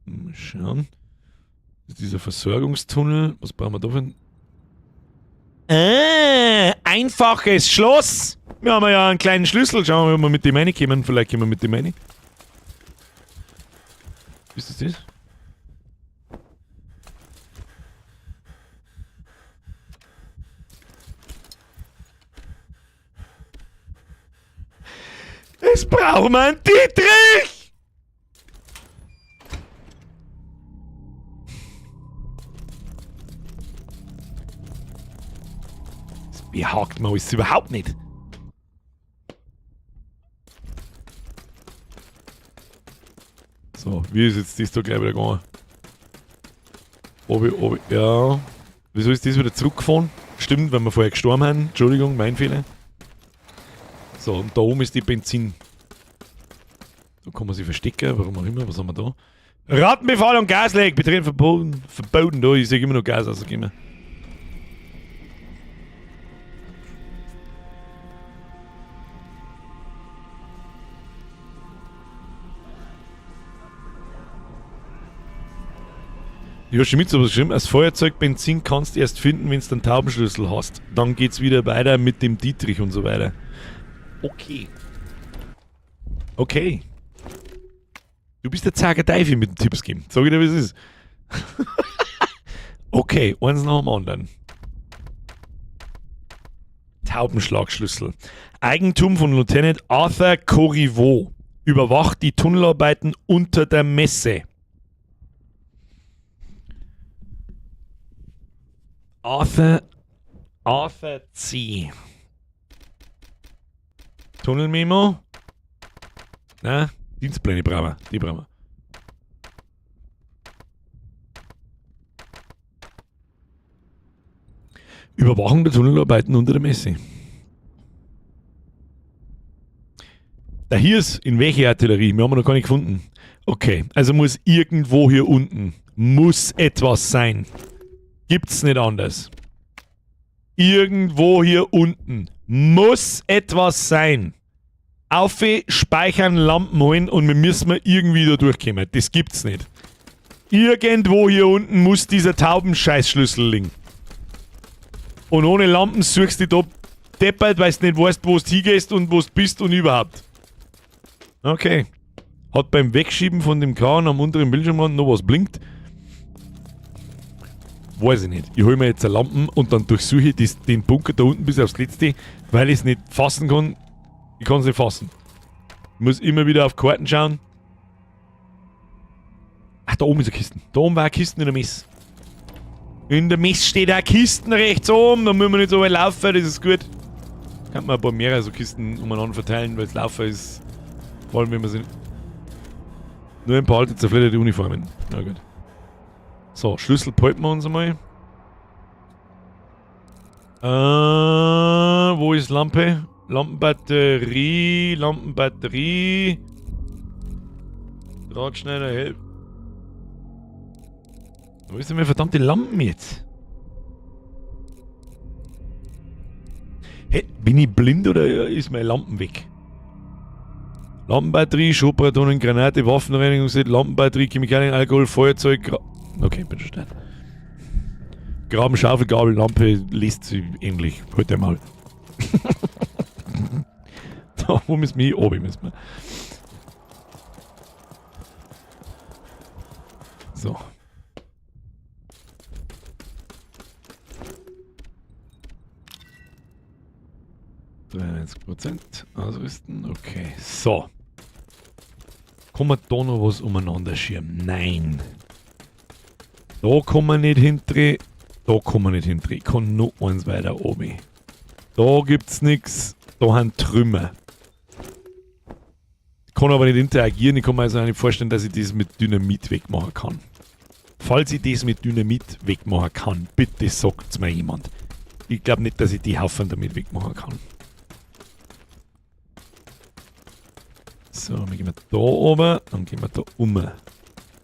Mal schauen. Das ist dieser Versorgungstunnel. Was brauchen wir da für ein... einfaches Schloss. Wir haben ja einen kleinen Schlüssel. Schauen wir mal, ob wir mit dem reinkommen. Vielleicht kommen wir mit dem rein. Ist das das? Es brauchen wir einen Dietrich! Das behagt man alles überhaupt nicht. So, wie ist jetzt das da gleich wieder gegangen? Obi, ja. Wieso ist das wieder zurückgefahren? Stimmt, weil wir vorher gestorben haben. Entschuldigung, mein Fehler. So, und da oben ist die Benzin. Da kann man sich verstecken, warum auch immer. Was haben wir da? Rattenbefall und Gasleck, Betreten verboten. Verboten, da, ich sage immer noch Gas rausgeben. Yoshimitsu hat geschrieben, als Feuerzeug Benzin kannst du erst finden, wenn du einen Taubenschlüssel hast. Dann geht's wieder weiter mit dem Dietrich und so weiter. Okay. Okay. Du bist der Zagerteufel mit den Tipps geben. Sag ich dir, wie es ist. Okay, eins nach dem anderen. Taubenschlagschlüssel. Eigentum von Lieutenant Arthur Corriveau. Überwacht die Tunnelarbeiten unter der Messe. Arthur C. Tunnelmemo. Na, Dienstpläne brauchen wir. Die brauchen wir. Überwachung der Tunnelarbeiten unter der Messe. Da hier ist, in welche Artillerie? Wir haben noch gar nicht gefunden. Okay, also muss irgendwo hier unten, muss etwas sein. Gibt's nicht anders. Irgendwo hier unten muss etwas sein. Aufweh, speichern, Lampen holen und wir müssen mal irgendwie da durchkommen. Das gibt's nicht. Irgendwo hier unten muss dieser Taubenscheißschlüssel liegen. Und ohne Lampen suchst du da deppert, weil du nicht weißt, wo du hingehst und wo du bist und überhaupt. Okay. Hat beim Wegschieben von dem Kran am unteren Bildschirmrand noch was blinkt? Weiß ich nicht. Ich hole mir jetzt eine Lampen und dann durchsuche ich den Bunker da unten bis aufs Letzte, weil ich es nicht fassen kann. Ich kann es nicht fassen. Ich muss immer wieder auf Karten schauen. Ach, da oben ist eine Kiste. Da oben war eine Kiste in der Mess. In der Mess steht eine Kiste rechts oben. Da müssen wir nicht so weit laufen, das ist gut. Kann man ein paar mehrere so Kisten umeinander verteilen, weil es laufen ist. Vor allem, wenn man sie. Nur ein paar alte zerfledderte Uniformen. Na gut. So, Schlüssel behalten wir uns einmal. Wo ist Lampe? Lampenbatterie. Drahtschneider, hell. Wo ist denn meine verdammte Lampen jetzt? Hey, bin ich blind oder ist meine Lampen weg? Lampenbatterie, Schubkartonen, Granate, Waffenreinigungsset, Lampenbatterie, Chemikalien, Alkohol, Feuerzeug, okay, bin schon schnell. Graben, Schaufel, Gabel, Lampe, liest sie ähnlich. Heute mal. Da, wo müssen wir? Oben müssen wir. So. %, ausrüsten, okay. So. Kann man da noch was umeinander schirmen? Nein. Da kann man nicht hindrehen. Da kann man nicht hindrehen. Ich kann noch eins weiter oben. Da gibt's nichts. Da haben Trümmer. Ich kann aber nicht interagieren. Ich kann mir also nicht vorstellen, dass ich das mit Dynamit wegmachen kann. Falls ich das mit Dynamit wegmachen kann, bitte sagt's mir jemand. Ich glaube nicht, dass ich die Haufen damit wegmachen kann. So, dann gehen wir da oben, dann gehen wir da um.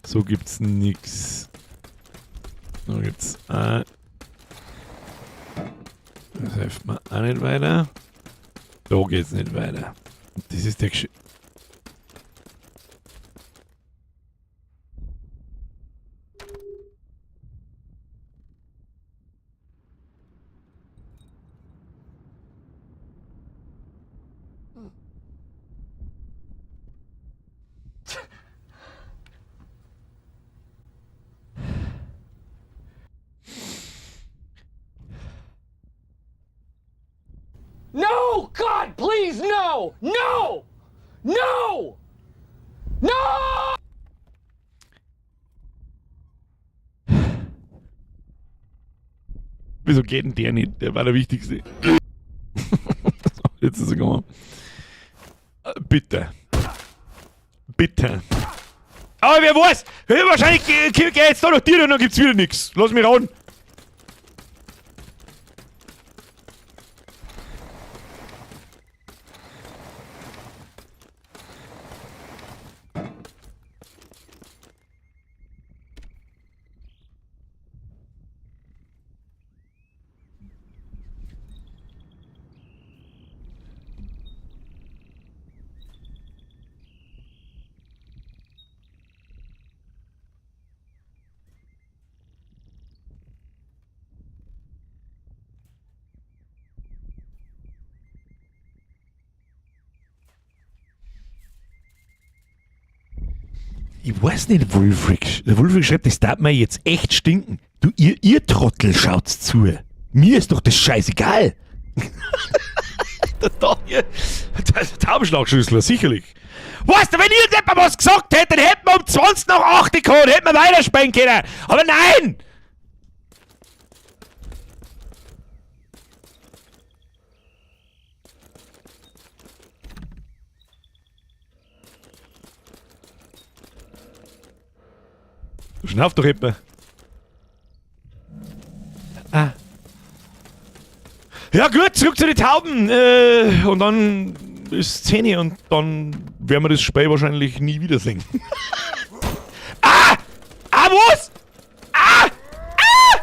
So gibt's nix. Da gibt's das hilft mir auch nicht weiter. Da geht's nicht weiter. Das ist der No! God, please, no! No! No! No! Wieso geht denn der nicht? Der war der Wichtigste. Jetzt ist er gekommen. Bitte. Bitte. Aber wer weiß, wahrscheinlich geht jetzt da noch dir und dann gibt's wieder nichts. Lass mich rauen. Ich weiß nicht, Wulfric. Der Wulfric schreibt, das darf mir jetzt echt stinken. Du, ihr Trottel schaut's zu. Mir ist doch das scheißegal. Der Taubenschlagschüssler, sicherlich. Weißt du, wenn irgendjemand was gesagt hätte, dann hätten wir um 20 nach 8 gekommen, hätten wir weiterspielen können. Aber nein! Schnauf doch etwa. Ah. Ja gut, zurück zu den Tauben. Und dann ist 10 und dann werden wir das Spiel wahrscheinlich nie wiedersehen. Ah! Ah, was? Ah! Ah!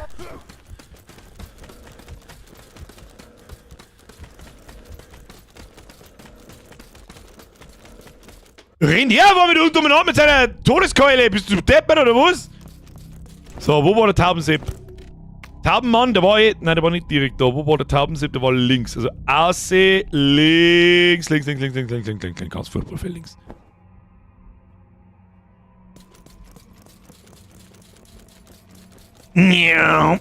Rennt her, war mit unten umeinander mit seiner Todeskeule. Bist du deppert oder was? So, wo war der Taubensepp? Taubenmann, der war nein, der war nicht direkt da. Wo war der Taubensepp? Der war links. Also aussehen, links, ganz Fußballfeld links. Ja.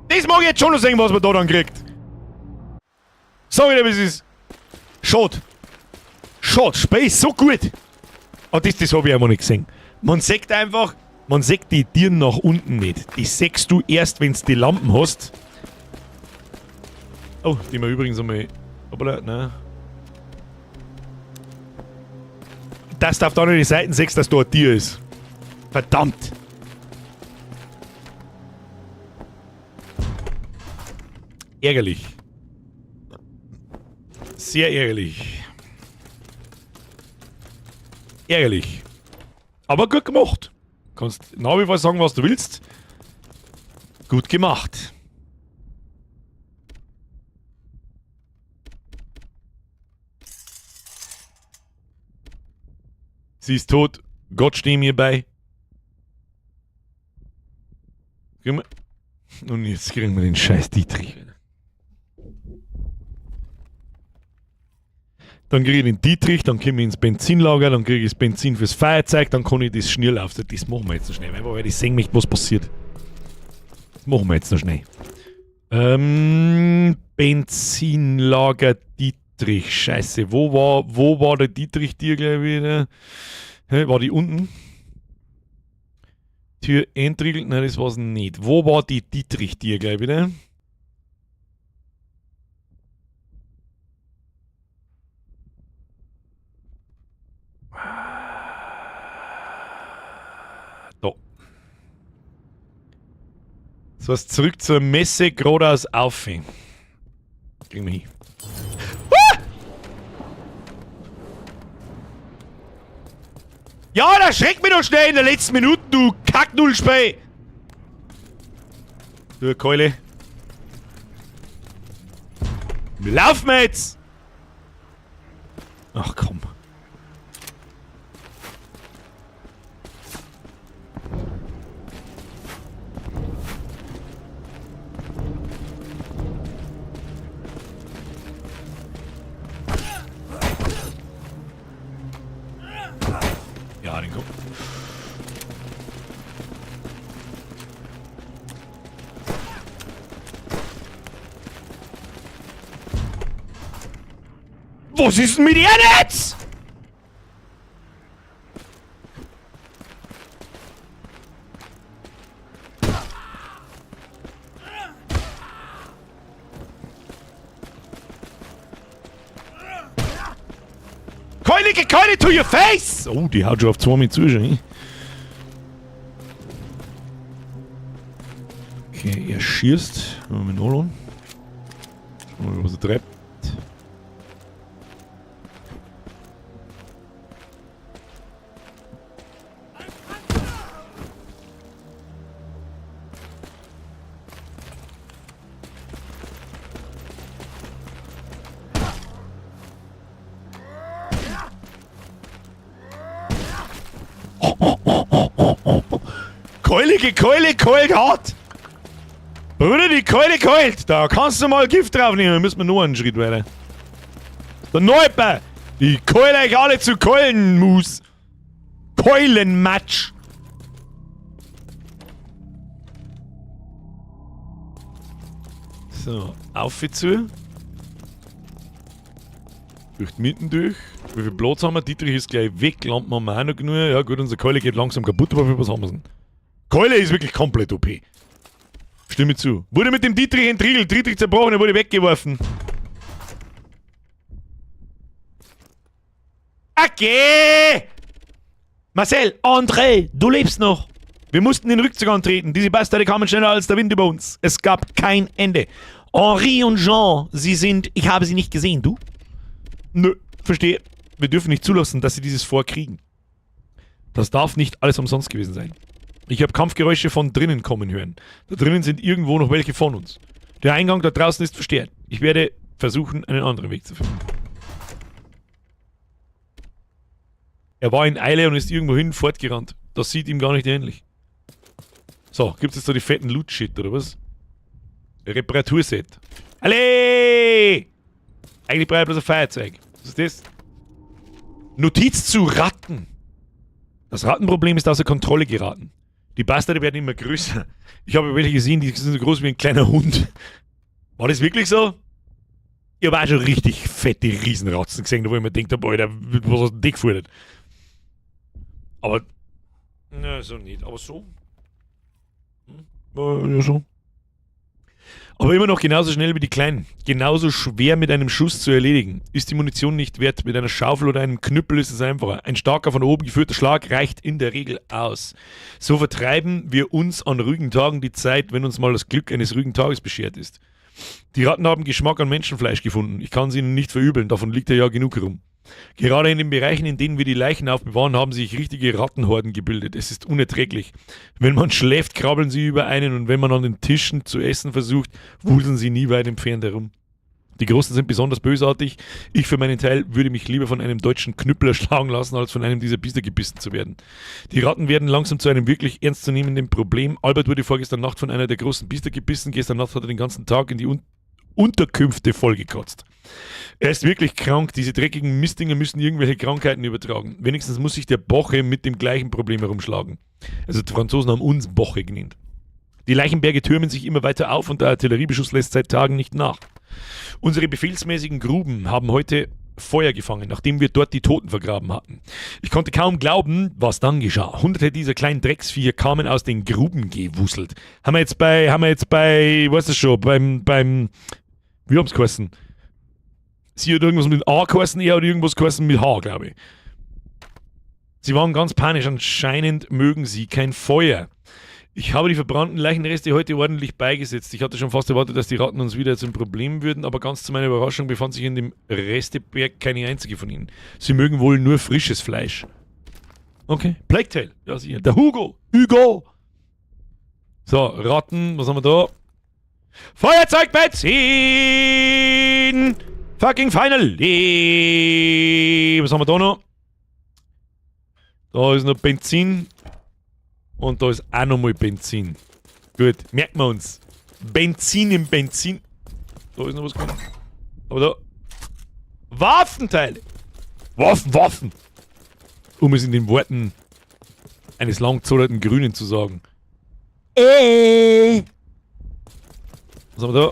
Das mag ich jetzt schon noch sehen, was man da dann kriegt. Sag ich dir, wie es ist. Schade. Schade, Spiel ist so gut. Aber das habe ich einmal nicht gesehen. Man sieht einfach, man sieht die Tieren nach unten nicht. Die siehst du erst, wenn du die Lampen hast. Oh, die wir übrigens einmal. Aber nein. Dass du auf der anderen Seite siehst, dass da ein Tier ist. Verdammt. Ärgerlich. Sehr ärgerlich. Ärgerlich. Aber gut gemacht. Kannst nach wie vor sagen, was du willst. Gut gemacht. Sie ist tot. Gott stehe mir bei. Und jetzt kriegen wir den scheiß Dietrich. Dann kriege ich den Dietrich, dann komme ich ins Benzinlager, dann kriege ich das Benzin fürs Feuerzeug, dann kann ich das schnell auf. Das machen wir jetzt noch schnell, weil ich sehen möchte, was passiert. Das machen wir jetzt noch schnell. Benzinlager Dietrich. Scheiße, wo war der Dietrich dir gleich wieder? War die unten? Tür entriegelt? Nein, das war's nicht. Wo war die Dietrich dir gleich wieder? Da. Das heißt, zurück zur Messe, geradeaus aufhängen. Kriegen wir hin. Ja, da schreckt mich doch schnell in der letzten Minute, du Kacknullspey! Du Keule. Wir laufen jetzt! Ach komm. Ja, den kommt. Was ist denn mit ihr jetzt? Keule to your face! Oh, die haut schon auf 2 mit zu, schon. Okay, er schießt. Schauen wir mal nachladen. Schauen wir mal, was er treibt. Keule hart! Bruder, die Keule keult! Da kannst du mal Gift draufnehmen, dann müssen wir noch einen Schritt weiter. Der Neuper! Die Keule euch alle zu Keulenmus! Keulenmatsch! So, auf zu. Durch mitten durch. Wie viel Platz haben wir? Dietrich ist gleich weg, Lampen haben wir auch noch genug. Ja gut, unsere Keule geht langsam kaputt, aber für was haben wir denn? Keule ist wirklich komplett OP. Stimme zu. Wurde mit dem Dietrich entriegelt, Dietrich zerbrochen, er wurde weggeworfen. Okay! Marcel, André, du lebst noch. Wir mussten den Rückzug antreten. Diese Bastarde kamen schneller als der Wind über uns. Es gab kein Ende. Henri und Jean, ich habe sie nicht gesehen, du? Nö, verstehe. Wir dürfen nicht zulassen, dass sie dieses Fort kriegen. Das darf nicht alles umsonst gewesen sein. Ich habe Kampfgeräusche von drinnen kommen hören. Da drinnen sind irgendwo noch welche von uns. Der Eingang da draußen ist versperrt. Ich werde versuchen, einen anderen Weg zu finden. Er war in Eile und ist irgendwohin fortgerannt. Das sieht ihm gar nicht ähnlich. So, gibt es jetzt da die fetten Loot-Shit, oder was? Reparaturset. Alle! Eigentlich brauche ich bloß ein Feuerzeug. Was ist das? Notiz zu Ratten. Das Rattenproblem ist außer Kontrolle geraten. Die Bastarde werden immer größer. Ich habe welche gesehen, die sind so groß wie ein kleiner Hund. War das wirklich so? Ich habe auch schon richtig fette Riesenratzen gesehen, wo ich mir gedacht habe, Alter, was hast du dick gefordert? Aber, na, so nicht. Aber so? Ja, so. Aber immer noch genauso schnell wie die Kleinen. Genauso schwer mit einem Schuss zu erledigen. Ist die Munition nicht wert. Mit einer Schaufel oder einem Knüppel ist es einfacher. Ein starker von oben geführter Schlag reicht in der Regel aus. So vertreiben wir uns an ruhigen Tagen die Zeit, wenn uns mal das Glück eines ruhigen Tages beschert ist. Die Ratten haben Geschmack an Menschenfleisch gefunden. Ich kann sie ihnen nicht verübeln, davon liegt ja genug herum. Gerade in den Bereichen, in denen wir die Leichen aufbewahren, haben sich richtige Rattenhorden gebildet. Es ist unerträglich. Wenn man schläft, krabbeln sie über einen und wenn man an den Tischen zu essen versucht, wuseln sie nie weit entfernt herum. Die Großen sind besonders bösartig. Ich für meinen Teil würde mich lieber von einem deutschen Knüppel erschlagen lassen, als von einem dieser Biester gebissen zu werden. Die Ratten werden langsam zu einem wirklich ernstzunehmenden Problem. Albert wurde vorgestern Nacht von einer der großen Biester gebissen. Gestern Nacht hat er den ganzen Tag in die Unterkünfte vollgekotzt. Er ist wirklich krank. Diese dreckigen Mistdinger müssen irgendwelche Krankheiten übertragen. Wenigstens muss sich der Boche mit dem gleichen Problem herumschlagen. Also die Franzosen haben uns Boche genannt. Die Leichenberge türmen sich immer weiter auf und der Artilleriebeschuss lässt seit Tagen nicht nach. Unsere befehlsmäßigen Gruben haben heute Feuer gefangen, nachdem wir dort die Toten vergraben hatten. Ich konnte kaum glauben, was dann geschah. Hunderte dieser kleinen Drecksviecher kamen aus den Gruben gewuselt. Haben wir jetzt bei, was ist schon, beim, wie haben's geheißen? Sie hat irgendwas mit A geheißen, er hat irgendwas geheißen mit H, glaube ich. Sie waren ganz panisch, anscheinend mögen sie kein Feuer. Ich habe die verbrannten Leichenreste heute ordentlich beigesetzt. Ich hatte schon fast erwartet, dass die Ratten uns wieder zum Problem würden, aber ganz zu meiner Überraschung befand sich in dem Resteberg keine einzige von ihnen. Sie mögen wohl nur frisches Fleisch. Okay, Plague Tale, ja sicher. Der Hugo! So, Ratten, was haben wir da? Feuerzeug Benzin! Fucking finally! Was haben wir da noch? Da ist noch Benzin. Und da ist auch nochmal Benzin. Gut, merken wir uns. Benzin im Benzin. Da ist noch was gekommen. Aber da. Waffenteile! Waffen! Um es in den Worten eines langzollerten Grünen zu sagen. Was haben wir da?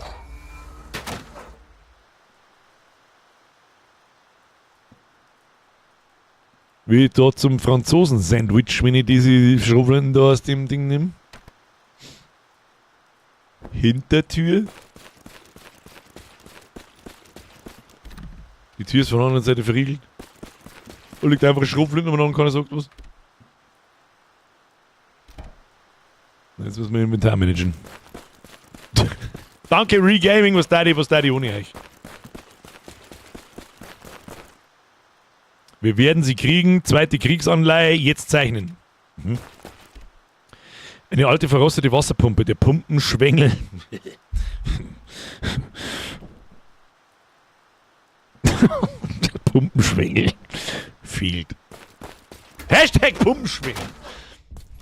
Wie da zum Franzosen-Sandwich, wenn ich diese Schrauben da aus dem Ding nehme. Hintertür. Die Tür ist von der anderen Seite verriegelt. Da liegt einfach ein Schraubenflinte und keiner sagt was. Jetzt müssen wir Inventar managen. Danke Regaming, was da die ohne euch. Wir werden sie kriegen, zweite Kriegsanleihe, jetzt zeichnen. Eine alte verrostete Wasserpumpe, der Pumpenschwengel. Der Pumpenschwengel fehlt. Hashtag Pumpenschwengel.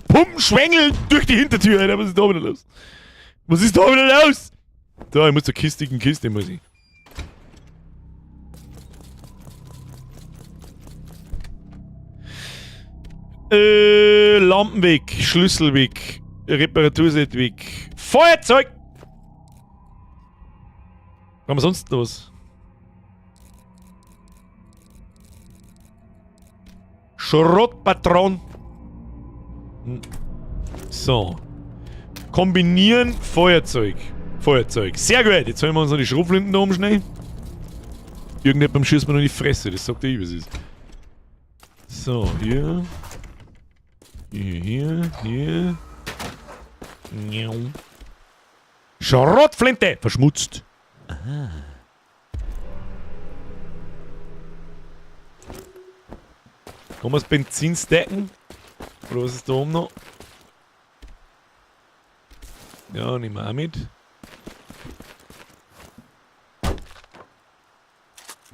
Pumpenschwengel durch die Hintertür, Alter. Was ist da wieder los? Da, ich muss zur Kiste, muss ich. Lampen weg, Schlüssel weg, Reparaturset weg, Feuerzeug! Haben wir sonst noch was? Schrottpatron. So. Kombinieren, Feuerzeug. Sehr gut, jetzt sollen wir uns noch die Schrotflinten da umschneiden. Irgendjemandem schießt man noch in die Fresse, das sagt er, was ist. So, hier. Hier. Schrottflinte! Verschmutzt. Aha. Kann man das Benzin stacken? Oder was ist da oben noch? Ja, nehmen wir auch mit.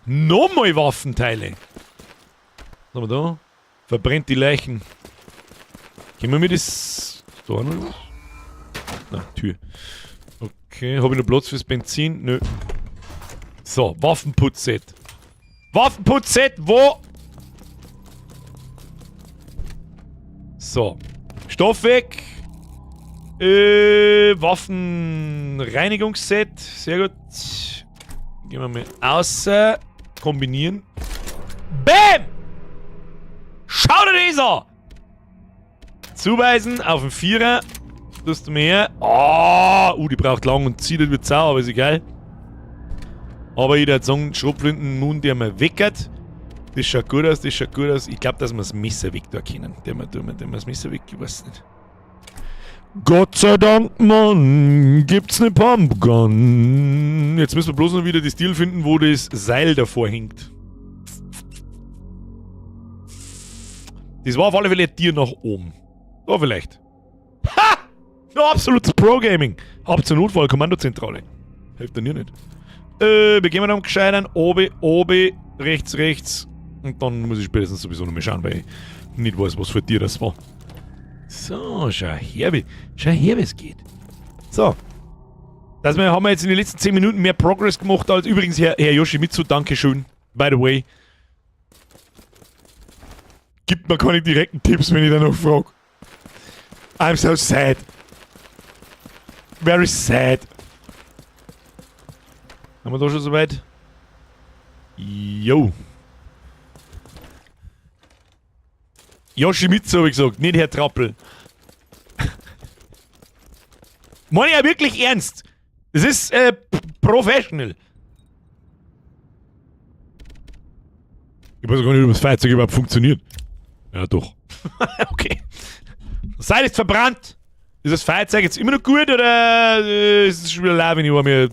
Nochmal Waffenteile. Was haben wir da? Verbrennt die Leichen. Können wir mir das... Da noch was? Na, Tür. Okay, habe ich noch Platz fürs Benzin? Nö. So, Waffenputzset. Waffenputzset, wo? So. Stoff weg. Waffenreinigungsset. Sehr gut. Gehen wir mal außer. Kombinieren. BÄM! Schau dir das an! Zuweisen auf den Vierer. Tust du mehr. Die braucht lang und zieht wird sauer, aber ist egal. Aber ich würde sagen, Schrotflinten-Mund, der mal weckert. Das schaut gut aus, das schaut gut aus. Ich glaube, dass wir das Messer weg da können. Der wir das Messer weg, ich weiß nicht. Gott sei Dank, Mann, gibt's ne Pumpgun. Jetzt müssen wir bloß noch wieder die Stil finden, wo das Seil davor hängt. Das war auf alle Fälle ein Tier nach oben. Da vielleicht. Ha! Ja, absolutes Pro-Gaming. Ab zur Notfall, Kommandozentrale. Hilft dir nicht. Wir gehen dann gescheit an. Obi, rechts. Und dann muss ich spätestens sowieso noch mal schauen, weil ich nicht weiß, was für Tier das war. So, schau her, wie es geht. So. Das haben wir jetzt in den letzten 10 Minuten mehr Progress gemacht als übrigens Herr Yoshimitsu, Dankeschön. By the way. Gibt mir keine direkten Tipps, wenn ich da noch frage. I'm so sad. Very sad. Haben wir da schon soweit? Jo. Yoshimitsu habe ich gesagt, nicht Herr Trappel. Meine ja wirklich ernst. Das ist professional. Ich weiß gar nicht, ob das Fahrzeug überhaupt funktioniert. Ja, doch. Okay. Das Seil ist verbrannt. Ist das Fahrzeug jetzt immer noch gut oder ist es schon wieder leer, wenn ich mir...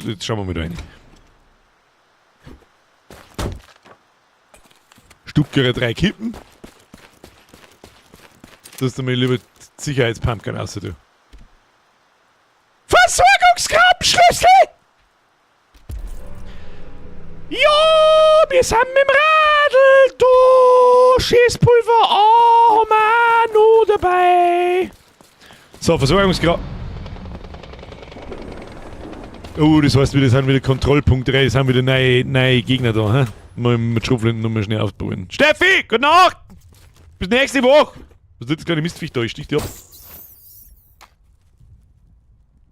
Jetzt schauen wir mal da rein. Stuckere 3 Kippen. Das ist mir lieber Sicherheitspumpgun außer du. Versorgungsgrabenschlüssel! Ja, wir sind mit dem Radl, du Schießpulver, haben wir noch dabei. So, Versorgungsgraben. Oh, das heißt, das sind wieder Kontrollpunkte, das sind wieder neue Gegner da, hä? Mal mit Schrotflinten nochmal schnell aufbauen. Steffi, gute Nacht! Bis nächste Woche! Was ist das kleine Mistviech da? Ich stich dir ab.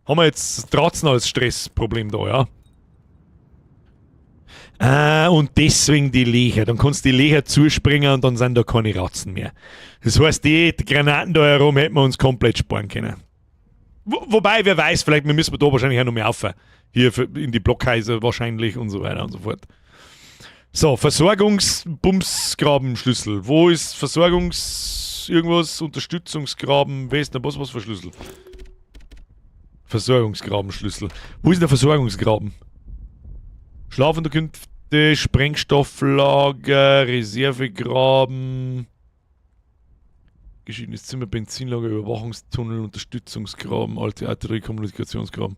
Haben wir jetzt trotzdem als Stressproblem da, ja? Ah, und deswegen die Lecher. Dann kannst du die Lecher zuspringen und dann sind da keine Ratzen mehr. Das heißt, die Granaten da herum hätten wir uns komplett sparen können. Wobei, wer weiß, vielleicht müssen wir da wahrscheinlich auch noch mehr rauf. Hier in die Blockhäuser wahrscheinlich und so weiter und so fort. So, Versorgungsbumsgrabenschlüssel. Wo ist irgendwas? Unterstützungsgraben, was für Schlüssel? Versorgungsgrabenschlüssel. Wo ist der Versorgungsgraben? Schlafunterkünfte, Sprengstofflager, Reservegraben, geschiedenes Zimmer, Benzinlager, Überwachungstunnel, Unterstützungsgraben, alte Artillerie, Kommunikationsgraben.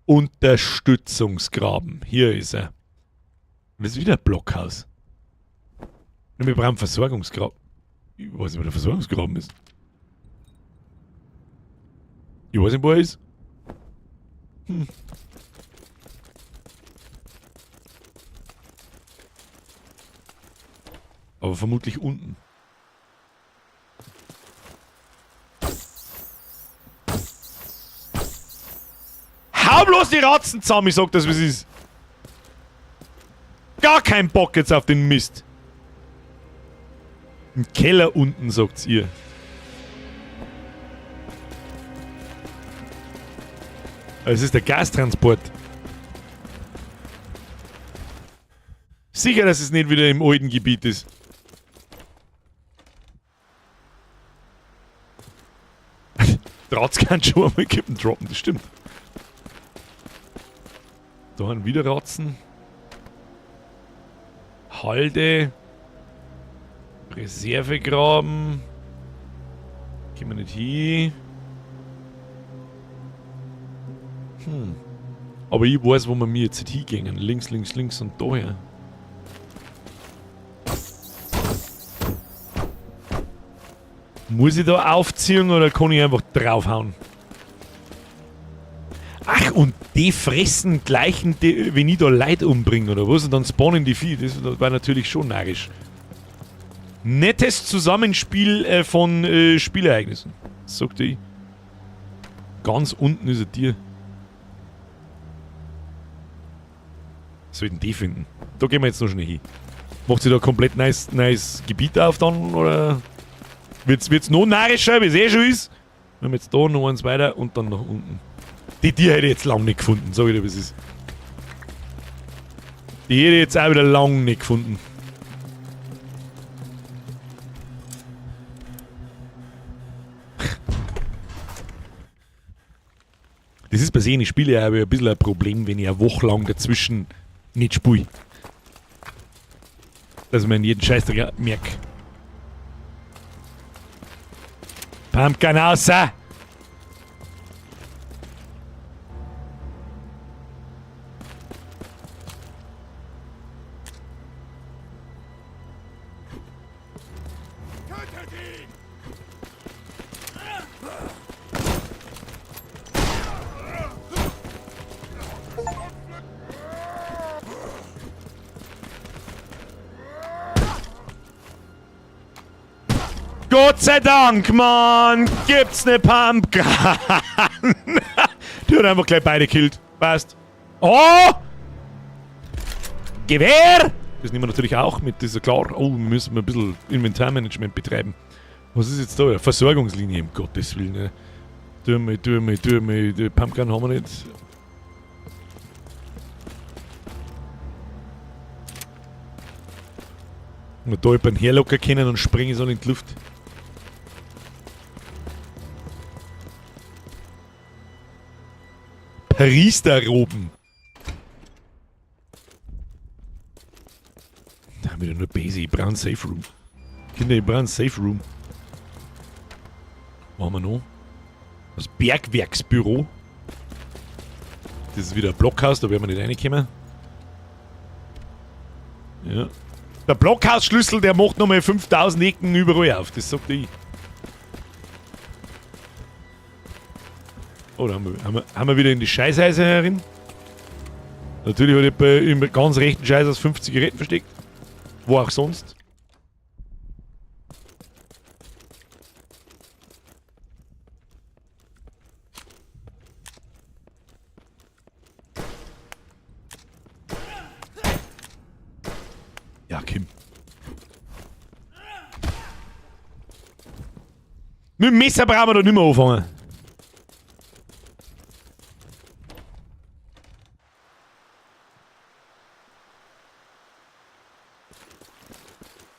Unterstützungsgraben. Hier ist er. Und das ist wieder ein Blockhaus. Und wir brauchen Versorgungsgraben. Ich weiß nicht, wo der Versorgungsgraben ist. Ich weiß nicht, wo er ist. Aber vermutlich unten. Hau bloß die Ratzen zusammen, ich sag das, wie es ist. Gar kein Bock jetzt auf den Mist. Im Keller unten, sagt's ihr. Es ist der Gastransport. Sicher, dass es nicht wieder im alten Gebiet ist. Ratz kann schon einmal Kippen droppen, das stimmt. Da haben wieder Ratzen. Halde. Reservegraben. Gehen wir nicht hin. Aber ich weiß, wo wir mir jetzt hingehen. Links, links, links und daher. Muss ich da aufziehen oder kann ich einfach draufhauen? Ach, und die fressen gleichen, wenn ich da Leute umbringe oder was? Und dann spawnen die Vieh. Das war natürlich schon narrisch. Nettes Zusammenspiel von Spielereignissen, sagte ich. Ganz unten ist ein Tier. Sollten die finden. Da gehen wir jetzt noch schnell hin. Macht sie da komplett neues Gebiet auf dann, oder wird's noch narrischer, wie es eh schon ist? Wir haben jetzt da noch eins weiter und dann nach unten. Die Tiere hätte ich jetzt lang nicht gefunden, sag ich dir, wie es ist. Die hätte ich jetzt auch wieder lang nicht gefunden. Das ist bei so ich Spiele ja ein bisschen ein Problem, wenn ich eine Woche lang dazwischen nicht spiele. Dass man jeden Scheißdreck merkt. Pumpkin außer! Gott sei Dank, Mann! Gibt's ne Pumpkin! Die hat einfach gleich beide killt. Passt. Oh! Gewehr! Das nehmen wir natürlich auch mit, das ist ja klar. Oh, wir müssen ein bisschen Inventarmanagement betreiben. Was ist jetzt da? Versorgungslinie, um Gottes Willen. Ne? Tu mir. Die Pumpkin haben wir nicht. Und da jemanden herlocken können und springen so in die Luft. Priesterroben. Da haben wir nur Base. Ich brauche einen Safe Room. Kinder, ich brauche einen Safe Room. Was haben wir noch? Das Bergwerksbüro. Das ist wieder ein Blockhaus, da werden wir nicht reinkommen. Ja. Der Blockhausschlüssel, der macht nochmal 5000 Ecken überall auf. Das sagt ich. Oh, da haben wir wieder in die Scheißhäuser herin. Natürlich hat ich im ganz rechten Scheiß aus 50 Zigaretten versteckt. Wo auch sonst. Ja, Kim. Mit dem Messer brauchen wir doch nicht mehr anfangen.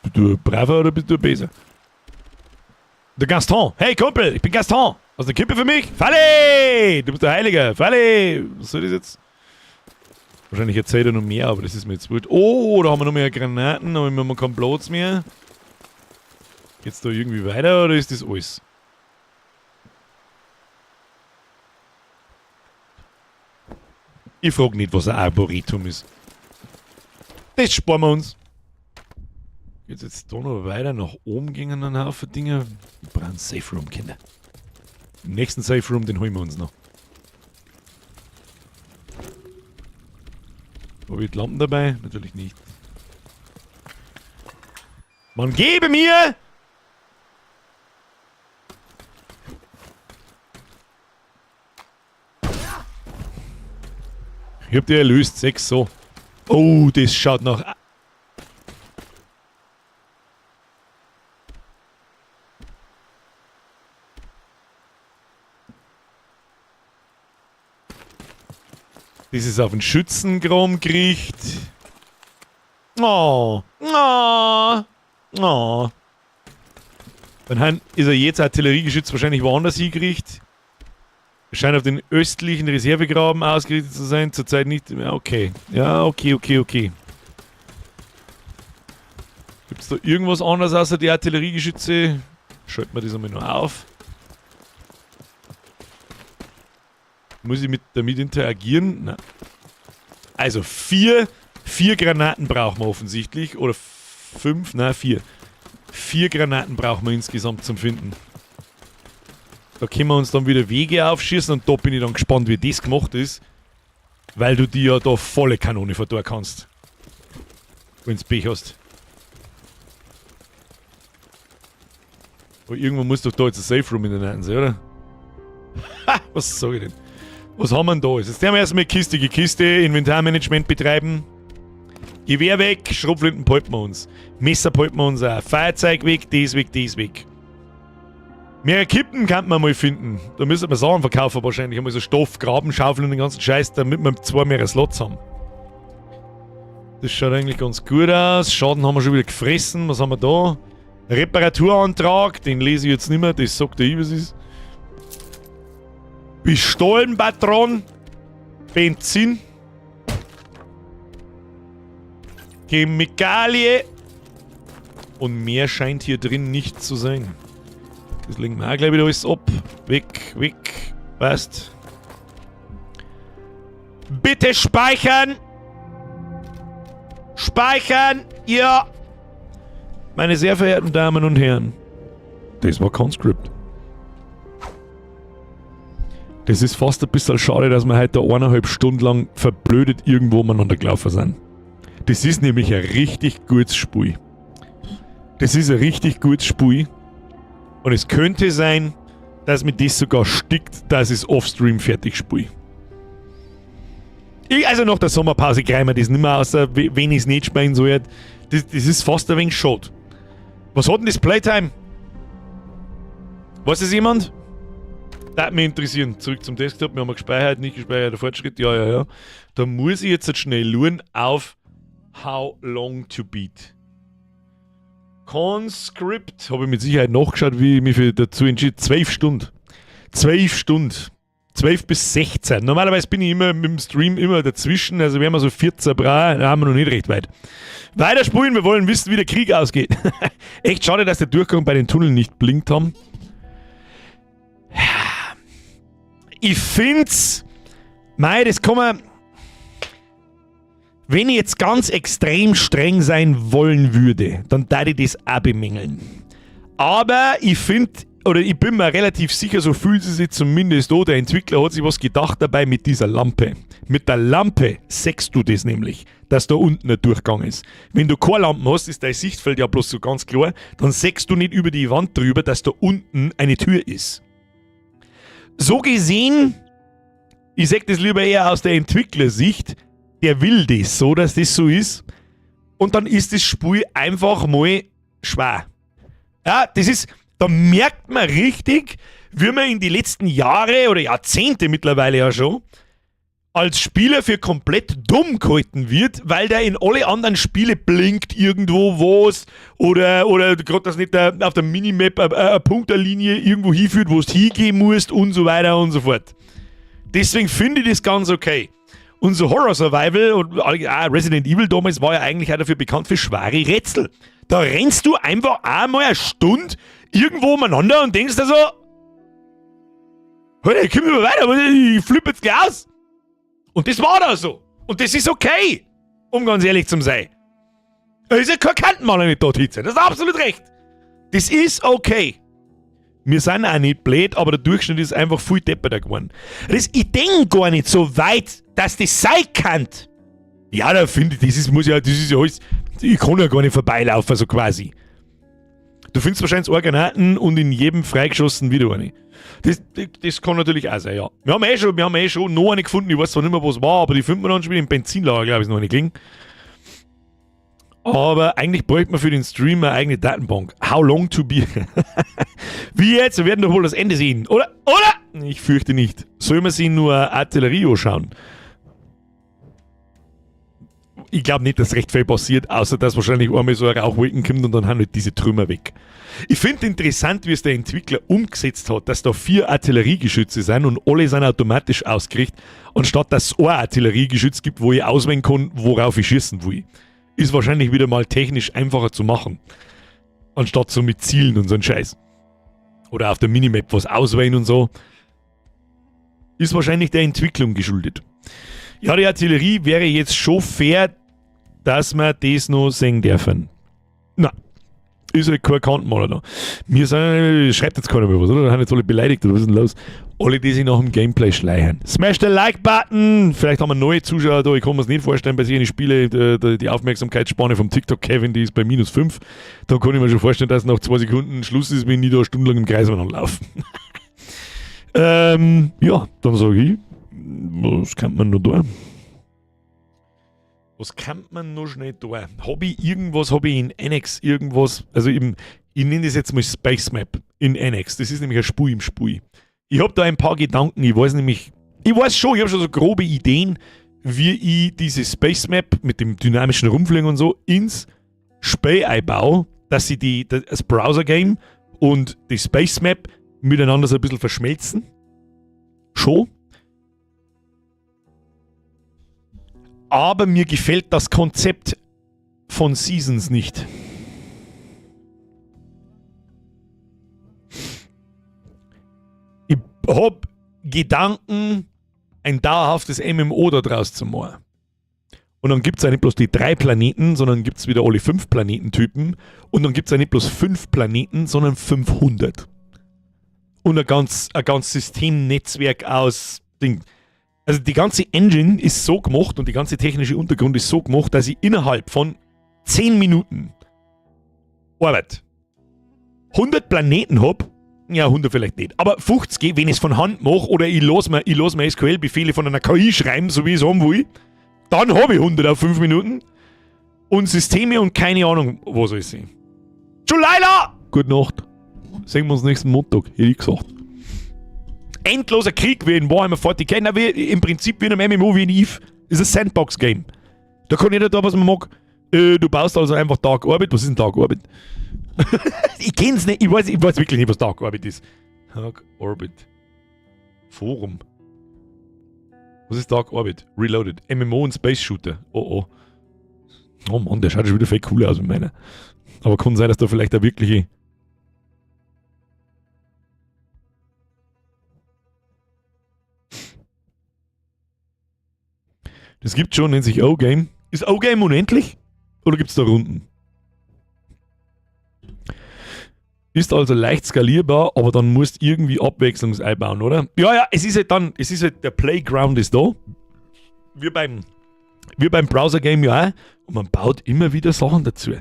Bist du braver oder bist du besser? Der Gaston. Hey Kumpel, ich bin Gaston. Hast du eine Kippe für mich? Falle! Du bist der Heiliger. Falle! Was soll das jetzt? Wahrscheinlich erzählt er noch mehr, aber das ist mir jetzt gut. Oh, da haben wir noch mehr Granaten, aber wir haben keinen Platz mehr. Geht's da irgendwie weiter oder ist das alles? Ich frage nicht, was ein Arboretum ist. Das sparen wir uns. Geht's jetzt da noch weiter nach oben gingen ein Haufen Dinge. Wir brauchen einen Safe Room, Kinder. Den nächsten Safe Room, den holen wir uns noch. Habe ich die Lampen dabei? Natürlich nicht. Man gebe mir! Ich hab die erlöst, 6 so. Oh, das schaut nach... Das ist auf den Schützengrom gerichtet. Oh. Oh. Oh. Dann ist er jetzt Artilleriegeschütz wahrscheinlich woanders hingerichtet. Scheint auf den östlichen Reservegraben ausgerichtet zu sein. Zurzeit nicht. Ja, okay. Ja, okay. Gibt es da irgendwas anderes außer die Artilleriegeschütze? Schalten wir das einmal noch auf. Muss ich damit interagieren? Nein. Also 4 Granaten brauchen wir offensichtlich. Oder 5? Nein, 4. 4 Granaten brauchen wir insgesamt zum Finden. Da können wir uns dann wieder Wege aufschießen und da bin ich dann gespannt, wie das gemacht ist. Weil du die ja da volle Kanone verdorren kannst. Wenn du Pech hast. Aber irgendwann muss doch da jetzt ein Safe Room in der Nähe sein, oder? Ha, was sag ich denn? Was haben wir denn da? Jetzt werden wir erstmal Kiste, Inventarmanagement betreiben. Gewehr weg, Schrotflinten behalten wir uns. Messer behalten wir uns auch. Feuerzeug weg, das weg. Mehrere Kippen kann man mal finden. Da müssen wir Sachen verkaufen wahrscheinlich. Einmal so Stoff, Graben, Schaufeln und den ganzen Scheiß, damit wir 2 mehr Slots haben. Das schaut eigentlich ganz gut aus. Schaden haben wir schon wieder gefressen. Was haben wir da? Reparaturantrag, den lese ich jetzt nicht mehr. Das sagt der was ist. Pistolenpatron. Benzin. Chemikalie. Und mehr scheint hier drin nicht zu sein. Das legen wir auch gleich wieder alles ab. Weg. Passt. Bitte speichern. Ja. Meine sehr verehrten Damen und Herren. Das war Conscript. Das ist fast ein bisschen schade, dass wir heute 1,5 Stunden lang verblödet irgendwo umeinander gelaufen sind. Das ist nämlich ein richtig gutes Spiel. Und es könnte sein, dass mir das sogar stickt, dass ich es offstream fertig spiele. Also nach der Sommerpause greifen wir das nicht mehr, außer wenn ich es nicht spielen soll. Das ist fast ein wenig schade. Was hat denn das Playtime? Weiß das jemand? Das würde mich interessieren. Zurück zum Desktop. Wir haben gespeichert, nicht gespeichert, der Fortschritt. Ja. Da muss ich jetzt schnell schauen auf How Long to Beat. Conscript. Habe ich mit Sicherheit nachgeschaut, wie ich mich dazu entschieden. 12 Stunden. 12 bis 16. Normalerweise bin ich immer mit dem Stream immer dazwischen. Also wenn wir so 14 brauchen, da haben wir noch nicht recht weit. Weiter spulen, wir wollen wissen, wie der Krieg ausgeht. Echt schade, dass der Durchgang bei den Tunneln nicht blinkt haben. Ich find's... das kann man... Wenn ich jetzt ganz extrem streng sein wollen würde, dann würde ich das auch bemängeln. Aber ich finde... Oder ich bin mir relativ sicher, so fühlt es sich zumindest an, der Entwickler hat sich was gedacht dabei mit dieser Lampe. Mit der Lampe sägst du das nämlich, dass da unten ein Durchgang ist. Wenn du keine Lampen hast, ist dein Sichtfeld ja bloß so ganz klar, dann sägst du nicht über die Wand drüber, dass da unten eine Tür ist. So gesehen, ich sag das lieber eher aus der Entwicklersicht, der will das so, dass das so ist. Und dann ist das Spiel einfach mal schwer. Ja, das ist... Da merkt man richtig, wie man in die letzten Jahre oder Jahrzehnte mittlerweile ja schon als Spieler für komplett dumm gehalten wird, weil der in alle anderen Spiele blinkt irgendwo was oder gerade das nicht auf der Minimap eine Punkterlinie irgendwo hinführt, wo du hingehen musst und so weiter und so fort. Deswegen finde ich das ganz okay. Unser Horror Survival und Resident Evil damals war ja eigentlich auch dafür bekannt für schwere Rätsel. Da rennst du einfach einmal eine Stunde irgendwo umeinander und denkst dir so, hey, komm mal weiter, ich flippe jetzt gleich aus. Und das war da so. Und das ist okay, um ganz ehrlich zu sein. Da ist ja kein Kantenmaler nicht dort hinten. Das ist absolut recht. Das ist okay. Wir sind auch nicht blöd, aber der Durchschnitt ist einfach viel depperter geworden. Ich denke gar nicht so weit, dass das sein kann. Ja, da finde ich, das ist ja alles, ich kann ja gar nicht vorbeilaufen, so quasi. Du findest wahrscheinlich Organaten und in jedem freigeschossen wieder eine. Das kann natürlich auch sein, ja. Wir haben eh schon noch eine gefunden, ich weiß zwar nicht mehr, was war, aber die finden wir dann schon wieder im Benzinlager, glaube ich, noch eine gelegen. Aber eigentlich bräuchte man für den Stream eine eigene Datenbank. How long to be? Wie jetzt? Wir werden doch wohl das Ende sehen, oder? Oder? Ich fürchte nicht. Soll man sich nur Artillerie anschauen? ich glaube nicht, dass recht viel passiert, außer dass wahrscheinlich einmal so ein Rauchwolken kommt und dann haben halt diese Trümmer weg. Ich finde interessant, wie es der Entwickler umgesetzt hat, dass da 4 Artilleriegeschütze sind und alle sind automatisch ausgerichtet, anstatt dass es ein Artilleriegeschütz gibt, wo ich auswählen kann, worauf ich schießen will. Ist wahrscheinlich wieder mal technisch einfacher zu machen, anstatt so mit Zielen und so ein Scheiß. Oder auf der Minimap was auswählen und so. Ist wahrscheinlich der Entwicklung geschuldet. Ja, die Artillerie wäre jetzt schon fair, dass wir das noch sehen dürfen. Na, ist halt kein Kantenmaler da. Schreibt jetzt keiner mehr was, oder? Da haben jetzt alle beleidigt, oder was ist denn los? Alle, die sich nach dem Gameplay schleichen. Smash the Like-Button! Vielleicht haben wir neue Zuschauer da, ich kann mir es nicht vorstellen, bei solchen Spielen, die Aufmerksamkeitsspanne vom TikTok Kevin, die ist bei -5. Da kann ich mir schon vorstellen, dass nach 2 Sekunden Schluss ist, wenn ich da stundenlang im Kreis laufe. Ja, dann sage ich, was kann man noch da? Was kann man noch schnell da? Habe ich in Annex irgendwas, also ich nenne das jetzt mal Space Map in Annex, das ist nämlich ein Spui im Spui. Ich habe da ein paar Gedanken, ich habe schon so grobe Ideen, wie ich diese Space Map mit dem dynamischen Rumfliegen und so ins Spiel einbaue, dass sie das Browser-Game und die Space Map miteinander so ein bisschen verschmelzen. Schon. Aber mir gefällt das Konzept von Seasons nicht. Ich habe Gedanken, ein dauerhaftes MMO da draus zu machen. Und dann gibt es ja nicht bloß die 3 Planeten, sondern gibt es wieder alle 5 Planetentypen. Und dann gibt es ja nicht bloß 5 Planeten, sondern 500. Und ein ganz Systemnetzwerk aus Ding. Also die ganze Engine ist so gemacht und die ganze technische Untergrund ist so gemacht, dass ich innerhalb von 10 Minuten Arbeit 100 Planeten habe. Ja, 100 vielleicht nicht. Aber 50, wenn ich es von Hand mache oder ich lasse mir SQL-Befehle von einer KI schreiben, so wie ich es haben will, dann habe ich 100 auf 5 Minuten. Und Systeme und keine Ahnung, was soll ich sehen. Julila! Gute Nacht. Sehen wir uns nächsten Montag, hätte ich gesagt. Endloser Krieg wie in Warhammer 40k, im Prinzip wie in einem MMO wie in EVE. Ist ein Sandbox-Game. Da kann jeder da, was man mag. Du baust also einfach Dark Orbit. Was ist denn Dark Orbit? Ich kenn's nicht. Ich weiß wirklich nicht, was Dark Orbit ist. Dark Orbit. Forum. Was ist Dark Orbit? Reloaded. MMO und Space Shooter. Oh. Oh Mann, der schaut schon wieder viel cooler aus wie meiner. Aber kann sein, dass da vielleicht eine wirkliche... Das gibt schon, nennt sich O-Game. Ist O-Game unendlich? Oder gibt es da Runden? Ist also leicht skalierbar, aber dann musst du irgendwie Abwechslung einbauen, oder? Ja, es ist halt der Playground ist da. Wie beim Browser-Game ja auch. Und man baut immer wieder Sachen dazu.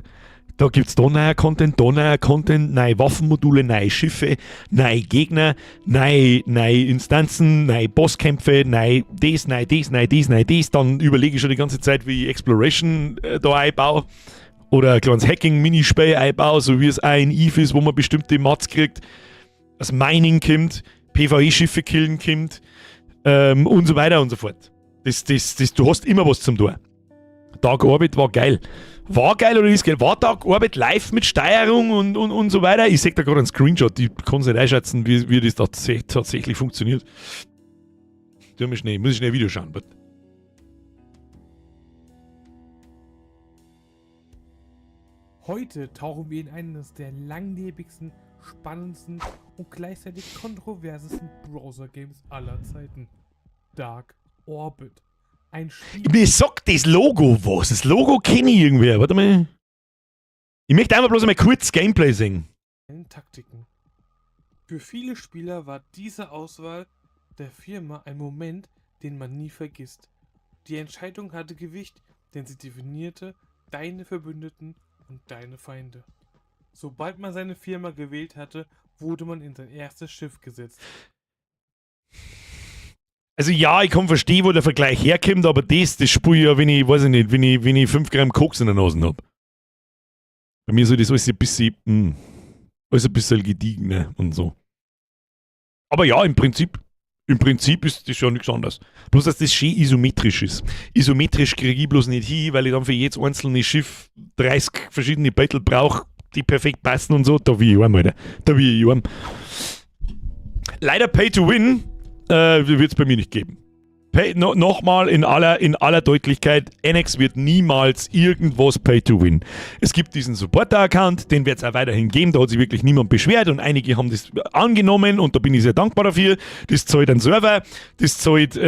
Da gibt es da neuer Content, neue Waffenmodule, neue Schiffe, neue Gegner, neue Instanzen, neue Bosskämpfe, das. Dann überlege ich schon die ganze Zeit, wie ich Exploration da einbaue. Oder ein kleines Hacking-Minispiel einbaue, so wie es auch in EVE ist, wo man bestimmte Mats kriegt, das Mining kommt, PvE-Schiffe killen kommt und so weiter und so fort. Du hast immer was zum tun. Dark Orbit war geil. War geil oder ist geil? War Dark Orbit live mit Steuerung und so weiter? Ich sehe da gerade einen Screenshot, ich kann es nicht einschätzen, wie das tatsächlich funktioniert. Muss ich schnell ein Video schauen. But. Heute tauchen wir in eines der langlebigsten, spannendsten und gleichzeitig kontroversesten Browser-Games aller Zeiten. Dark Orbit. Ein Spiel. Mir sagt das Logo was. Das Logo kenne ich irgendwer. Warte mal. Ich möchte einfach bloß einmal kurz Gameplay sehen. Taktiken. Für viele Spieler war diese Auswahl der Firma ein Moment, den man nie vergisst. Die Entscheidung hatte Gewicht, denn sie definierte deine Verbündeten und deine Feinde. Sobald man seine Firma gewählt hatte, wurde man in sein erstes Schiff gesetzt. Also ja, ich kann verstehen, wo der Vergleich herkommt, aber das spüre ich ja, wenn ich 5 Gramm Koks in der Nase habe. Bei mir soll das alles ein bisschen gediegener und so. Aber ja, im Prinzip Im Prinzip ist das ja nichts anderes. Bloß, dass das schön isometrisch ist. Isometrisch kriege ich bloß nicht hin, weil ich dann für jedes einzelne Schiff 30 verschiedene Battle brauche, die perfekt passen und so. Da wie ich arm, Alter. Da wie ich arm. Leider Pay to Win wird es bei mir nicht geben. Nochmal in aller Deutlichkeit, NX wird niemals irgendwas Pay to Win. Es gibt diesen Supporter-Account, den wird es auch weiterhin geben, da hat sich wirklich niemand beschwert und einige haben das angenommen und da bin ich sehr dankbar dafür. Das zahlt ein Server, das zahlt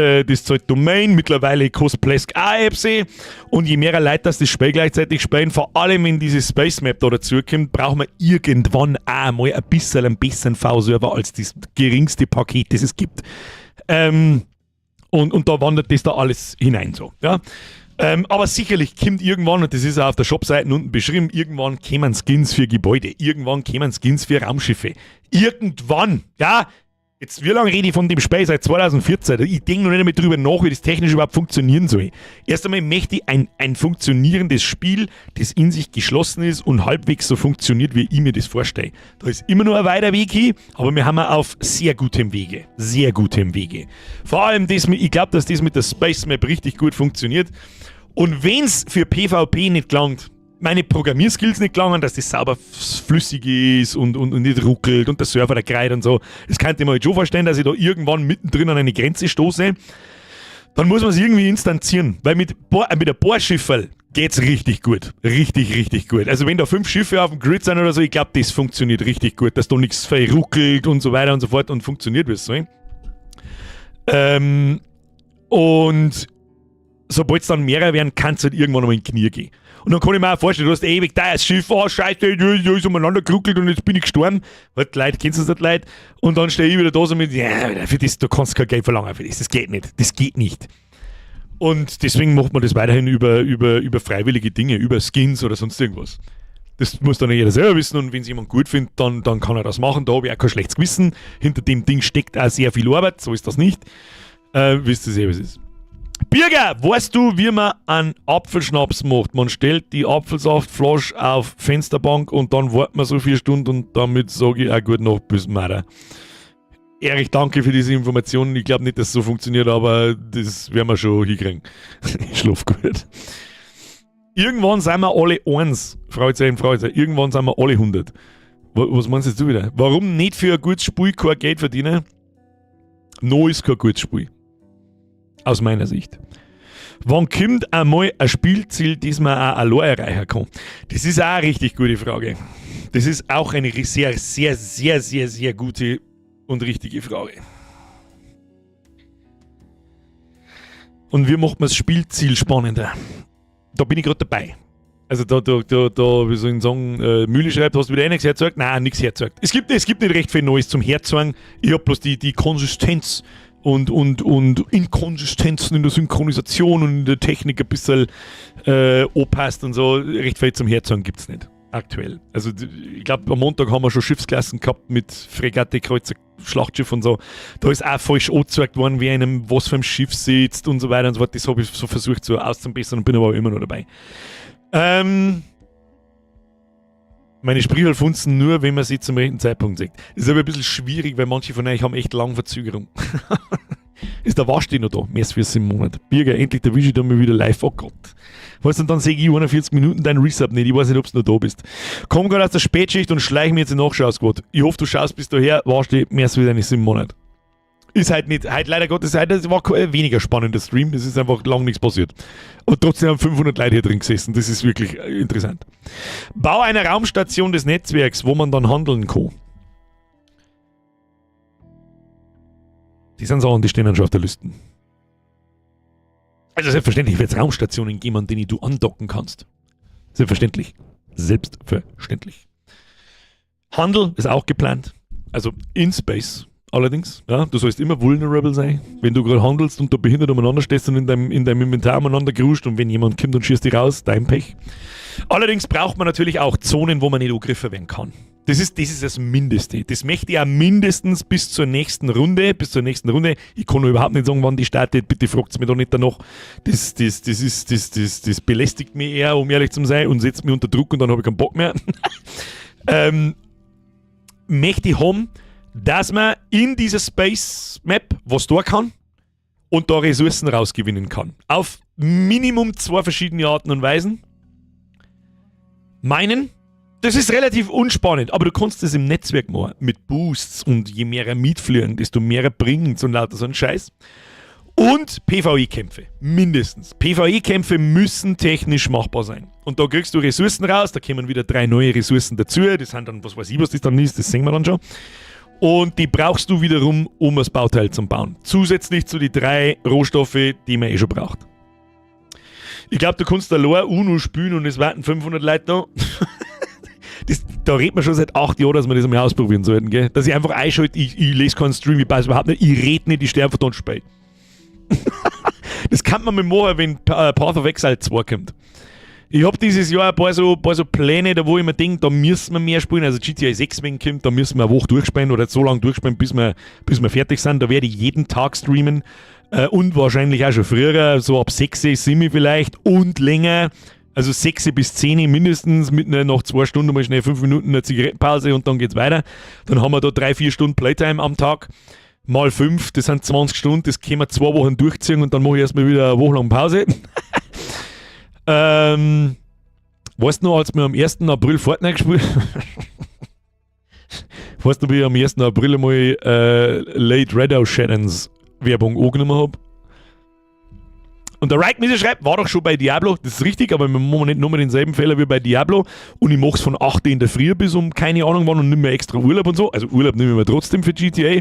Domain, mittlerweile kostet Plesk AFC und je mehr Leute das Spiel gleichzeitig spielen, vor allem wenn diese Space Map da dazukommt, brauchen wir irgendwann auch mal ein bisschen einen besseren V-Server als das geringste Paket, das es gibt. Und da wandert das da alles hinein so. Ja? Aber sicherlich kommt irgendwann, und das ist auch auf der Shopseite unten beschrieben, irgendwann kämen Skins für Gebäude, irgendwann kämen Skins für Raumschiffe. Irgendwann, ja. Jetzt, wie lange rede ich von dem Spiel? Seit 2014. Ich denke noch nicht mehr drüber nach, wie das technisch überhaupt funktionieren soll. Erst einmal möchte ich ein funktionierendes Spiel, das in sich geschlossen ist und halbwegs so funktioniert, wie ich mir das vorstelle. Da ist immer noch ein weiter Weg hin, aber wir haben auf sehr gutem Wege. Sehr gutem Wege. Vor allem, ich glaube, dass das mit der Space Map richtig gut funktioniert. Und wenn es für PvP nicht gelangt, meine Programmierskills nicht gelangen, dass das sauber flüssig ist und nicht ruckelt und der Server der kreit und so. Das könnte man halt schon vorstellen, dass ich da irgendwann mittendrin an eine Grenze stoße. Dann muss man es irgendwie instanzieren, weil mit ein paar Schiffen geht's richtig gut. Richtig, richtig gut. Also wenn da 5 Schiffe auf dem Grid sind oder so, ich glaube, das funktioniert richtig gut, dass da nichts verruckelt und so weiter und so fort und funktioniert, wie es soll. Und sobald es dann mehrere werden, kann es halt irgendwann mal in die Knie gehen. Und dann kann ich mir auch vorstellen, du hast ewig da das Schiff, oh scheiße, da ist umeinander geruckelt und jetzt bin ich gestorben. Weil die Leute, kennst du das nicht, Leute? Und dann stehe ich wieder da so mit, ja, für das, du kannst kein Geld verlangen für das geht nicht. Das geht nicht. Und deswegen macht man das weiterhin über freiwillige Dinge, über Skins oder sonst irgendwas. Das muss dann jeder selber wissen und wenn es jemand gut findet, dann kann er das machen. Da habe ich auch kein schlechtes Gewissen. Hinter dem Ding steckt auch sehr viel Arbeit, so ist das nicht. Wisst ihr sehr, was es ist. Birger, weißt du, wie man einen Apfelschnaps macht? Man stellt die Apfelsaftflasche auf Fensterbank und dann wartet man so 4 Stunden und damit sage ich auch gut noch bis Mara. Erich, danke für diese Informationen. Ich glaube nicht, dass es so funktioniert, aber das werden wir schon hinkriegen. Ich schlaf gut. Irgendwann sind wir alle eins. Fragezeichen. Irgendwann sind wir alle 100. Was meinst jetzt du wieder? Warum nicht für ein gutes Spiel kein Geld verdienen? No ist kein gutes Spiel. Aus meiner Sicht. Wann kommt einmal ein Spielziel, das man auch allein erreichen kann? Das ist auch eine richtig gute Frage. Das ist auch eine sehr, sehr, sehr, sehr, sehr gute und richtige Frage. Und wie macht man das Spielziel spannender? Da bin ich gerade dabei. Also wie soll ich sagen, Mühle schreibt, hast du wieder nichts herzeugt? Nein, nichts herzeugt. Es gibt nicht recht viel Neues zum Herzeigen. Ich habe bloß die Konsistenz und Inkonsistenzen in der Synchronisation und in der Technik ein bisschen anpasst und so. Recht viel zum Herzeigen gibt es nicht. Aktuell. Also ich glaube, am Montag haben wir schon Schiffsklassen gehabt mit Fregatte, Kreuzer, Schlachtschiff und so. Da ist auch falsch angezeigt worden, wie einem was für ein Schiff sitzt und so weiter und so fort. Das habe ich so versucht so auszubessern und bin aber immer noch dabei. Meine Sprüche funzen nur, wenn man sie zum rechten Zeitpunkt sieht. Das ist aber ein bisschen schwierig, weil manche von euch haben echt lange Verzögerung. Ist der Waschti noch da? Mehr als 14 Monate. Birger, endlich erwische ich da mal wieder live. Oh Gott. Weißt du, dann sehe ich 41 Minuten dein Resub nicht. Ich weiß nicht, ob du noch da bist. Komm gerade aus der Spätschicht und schleich mir jetzt in Nachschau's-Squad. Ich hoffe, du schaust bis daher. Waschti, mehr als wieder eine 7 Monate. Ist halt nicht, halt leider Gottes, das war ein weniger spannender Stream, es ist einfach lang nichts passiert. Und trotzdem haben 500 Leute hier drin gesessen, das ist wirklich interessant. Bau eine Raumstation des Netzwerks, wo man dann handeln kann. Die sind Sachen, die stehen dann schon auf der Liste. Also selbstverständlich wird es Raumstationen geben, an denen du andocken kannst. Selbstverständlich. Selbstverständlich. Handel ist auch geplant. Also in Space. Allerdings, ja, du sollst immer vulnerable sein, wenn du gerade handelst und da behindert umeinander stehst und in deinem Inventar umeinander gruscht und wenn jemand kommt und schießt dich raus, dein Pech. Allerdings braucht man natürlich auch Zonen, wo man nicht angegriffen werden kann. Das ist das Mindeste. Das möchte ich auch mindestens bis zur nächsten Runde. Ich kann noch überhaupt nicht sagen, wann die startet. Bitte fragt es mir doch nicht danach. Das belästigt mich eher, um ehrlich zu sein, und setzt mich unter Druck und dann habe ich keinen Bock mehr. Möchte ich haben, dass man in dieser Space Map was tun kann und da Ressourcen rausgewinnen kann. Auf Minimum 2 verschiedene Arten und Weisen. Das ist relativ unspannend, aber du kannst das im Netzwerk machen, mit Boosts und je mehr mitfliegen, desto mehr bringt und lauter so ein Scheiß. Und PvE-Kämpfe, mindestens. PvE-Kämpfe müssen technisch machbar sein. Und da kriegst du Ressourcen raus, da kommen wieder 3 neue Ressourcen dazu, das sind dann, was weiß ich, was das dann ist, das sehen wir dann schon. Und die brauchst du wiederum, um das Bauteil zu bauen. Zusätzlich zu den 3 Rohstoffe, die man schon braucht. Ich glaube, du kannst allein UNO spielen und es warten 500 Leute da. Da redet man schon seit 8 Jahren, dass wir das einmal ausprobieren sollten, gell? Dass ich einfach einschalte, ich lese keinen Stream, ich weiß überhaupt nicht, ich rede nicht, ich stehe einfach da und spiele. Das kann man mir machen, wenn Path of Exile 2 kommt. Ich habe dieses Jahr ein paar so Pläne, da wo ich mir denke, da müssen wir mehr spielen. Also GTA 6, wenn kommt, da müssen wir eine Woche durchspielen oder so lange durchspielen, bis wir fertig sind. Da werde ich jeden Tag streamen und wahrscheinlich auch schon früher, so ab 6 sind wir vielleicht und länger. Also 6 bis 10 mindestens, mit nach 2 Stunden mal schnell 5 Minuten eine Zigarettenpause und dann geht's weiter. Dann haben wir da 3-4 Stunden Playtime am Tag. Mal 5, das sind 20 Stunden, das können wir 2 Wochen durchziehen und dann mache ich erstmal wieder eine Woche lang Pause. Weißt du noch, als wir am 1. April Fortnite gespielt weißt du, wie ich am 1. April einmal Late Redout Shadowns Werbung angenommen habe? Und der Right Miser schreibt, war doch schon bei Diablo, das ist richtig, aber wir machen nicht nur denselben Fehler wie bei Diablo und ich mache es von 8 in der Früh bis um keine Ahnung wann und nicht mehr extra Urlaub und so. Also Urlaub nehme ich mir trotzdem für GTA.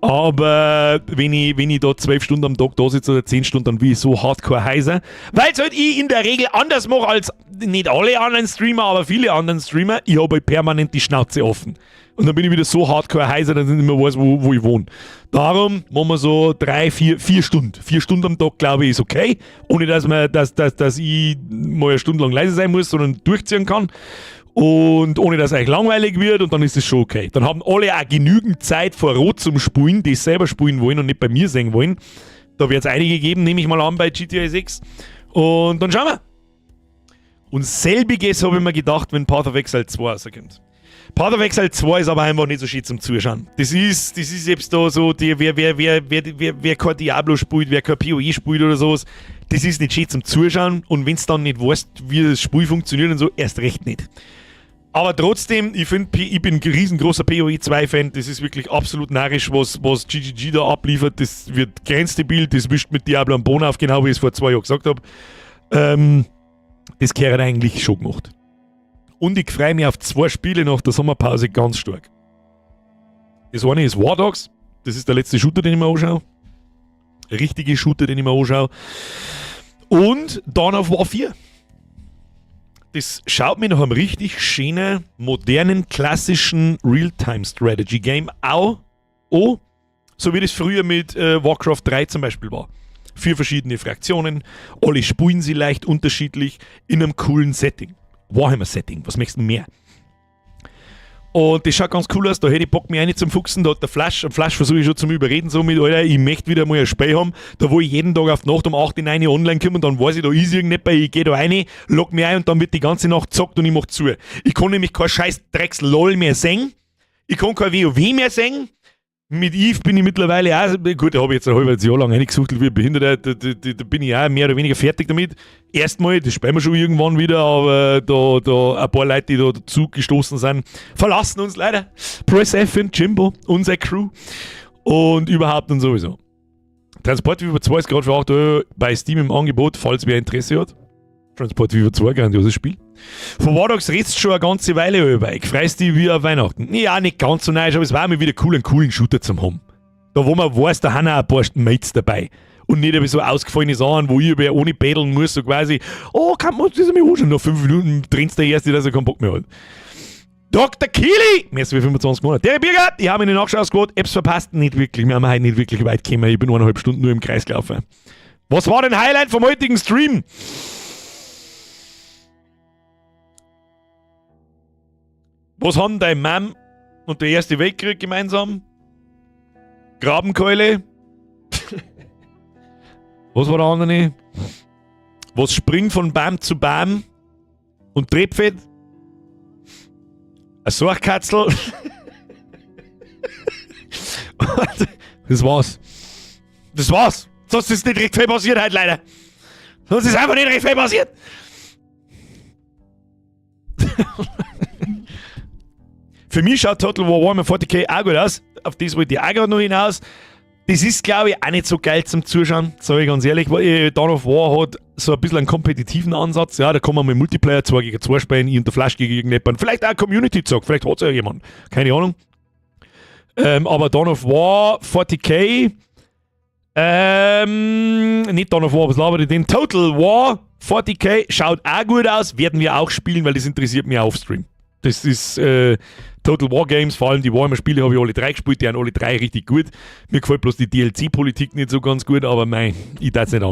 Aber wenn ich da 12 Stunden am Tag da sitze oder 10 Stunden, dann will ich so hardcore heiser. Weil es halt ich in der Regel anders mache als nicht alle anderen Streamer, aber viele anderen Streamer. Ich habe halt permanent die Schnauze offen. Und dann bin ich wieder so hardcore heiser, dass ich nicht mehr weiß, wo ich wohne. Darum machen wir so 4 Stunden. 4 Stunden am Tag, glaube ich, ist okay. Ohne dass ich mal eine Stunde lang leise sein muss, sondern durchziehen kann. Und ohne dass es euch langweilig wird und dann ist es schon okay. Dann haben alle auch genügend Zeit vor Rot zum Spulen, die es selber spulen wollen und nicht bei mir sehen wollen. Da wird es einige geben, nehme ich mal an, bei GTA 6. Und dann schauen wir. Und selbiges habe ich mir gedacht, wenn Path of Exile 2 rauskommt. Path of Exile 2 ist aber einfach nicht so schön zum Zuschauen. Das ist jetzt da so, wer kein Diablo spielt, wer kein PoE spielt oder sowas, das ist nicht schön zum Zuschauen und wenn es dann nicht weißt, wie das Spiel funktioniert und so, erst recht nicht. Aber trotzdem, ich bin ein riesengroßer PoE 2 Fan, das ist wirklich absolut narrisch, was GGG da abliefert, das wird grenzstabil, das wischt mit Diablo am Boden auf, genau wie ich es vor 2 Jahren gesagt habe. Das gehört eigentlich schon gemacht. Und ich freue mich auf 2 Spiele nach der Sommerpause ganz stark. Das eine ist War Dogs, das ist der letzte Shooter, den ich mir anschaue. Der richtige Shooter, den ich mir anschaue. Und Dawn of War 4. Das schaut mir nach einem richtig schönen, modernen, klassischen Real-Time-Strategy-Game auch an, so wie das früher mit Warcraft 3 zum Beispiel war. 4 verschiedene Fraktionen, alle spielen sie leicht unterschiedlich in einem coolen Setting. Warhammer-Setting, was möchtest du mehr? Und das schaut ganz cool aus, da hätte ich Bock, mich rein zum Fuchsen, da hat der Flash, am Flash versuche ich schon zum Überreden, so mit, Alter, ich möchte wieder mal ein Spiel haben, da wo ich jeden Tag auf die Nacht um 8 in eine online komme und dann weiß ich, da ist irgendetwas, ich gehe da rein, log mich ein und dann wird die ganze Nacht gezockt und ich mach zu. Ich kann nämlich kein scheiß Drecks-LOL mehr singen, ich kann kein WoW mehr singen, mit Eve bin ich mittlerweile auch, gut, da habe ich jetzt ein halbes Jahr lang reingesucht wie Behinderter, da bin ich auch mehr oder weniger fertig damit. Erstmal, das spielen wir schon irgendwann wieder, aber da ein paar Leute, die da dazu gestoßen sind, verlassen uns leider. Press F und Jimbo, unsere Crew und überhaupt und sowieso. Transport Fever 2 ist gerade für 8 € bei Steam im Angebot, falls wer Interesse hat. Transport Fever 2, grandioses Spiel. Von War Dogs redest du schon eine ganze Weile über. Ich freust dich wie auf Weihnachten. Ja, nicht ganz so nice, aber es war mir wieder cool, einen coolen Shooter zu haben. Da wo man weiß, da haben auch ein paar Mates dabei. Und nicht so ausgefallene Sachen, wo ich über ohne bädeln muss, so quasi, oh, kann man das mir anschauen? Nach 5 Minuten trinnst der Erste, dass er keinen Bock mehr hat. Dr. Kili! Merci für 25 Monate. Der Birger, ich habe in den Nachschau-Squad Apps verpasst. Nicht wirklich, wir haben heute nicht wirklich weit gekommen. Ich bin 1,5 Stunden nur im Kreis gelaufen. Was war denn Highlight vom heutigen Stream? Was haben dein Mom und der Erste Weltkrieg gemeinsam? Grabenkeule? Was war der andere? Was springt von Baum zu Baum und Trebfett? Ein Sorgkatzel? Das war's. Das war's. Sonst ist nicht recht viel passiert heute, leider. Sonst ist einfach nicht recht viel passiert. Für mich schaut Total War Warhammer 40k auch gut aus. Auf das wollte ich auch gerade noch hinaus. Das ist, glaube ich, auch nicht so geil zum Zuschauen, sage ich ganz ehrlich, weil Dawn of War hat so ein bisschen einen kompetitiven Ansatz. Ja, da kann man mit Multiplayer 2 gegen 2 spielen, ich unter Flash gegen irgendjemanden. Vielleicht auch Community-Zug, vielleicht hat es ja jemand. Keine Ahnung. Aber Dawn of War 40k, nicht Dawn of War, was labert ich denn? Total War 40k schaut auch gut aus, werden wir auch spielen, weil das interessiert mich auch auf Stream. Das ist Total War Games, vor allem die Warhammer-Spiele habe ich alle 3 gespielt, die haben alle 3 richtig gut. Mir gefällt bloß die DLC-Politik nicht so ganz gut, aber mei, ich tat's nicht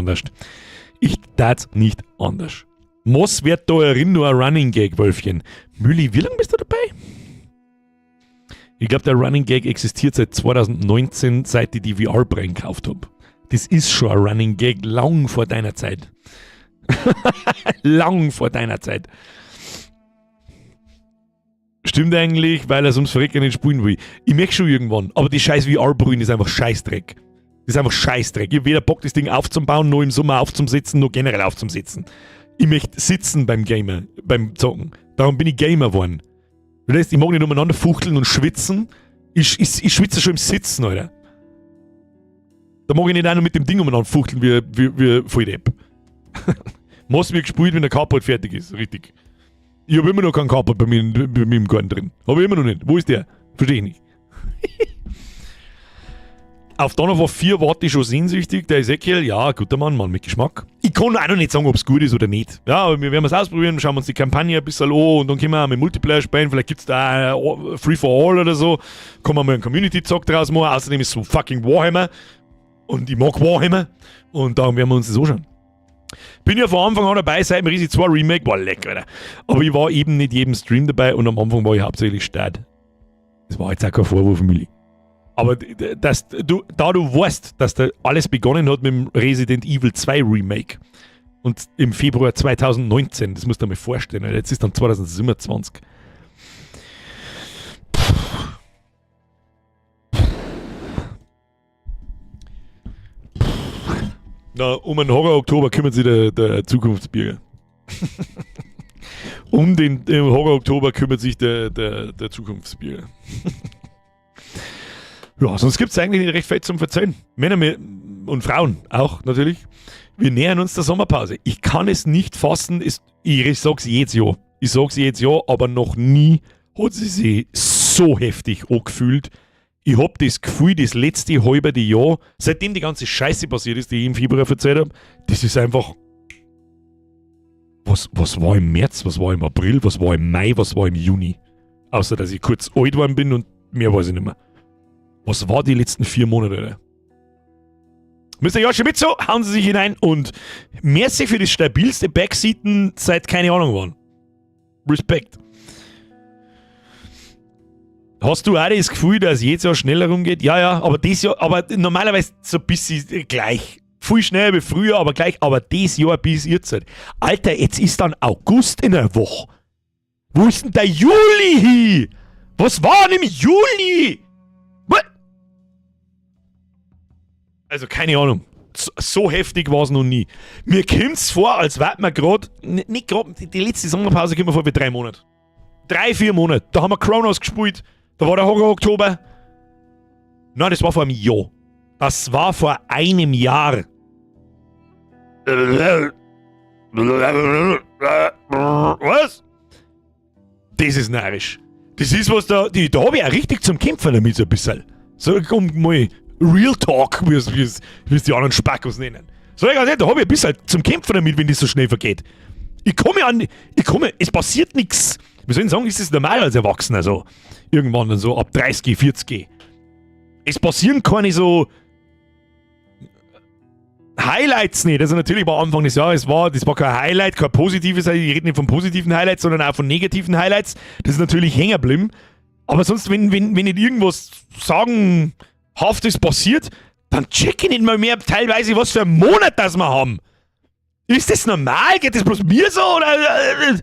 anders. Was wird da erin nur ein Running Gag, Wölfchen? Mülli, wie lange bist du dabei? Ich glaube, der Running Gag existiert seit 2019, seit ich die VR-Brain gekauft habe. Das ist schon ein Running Gag, lang vor deiner Zeit. Lang vor deiner Zeit. Stimmt eigentlich, weil er es ums Verrecken nicht spielen will. Ich merke schon irgendwann, aber die scheiß VR-Brühen ist einfach Scheißdreck. Das ist einfach Scheißdreck. Ich habe weder Bock, das Ding aufzubauen, noch im Sommer aufzusetzen, noch generell aufzusetzen. Ich möchte sitzen beim Gamer, beim Zocken. Darum bin ich Gamer geworden. Das heißt, ich mag nicht umeinander fuchteln und schwitzen. Ich schwitze schon im Sitzen, Alter. Da mag ich nicht auch noch mit dem Ding umeinander fuchteln wie Volldepp. Muss wird gespielt, wenn der Carport fertig ist. Richtig. Ich habe immer noch keinen Carport bei mir im Garten drin. Habe ich immer noch nicht. Wo ist der? Verstehe ich nicht. Auf Dawn of War 4 warte ich schon sehnsüchtig. Der Ezekiel, ja, guter Mann mit Geschmack. Ich kann auch noch nicht sagen, ob es gut ist oder nicht. Ja, aber wir werden es ausprobieren, schauen wir uns die Kampagne ein bisschen an und dann können wir auch mit Multiplayer spielen. Vielleicht gibt es da Free for All oder so. Kann man mal einen Community-Zock draus machen. Außerdem ist es so fucking Warhammer. Und ich mag Warhammer. Und darum werden wir uns das anschauen. Bin ja von Anfang an dabei, seit dem Risi 2 Remake, war lecker, Alter. Aber ich war eben nicht jedem Stream dabei und am Anfang war ich hauptsächlich Start. Das war jetzt auch kein Vorwurf, Milli. Aber da du weißt, dass da alles begonnen hat mit dem Resident Evil 2 Remake und im Februar 2019, das musst du dir mal vorstellen, Alter. Jetzt ist dann 2027. Na, um den Horror-Oktober kümmert sich der Zukunftsbürger. Um den Horror-Oktober kümmert sich der Zukunftsbürger. Ja, sonst gibt es eigentlich nicht recht viel zum Verzeihen. Männer und Frauen auch natürlich. Wir nähern uns der Sommerpause. Ich kann es nicht fassen. Ich sag's jedes Jahr. Aber noch nie hat sie sich so heftig angefühlt. Ich hab das Gefühl, das letzte halbe Jahr, seitdem die ganze Scheiße passiert ist, die ich im Februar erzählt habe, das ist einfach. Was war im März, was war im April, was war im Mai, was war im Juni? Außer, dass ich kurz alt geworden bin und mehr weiß ich nicht mehr. Was war die letzten 4 Monate, Alter? Müsst ihr ja schon mit so, hauen sie sich hinein und merci für das stabilste Backseaten seit keine Ahnung wann. Respekt. Hast du auch das Gefühl, dass jedes Jahr schneller rumgeht? Ja, aber das Jahr, aber normalerweise so ein bisschen gleich. Viel schneller wie früher, aber gleich. Aber das Jahr bis jetzt. Alter, jetzt ist dann August in der Woche. Wo ist denn der Juli hin? Was war denn im Juli? What? Also keine Ahnung. So heftig war es noch nie. Mir kommt es vor, als wären wir gerade, nicht gerade, die letzte Sommerpause kommt mir vor wie 3 Monate. 3-4 Monate. Da haben wir Chronos gespielt. Da war der Horror-Oktober. Nein, das war vor einem Jahr. Das war vor einem Jahr. Was? Das ist narrisch. Das ist was da habe ich auch richtig zum Kämpfen damit so ein bisschen. So, mal Real Talk, wie es die anderen Spackos nennen. So, da habe ich ein bisschen zum Kämpfen damit, wenn das so schnell vergeht. Es passiert nichts. Wie soll ich sagen, ist das normal als Erwachsener so? Irgendwann dann so ab 30, 40. Es passieren keine so Highlights nicht. Also natürlich war Anfang des Jahres, das war kein Highlight, kein positives, ich rede nicht von positiven Highlights, sondern auch von negativen Highlights. Das ist natürlich hängen geblieben. Aber sonst, wenn nicht irgendwas sagenhaftes passiert, dann check ich nicht mal mehr teilweise, was für einen Monat das wir haben. Ist das normal? Geht das bloß mir so? Oder?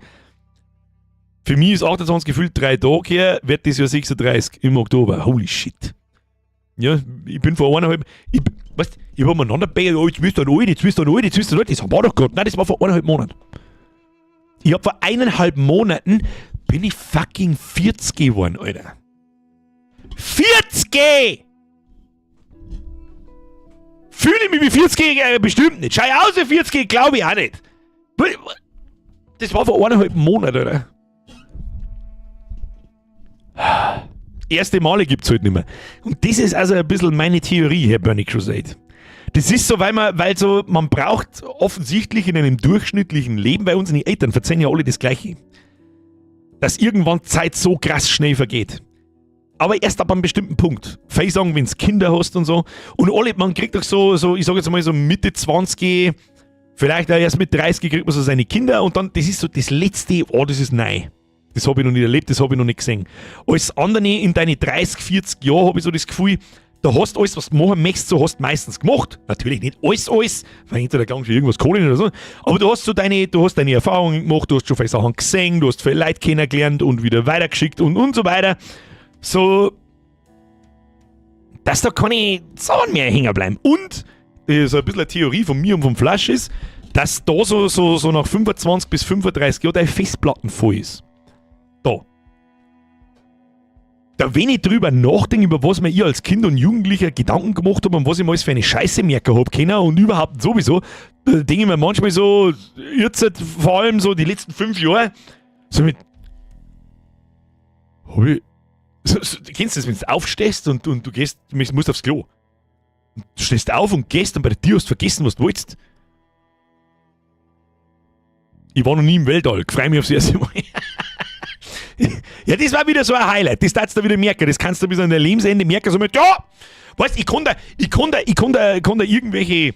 Für mich ist 28 gefühlt 3 Tage her, wird das Jahr 36 im Oktober. Holy shit. Ja, ich bin vor eineinhalb... Ich habe umeinander gebeten, jetzt willst du ein alt, jetzt willst du ein alt, jetzt willst du ein alt. Das war doch gerade. Nein, das war vor 1,5 Monaten. Ich habe vor 1,5 Monaten bin ich fucking 40 geworden, Alter. 40! Fühle ich mich wie 40 bestimmt nicht. Schau ich aus wie 40, glaube ich auch nicht. Das war vor 1,5 Monaten, Alter. Erste Male gibt es halt nicht mehr. Und das ist also ein bisschen meine Theorie, Herr Burning Crusade. Das ist so, man braucht offensichtlich in einem durchschnittlichen Leben, bei unseren Eltern verzeihen ja alle das Gleiche, dass irgendwann Zeit so krass schnell vergeht. Aber erst ab einem bestimmten Punkt. Vielleicht sagen, wenn du Kinder hast und so. Und alle, man kriegt doch so, ich sage jetzt mal so Mitte 20, vielleicht auch erst mit 30 kriegt man so seine Kinder und dann, das ist so das letzte, das ist neu. Das habe ich noch nicht erlebt, das habe ich noch nicht gesehen. Alles andere in deine 30, 40 Jahre habe ich so das Gefühl, da hast du alles, was du machen möchtest, so hast du meistens gemacht. Natürlich nicht alles, weil hinter der Gang schon irgendwas Kohle oder so. Aber du hast so deine Erfahrungen gemacht, du hast schon viele Sachen gesehen, du hast viele Leute kennengelernt und wieder weitergeschickt und so weiter. So, dass da keine Sachen mehr hängen bleiben. Und, das ist ein bisschen eine Theorie von mir und vom Flash ist, dass da so nach 25 bis 35 Jahren deine Festplatten voll ist. Da wenn ich drüber nachdenke, über was mir ich als Kind und Jugendlicher Gedanken gemacht habe und was ich mir alles für eine Scheiße merken habe können und überhaupt sowieso, da denke ich mir manchmal so, jetzt vor allem so die letzten 5 Jahre, so mit, kennst du das, wenn du aufstehst und du gehst, du musst aufs Klo. Du stehst auf und gehst und bei der Tür hast du vergessen, was du wolltest. Ich war noch nie im Weltall, freue mich aufs erste Mal. Ja, das war wieder so ein Highlight, das darfst du wieder merken, das kannst du bis an dein Lebensende merken, so mit, ja, weißt, ich kann da irgendwelche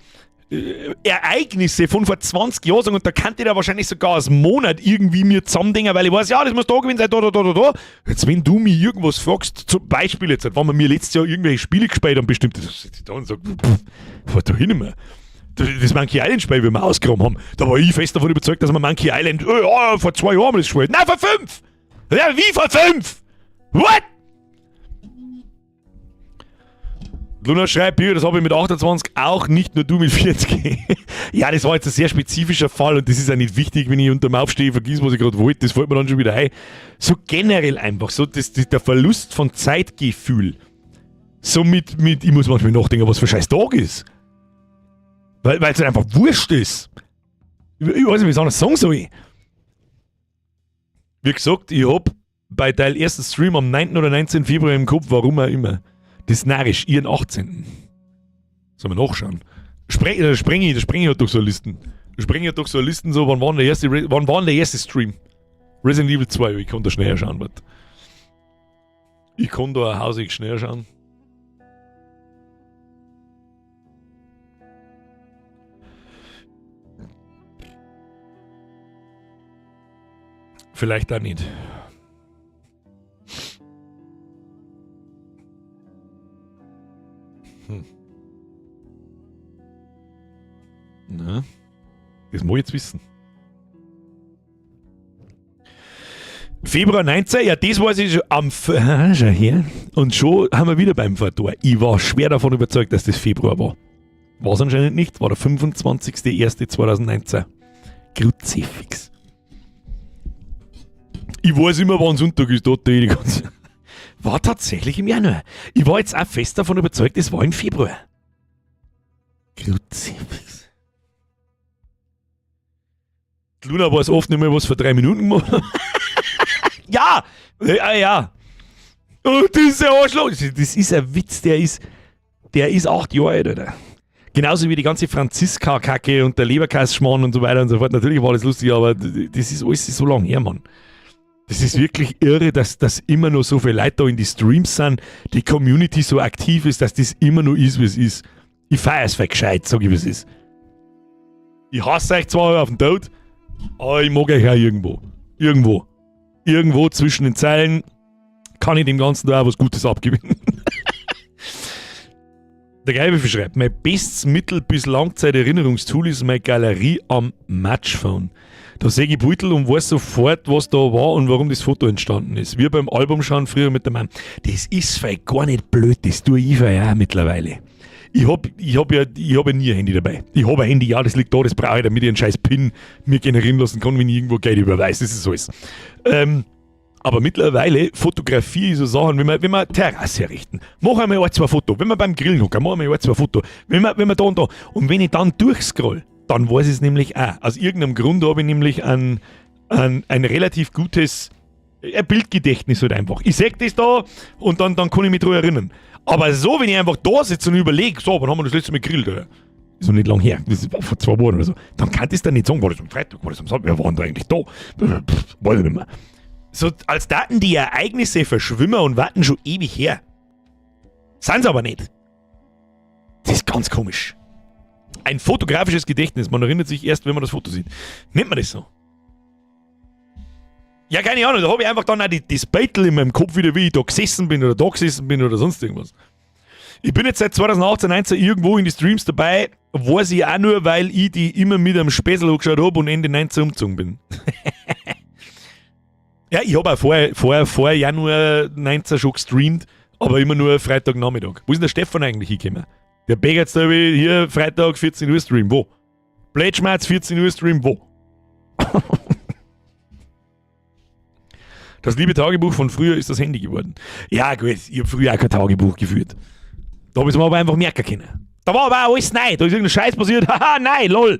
Ereignisse von vor 20 Jahren sagen und da kann ich da wahrscheinlich sogar aus einem Monat irgendwie mir zusammendenken, weil ich weiß, ja, das muss da gewesen sein, da. Jetzt, wenn du mich irgendwas fragst, zum Beispiel jetzt, wenn wir mir letztes Jahr irgendwelche Spiele gespielt haben, bestimmt, das sitze ich da und sage, was da hin mehr. Das Monkey Island Spiel, wie wir ausgegraben haben, da war ich fest davon überzeugt, dass wir Monkey Island, vor 2 Jahren haben wir das gespielt. Nein, vor 5! Ja, wie vor 5? What? Luna schreibt hier, das habe ich mit 28 auch, nicht nur du mit 40. Ja, das war jetzt ein sehr spezifischer Fall und das ist auch nicht wichtig, wenn ich unterm Aufstehen vergesse, was ich gerade wollte, das fällt mir dann schon wieder ein. So generell einfach, so der Verlust von Zeitgefühl. So mit ich muss manchmal nachdenken, was für ein scheiß Tag ist. Weil es einfach wurscht ist. Ich weiß nicht, wie ich es anders sagen soll. Wie gesagt, ich hab bei Teil 1. Stream am 9. oder 19. Februar im Kopf, warum auch immer. Das ist narrisch, ihren 18. Sollen wir nachschauen? Da spreng ich halt durch so Listen. Wann war denn der erste Stream? Resident Evil 2, ich kann da schneller schauen, warte. Ich kann da hausig schneller schauen. Vielleicht auch nicht. Na, das muss ich jetzt wissen. Februar 19, ja, das weiß ich schon am... Schau her. Und schon haben wir wieder beim Fahrtor. Ich war schwer davon überzeugt, dass das Februar war. War es anscheinend nicht, war der 25.01.2019. Kruzifix. Ich weiß immer, wann Sonntag ist, dort die ganze... War tatsächlich im Januar. Ich war jetzt auch fest davon überzeugt, es war im Februar. Kruzifix. Die Luna weiß oft nicht mehr, was vor 3 Minuten gemacht hat. Ja! Ja! Und dieser Arschloch, das ist ein Witz, der ist 8 Jahre alt, Alter. Genauso wie die ganze Franziska-Kacke und der Leberkäse-Schmarrn und so weiter und so fort. Natürlich war das lustig, aber das ist alles so lang her, Mann. Das ist wirklich irre, dass immer noch so viele Leute da in die Streams sind, die Community so aktiv ist, dass das immer noch ist, wie es ist. Ich feiere es für gescheit, sag ich, wie es ist. Ich hasse euch zwar auf den Tod, aber ich mag euch auch irgendwo. Irgendwo zwischen den Zeilen kann ich dem Ganzen da auch was Gutes abgewinnen. Der Geibe schreibt, mein bestes Mittel- bis Langzeit-Erinnerungstool ist meine Galerie am Matchphone. Da sehe ich Beutel und weiß sofort, was da war und warum das Foto entstanden ist. Wir beim Album schauen früher mit der Mann. Das ist vielleicht gar nicht blöd, das tue ich ja auch mittlerweile. Ich hab ja nie ein Handy dabei. Ich habe ein Handy, ja, das liegt da, das brauche ich, damit ich einen scheiß PIN mir generieren lassen kann, wenn ich irgendwo Geld überweise. Das ist alles. Aber mittlerweile fotografiere ich so Sachen, wenn wir Terrasse herrichten. Mach einmal ein, zwei Fotos. Wenn wir beim Grillen hocken, mach einmal ein, zwei Fotos. Wenn wir da und da. Und wenn ich dann durchscroll, dann weiß ich es nämlich auch. Aus irgendeinem Grund habe ich nämlich ein relativ gutes Bildgedächtnis halt einfach. Ich sehe das da und dann kann ich mich daran erinnern. Aber so, wenn ich einfach da sitze und überlege, so, wann haben wir das letzte Mal gegrillt? Ist noch nicht lang her, das war vor 2 Wochen oder so. Dann kann ich das nicht sagen, war das am Freitag, war das am Sonntag, wer waren da eigentlich da? Weiß ich nicht mehr. So, als Daten die Ereignisse verschwimmen und warten schon ewig her. Sind sie aber nicht. Das ist ganz komisch. Ein fotografisches Gedächtnis, man erinnert sich erst, wenn man das Foto sieht. Nennt man das so? Ja, keine Ahnung, da habe ich einfach dann auch das Beitel in meinem Kopf wieder, wie ich da gesessen bin oder da gesessen bin oder sonst irgendwas. Ich bin jetzt seit 2018, 19 irgendwo in die Streams dabei, weiß ich auch nur, weil ich die immer mit einem Späßel angeschaut habe und Ende 19 umgezogen bin. Ja, ich habe auch vor Januar 19 schon gestreamt, aber immer nur Freitagnachmittag. Wo ist denn der Stefan eigentlich hingekommen? Der begert da hier Freitag 14 Uhr Stream, wo? Blätschmerz 14 Uhr Stream, wo? Das liebe Tagebuch von früher ist das Handy geworden. Ja gut, ich habe früher auch kein Tagebuch geführt. Da habe ich es mir aber einfach merken können. Da war aber auch alles neu, da ist irgendein Scheiß passiert, haha, nein, lol.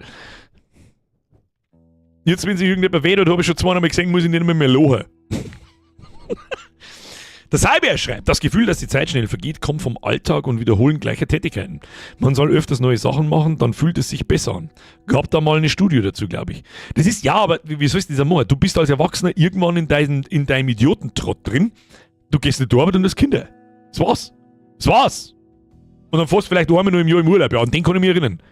Jetzt, wenn sich irgendjemand weht, habe ich schon 2 Mal gesehen, muss ich nicht mehr lachen. Der Cyber schreibt, das Gefühl, dass die Zeit schnell vergeht, kommt vom Alltag und Wiederholen gleicher Tätigkeiten. Man soll öfters neue Sachen machen, dann fühlt es sich besser an. Gab da mal eine Studie dazu, glaube ich. Das ist, ja, aber wie soll es das machen? Du bist als Erwachsener irgendwann in deinem Idiotentrott drin, du gehst nicht zur Arbeit und das Kinder. Das war's. Und dann fährst du vielleicht einmal noch im Jahr im Urlaub, ja, an den kann ich mich erinnern.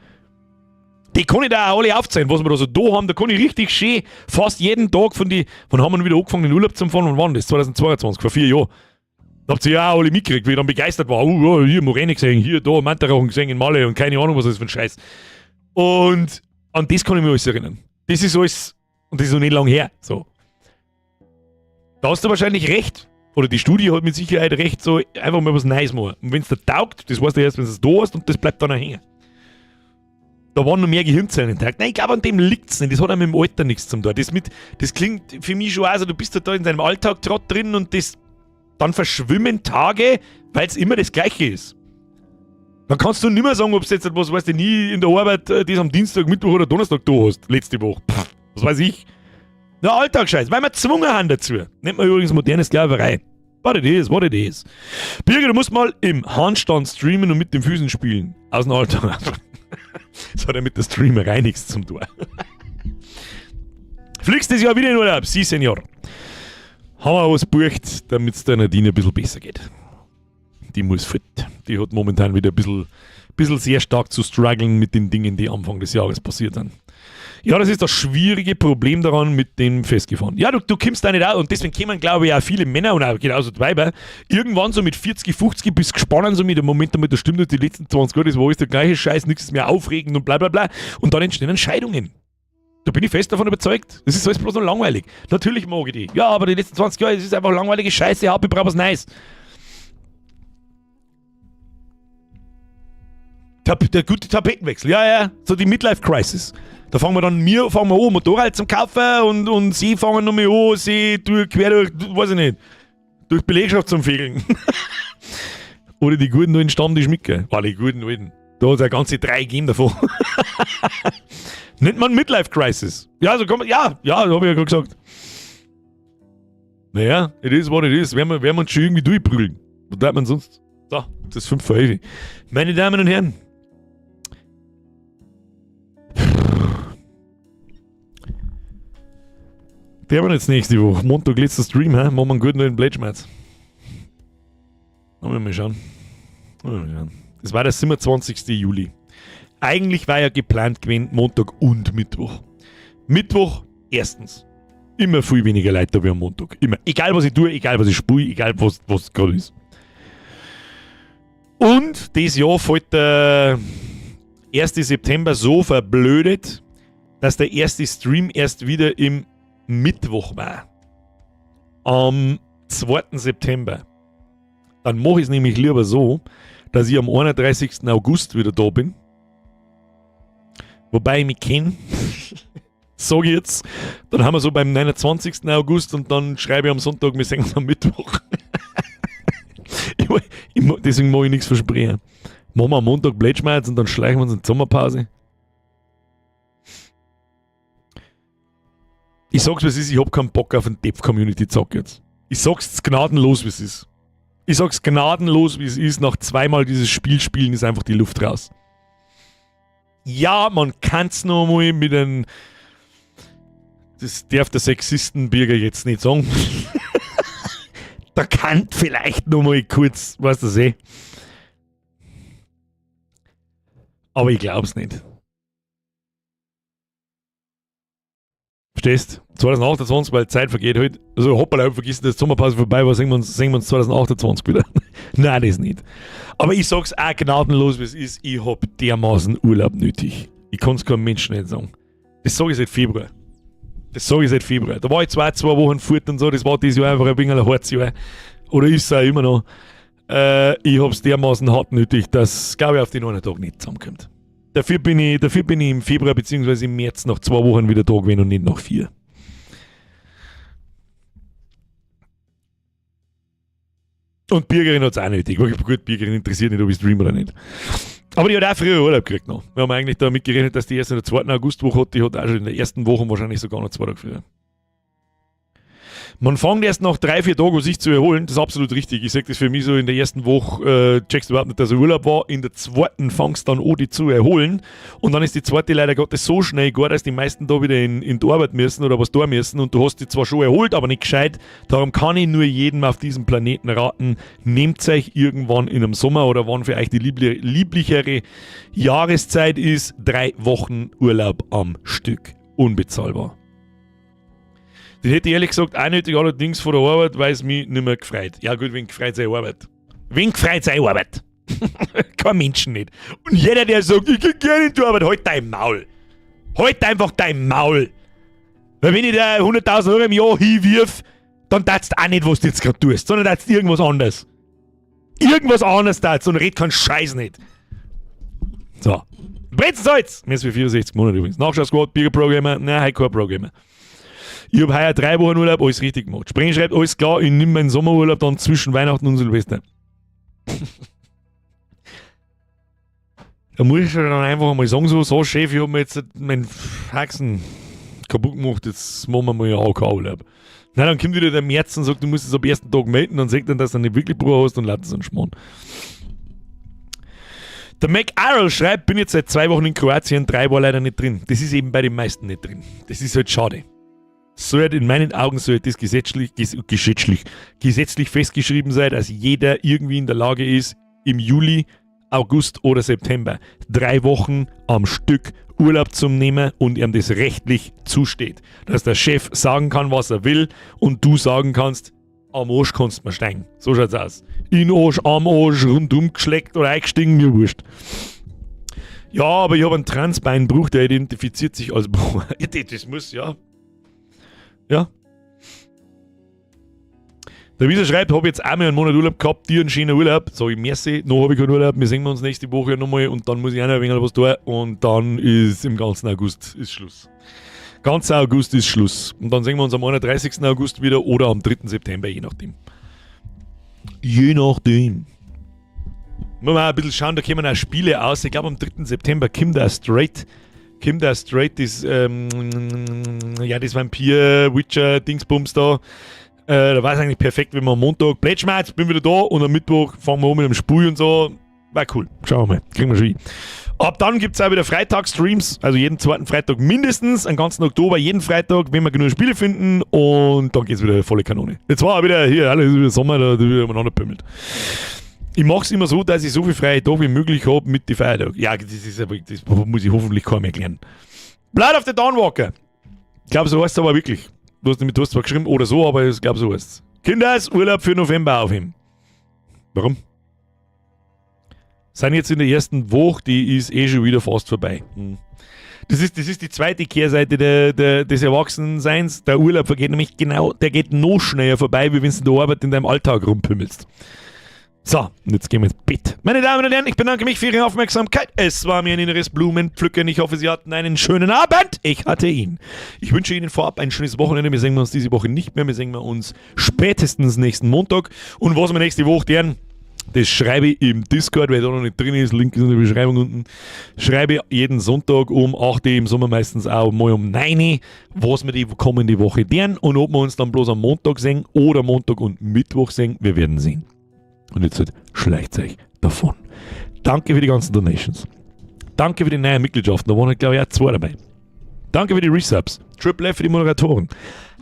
Die kann ich da auch alle aufzeigen, was wir da so da haben. Da kann ich richtig schön fast jeden Tag wann haben wir wieder angefangen, in den Urlaub zu fahren? Und wann das? 2022, vor 4 Jahren. Da habt ihr ja auch alle mitgekriegt, wie ich dann begeistert war. Hier Moräne gesehen, hier, da Mantarauchen gesehen in Malle und keine Ahnung, was das für ein Scheiß. Und an das kann ich mich alles erinnern. Das ist alles, und das ist noch nicht lang her. So. Da hast du wahrscheinlich recht. Oder die Studie hat mit Sicherheit recht, so einfach mal was Neues machen. Und wenn es dir taugt, das weißt du erst, wenn du es da hast und das bleibt dann auch hängen. Da waren noch mehr Gehirnzellen intakt. Nein, ich glaube, an dem liegt es nicht. Das hat auch mit dem Alter nichts zu tun. Das klingt für mich schon auch so, du bist da in deinem Alltag drin und dann verschwimmen Tage, weil es immer das Gleiche ist. Dann kannst du nicht mehr sagen, ob du jetzt, was weißt du, nie in der Arbeit das am Dienstag, Mittwoch oder Donnerstag da hast, letzte Woche. Was weiß ich. Na, Alltagsscheiß, weil wir gezwungen haben dazu. Nennt man übrigens moderne Sklaverei. What it is. Birger, du musst mal im Handstand streamen und mit den Füßen spielen. Aus dem Alltag. Das hat ja mit der Streamerei nichts zum tun. Fliegst das Jahr wieder in Urlaub? Sie, Senior. Haben wir was gebucht, damit es der Nadine ein bisschen besser geht. Die muss fit. Die hat momentan wieder ein bisschen sehr stark zu strugglen mit den Dingen, die Anfang des Jahres passiert sind. Ja, das ist das schwierige Problem daran mit dem Festgefahren. Ja, du kommst da nicht aus und deswegen kommen, glaube ich, auch viele Männer und auch genauso die Weiber irgendwann so mit 40, 50 bist gespannt, so mit dem Moment damit, das stimmt, die letzten 20 Jahre, das war alles der gleiche Scheiß, nichts ist mehr aufregend und bla bla bla. Und dann entstehen Entscheidungen. Da bin ich fest davon überzeugt. Das ist alles bloß noch langweilig. Natürlich mag ich die. Ja, aber die letzten 20 Jahre, das ist einfach langweilige Scheiße, ich brauche was Neues. Der gute Tapetenwechsel, ja, so die Midlife-Crisis. Da fangen wir an, Motorrad zum Kaufen und sie fangen noch mal an, sie quer durch, weiß ich nicht, durch Belegschaft zum Fegeln. Oder die guten alten Stammtisch mitgehen. Die guten alten. Da hat es ja ganze 3 gegeben davon. Nennt man Midlife-Crisis. Ja, so kann man, ja, da habe ich ja gerade gesagt. Naja, it is what it is. Werden wir uns schon irgendwie durchprügeln. Was tut man sonst? So, das ist 5 vor 11. Meine Damen und Herren. Der war jetzt nächste Woche. Montag letzter Stream, machen wir einen guten neuen Blätschmerz. Mal schauen. Das war der 27. Juli. Eigentlich war ja geplant gewesen, Montag und Mittwoch. Mittwoch, erstens. Immer viel weniger Leute wie am Montag. Immer. Egal was ich tue, egal was ich spiele, egal was gerade ist. Und dieses Jahr fällt der 1. September so verblödet, dass der erste Stream erst wieder im Mittwoch war. Am 2. September. Dann mache ich es nämlich lieber so, dass ich am 31. August wieder da bin. Wobei ich mich kenne. Sage ich jetzt. Dann haben wir so beim 29. August und dann schreibe ich am Sonntag, wir sehen uns am Mittwoch. Deswegen mache ich nichts versprechen. Machen wir am Montag Blättschmerz und dann schleichen wir uns in die Sommerpause. Ich sag's, was es ist, ich hab keinen Bock auf einen Depth-Community-Zock jetzt. Ich sag's gnadenlos, wie es ist. Ich sag's gnadenlos, wie es ist. Nach zweimal dieses Spiel spielen ist einfach die Luft raus. Ja, man kann's noch mal mit einem... Das darf der Sexistenbürger jetzt nicht sagen. Da kann vielleicht noch mal kurz, weißt du eh. Aber ich glaub's nicht. Verstehst? 2028, weil die Zeit vergeht halt. Also hoppala, vergiss das Sommerpause vorbei, aber sehen wir uns 2028 wieder. Nein, das nicht. Aber ich sag's auch gnadenlos, wie es ist. Ich hab dermaßen Urlaub nötig. Ich kann's keinem Menschen nicht sagen. Das sage ich seit Februar. Da war ich zwei Wochen fort und so, das war dieses Jahr einfach ein wenig ein hartes Jahr. Oder ist es auch immer noch. Ich hab's dermaßen hart nötig, dass, glaube ich, auf den einen Tag nicht zusammenkommt. Dafür bin ich im Februar bzw. im März nach 2 Wochen wieder da gewesen und nicht nach 4. Und Bürgerin hat es auch nötig. Gut, Bürgerin interessiert nicht, ob ich streame oder nicht. Aber die hat auch früher Urlaub gekriegt noch. Wir haben eigentlich damit gerechnet, dass die erst in der 2. Augustwoche hat. Die hat auch schon in der ersten Woche wahrscheinlich sogar noch 2 Tage früher. Man fängt erst nach 3-4 Tagen, sich zu erholen. Das ist absolut richtig. Ich sage das für mich so, in der ersten Woche checkst du überhaupt nicht, dass er Urlaub war. In der zweiten fängst du dann an, die zu erholen. Und dann ist die zweite leider Gottes so schnell gar, dass die meisten da wieder in die Arbeit müssen oder was da müssen. Und du hast dich zwar schon erholt, aber nicht gescheit. Darum kann ich nur jedem auf diesem Planeten raten, nehmt euch irgendwann in einem Sommer oder wann für euch die lieblichere Jahreszeit ist, 3 Wochen Urlaub am Stück. Unbezahlbar. Das hätte ich ehrlich gesagt auch nötig, allerdings von der Arbeit, weil es mich nicht mehr gefreut. Ja gut, wen gefreut seine Arbeit? Wen gefreut seine Arbeit? Kein Menschen nicht. Und jeder, der sagt, ich gehe gerne in die Arbeit, halt dein Maul. Halt einfach dein Maul. Weil wenn ich dir 100.000 Euro im Jahr hinwirf, dann tatst du auch nicht, was du jetzt gerade tust, sondern tatst irgendwas anderes. Irgendwas anderes tatst und red keinen Scheiß nicht. So. Brezensalz! Mir ist für 64 Monate übrigens. Nachschau-Squad, Bierger-Programmer, nein, heute kein Programmer. Ich habe heuer 3 Wochen Urlaub, alles richtig gemacht. Spring schreibt, alles klar, ich nehme meinen Sommerurlaub dann zwischen Weihnachten und Silvester. Da muss ich dann einfach mal sagen, so Chef, ich habe mir jetzt meinen Haxen kaputt gemacht, jetzt machen wir mal einen AK-Urlaub. Nein, dann kommt wieder der März und sagt, du musst es am ersten Tag melden, dann sagt er, dass du nicht wirklich Bruder hast und lässt es einen Schmarrn. Der Mac Arrow schreibt, bin jetzt seit 2 Wochen in Kroatien, 3 war leider nicht drin. Das ist eben bei den meisten nicht drin. Das ist halt schade. In meinen Augen sollte das gesetzlich festgeschrieben sein, dass jeder irgendwie in der Lage ist, im Juli, August oder September 3 Wochen am Stück Urlaub zu nehmen und ihm das rechtlich zusteht. Dass der Chef sagen kann, was er will und du sagen kannst, am Arsch kannst du mir steigen. So schaut's aus. In Arsch, am Arsch, rundum geschleckt oder eingestiegen, mir wurscht. Ja, aber ich habe einen Transbeinbruch, der identifiziert sich als Bruch. Das muss, ja. Ja. Der Wieser schreibt, habe jetzt einmal einen Monat Urlaub gehabt, dir einen schönen Urlaub. Sag ich, merci, noch habe ich keinen Urlaub, wir sehen uns nächste Woche nochmal und dann muss ich auch noch ein wenig was tun und dann ist im ganzen August ist Schluss. Ganzer August ist Schluss. Und dann sehen wir uns am 31. August wieder oder am 3. September, je nachdem. Je nachdem. Muss man auch ein bisschen schauen, da kommen auch Spiele aus. Ich glaube am 3. September kommt der Straight ist, ja, das Vampir-Witcher-Dingsbums da. Da war es eigentlich perfekt, wenn wir am Montag Plätschmerz, bin wieder da und am Mittwoch fangen wir an mit dem Spiel und so. War cool. Schauen wir mal. Kriegen wir schon hin. Ab dann gibt es auch wieder Freitagsstreams, also jeden 2. Freitag mindestens, einen ganzen Oktober, jeden Freitag, wenn wir genug Spiele finden und dann geht es wieder volle Kanone. Jetzt war auch wieder hier, alles wieder Sommer, da wieder umeinander pümmelt. Ich mache es immer so, dass ich so viel freie Tage wie möglich habe mit den Feiertagen. Ja, das muss ich hoffentlich kaum erklären. Blood of the Dawnwalker. Ich glaube, so heißt es aber wirklich. Du hast zwar geschrieben oder so, aber ich glaube, so heißt es. Kinders, Urlaub für November aufheben. Warum? Sind jetzt in der ersten Woche, die ist eh schon wieder fast vorbei. Das ist die zweite Kehrseite des Erwachsenseins. Der Urlaub vergeht nämlich der geht noch schneller vorbei, wie wenn du in der Arbeit in deinem Alltag rumpümmelst. So, und jetzt gehen wir ins Bett. Meine Damen und Herren, ich bedanke mich für Ihre Aufmerksamkeit. Es war mir ein inneres Blumenpflücken. Ich hoffe, Sie hatten einen schönen Abend. Ich hatte ihn. Ich wünsche Ihnen vorab ein schönes Wochenende. Wir sehen uns diese Woche nicht mehr. Wir sehen uns spätestens nächsten Montag. Und was wir nächste Woche tun, das schreibe ich im Discord, weil da noch nicht drin ist. Link ist in der Beschreibung unten. Schreibe ich jeden Sonntag um 8 Uhr, im Sommer meistens auch mal um 9 Uhr, was wir die kommende Woche tun. Und ob wir uns dann bloß am Montag sehen oder Montag und Mittwoch sehen, wir werden sehen. Und jetzt halt schleicht euch davon. Danke für die ganzen Donations. Danke für die neuen Mitgliedschaften. Da waren halt, glaube ich, auch 2 dabei. Danke für die Resubs. Triple F für die Moderatoren.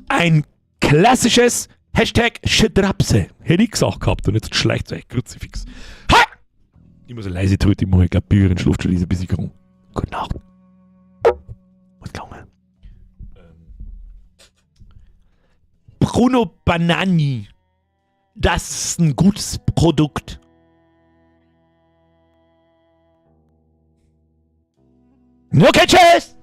Ein klassisches Hashtag Schdrapse. Hätte ich gesagt gehabt. Und jetzt schleicht euch Kruzifix. Ha! Ich muss eine leise Tröte machen. Ich glaube, Bücherin schläft schon ein bisschen rum. Gute Nacht. Was gelungen? Bruno Banani. Das ist ein gutes Produkt. Okay, tschüss!